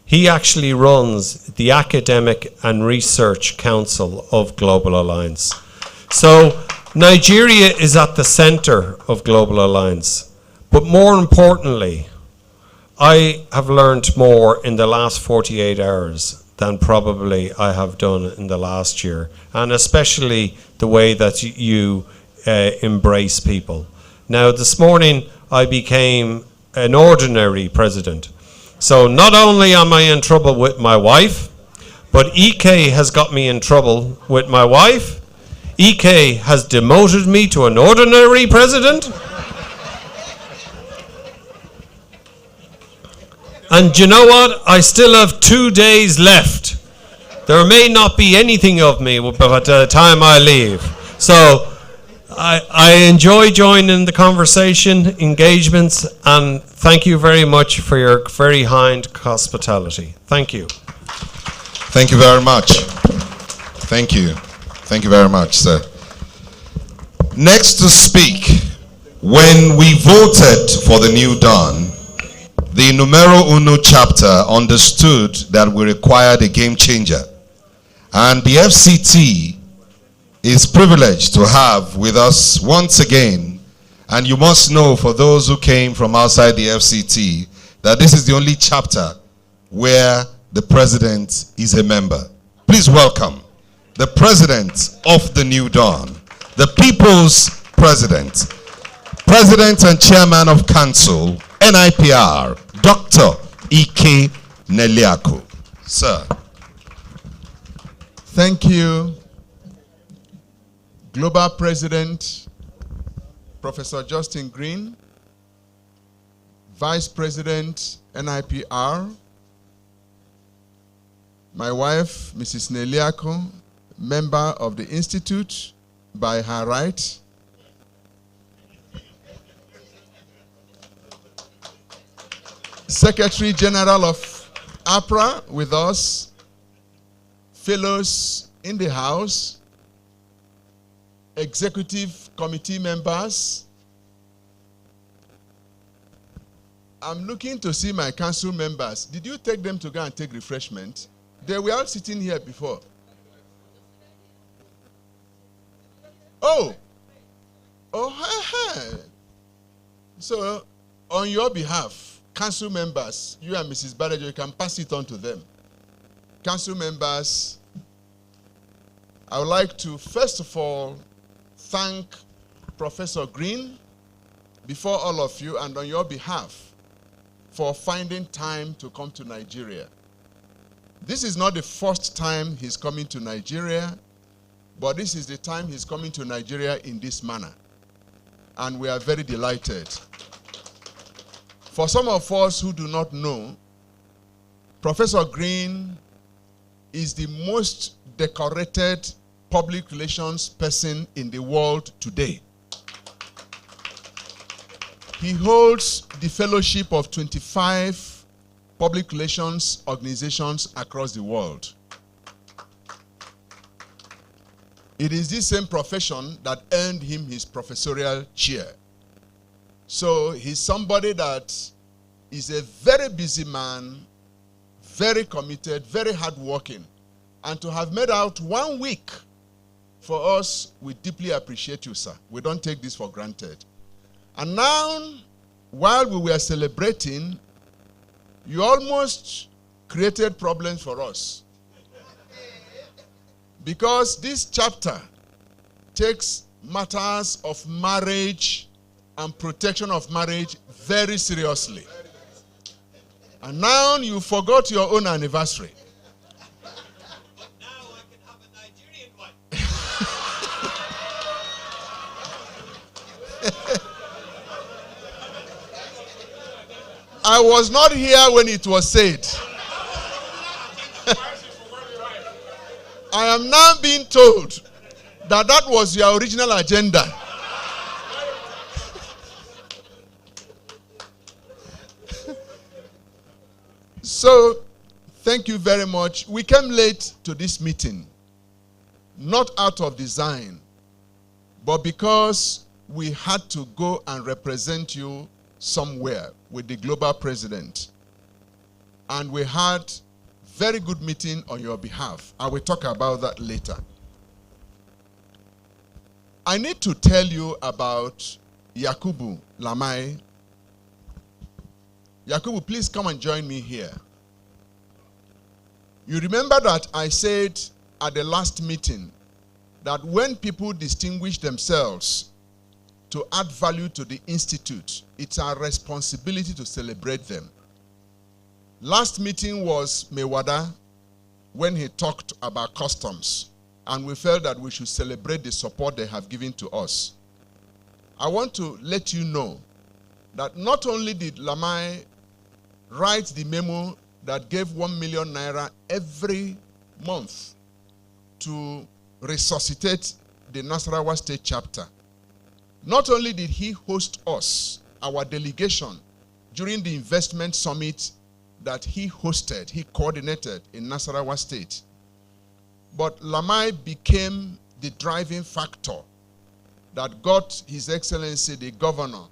he actually runs the Academic and Research Council of Global Alliance. So Nigeria is at the center of Global Alliance. But more importantly, I have learned more in the last 48 hours than probably I have done in the last year. And especially the way that you embrace people. Now, this morning I became an ordinary president. So not only am I in trouble with my wife, but EK has got me in trouble with my wife. EK has demoted me to an ordinary president. And you know what? I still have 2 days left. There may not be anything of me by the time I leave. So I enjoy joining the conversation, engagements, and thank you very much for your very kind hospitality. Thank you. Thank you very much. Thank you. Thank you very much, sir. Next to speak, when we voted for the new dawn, the Numero Uno chapter understood that we required a game changer. And the FCT is privileged to have with us once again, and you must know, for those who came from outside the FCT, that this is the only chapter where the president is a member. Please welcome the president of the New Dawn, the people's president, president and chairman of council, NIPR, Dr. E.K. Neliako. Sir. Thank you, Global President, Professor Justin Green, Vice President, NIPR, my wife, Mrs. Neliako, member of the Institute by her right, Secretary General of APRA with us, fellows in the House, executive committee members. I'm looking to see my council members. Did you take them to go and take refreshment? They were all sitting here before. Oh. Oh, so on your behalf, council members, you and Mrs. Badajo, you can pass it on to them. Council members, I would like to first of all thank Professor Green before all of you and on your behalf for finding time to come to Nigeria. This is not the first time he's coming to Nigeria, but this is the time he's coming to Nigeria in this manner. And we are very delighted. For some of us who do not know, Professor Green is the most decorated public relations person in the world today. He holds the fellowship of 25 public relations organizations across the world. It is this same profession that earned him his professorial chair. So he's somebody that is a very busy man, very committed, very hardworking. And to have made out 1 week for us, we deeply appreciate you, sir. We don't take this for granted. And now, while we were celebrating, you almost created problems for us. because this chapter takes matters of marriage and protection of marriage very seriously. And now you forgot your own anniversary. I was not here when it was said. I am now being told that that was your original agenda. So, thank you very much. We came late to this meeting, not out of design, but because we had to go and represent you somewhere with the global president. And we had very good meeting on your behalf. I will talk about that later. I need to tell you about Yakubu Lamai. Yakubu, please come and join me here. You remember that I said at the last meeting that when people distinguish themselves to add value to the institute, it's our responsibility to celebrate them. Last meeting was Mewada when he talked about customs, and we felt that we should celebrate the support they have given to us. I want to let you know that not only did Lamai write the memo that gave 1 million naira every month to resuscitate the Nasarawa State chapter, not only did he host us, our delegation, during the investment summit that he hosted, he coordinated in Nasarawa State, but Lamai became the driving factor that got His Excellency the Governor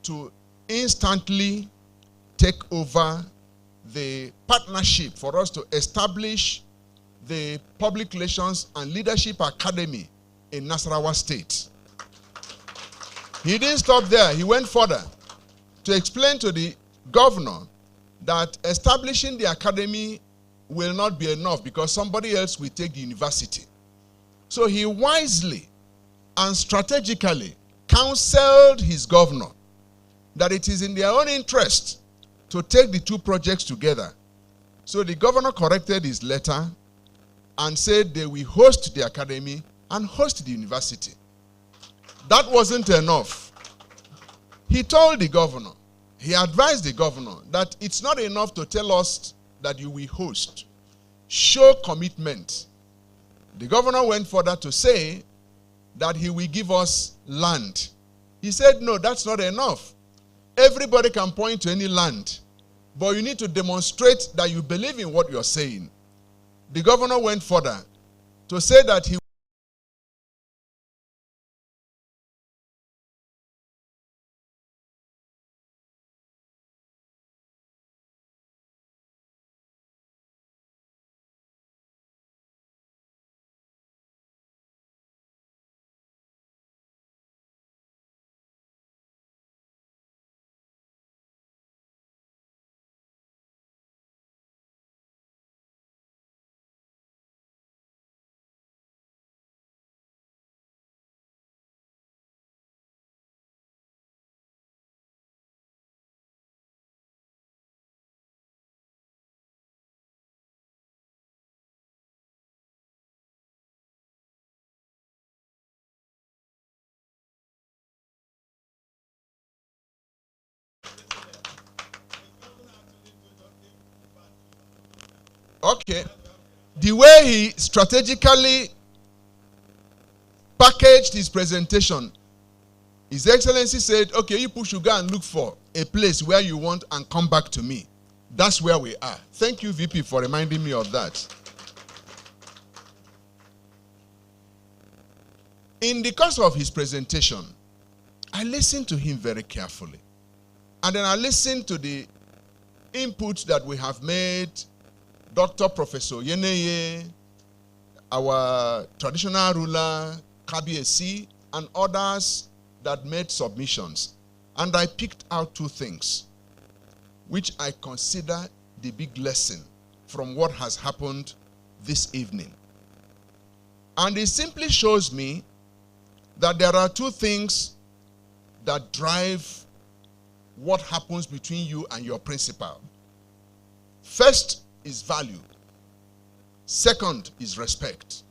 to instantly take over the partnership for us to establish the Public Relations and Leadership Academy in Nasarawa State. He didn't stop there. He went further to explain to the governor that establishing the academy will not be enough because somebody else will take the university. So he wisely and strategically counseled his governor that it is in their own interest to take the two projects together. So the governor corrected his letter and said they will host the academy and host the university. That wasn't enough. He told the governor, he advised the governor that it's not enough to tell us that you will host. Show commitment. The governor went further to say that he will give us land. He said, no, that's not enough. Everybody can point to any land, but you need to demonstrate that you believe in what you're saying. The governor went further to say that he okay. The way he strategically packaged his presentation, His Excellency said, okay, you people should go and look for a place where you want and come back to me. That's where we are. Thank you, VP, for reminding me of that. In the course of his presentation, I listened to him very carefully. And then I listened to the input that we have made, Dr. Professor Yeneye, our traditional ruler, Kabiesi, and others that made submissions. And I picked out two things, which I consider the big lesson from what has happened this evening. And it simply shows me that there are two things that drive what happens between you and your principal. First is value. Second is respect.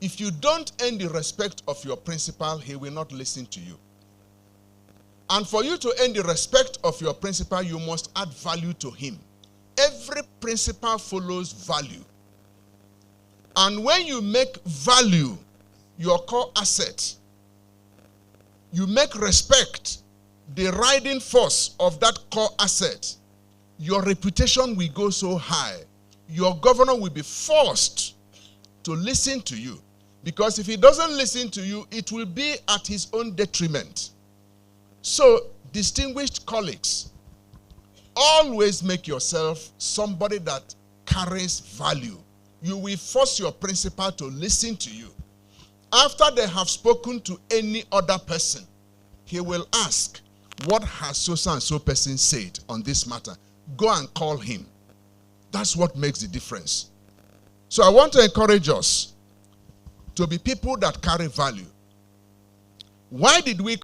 If you don't earn the respect of your principal, he will not listen to you. And for you to earn the respect of your principal, you must add value to him. Every principal follows value. And when you make value your core asset, you make respect the riding force of that core asset, your reputation will go so high, your governor will be forced to listen to you. Because if he doesn't listen to you, it will be at his own detriment. So, distinguished colleagues, always make yourself somebody that carries value. You will force your principal to listen to you. After they have spoken to any other person, he will ask, what has so and so person said on this matter? Go and call him. That's what makes the difference. So I want to encourage us to be people that carry value. Why did we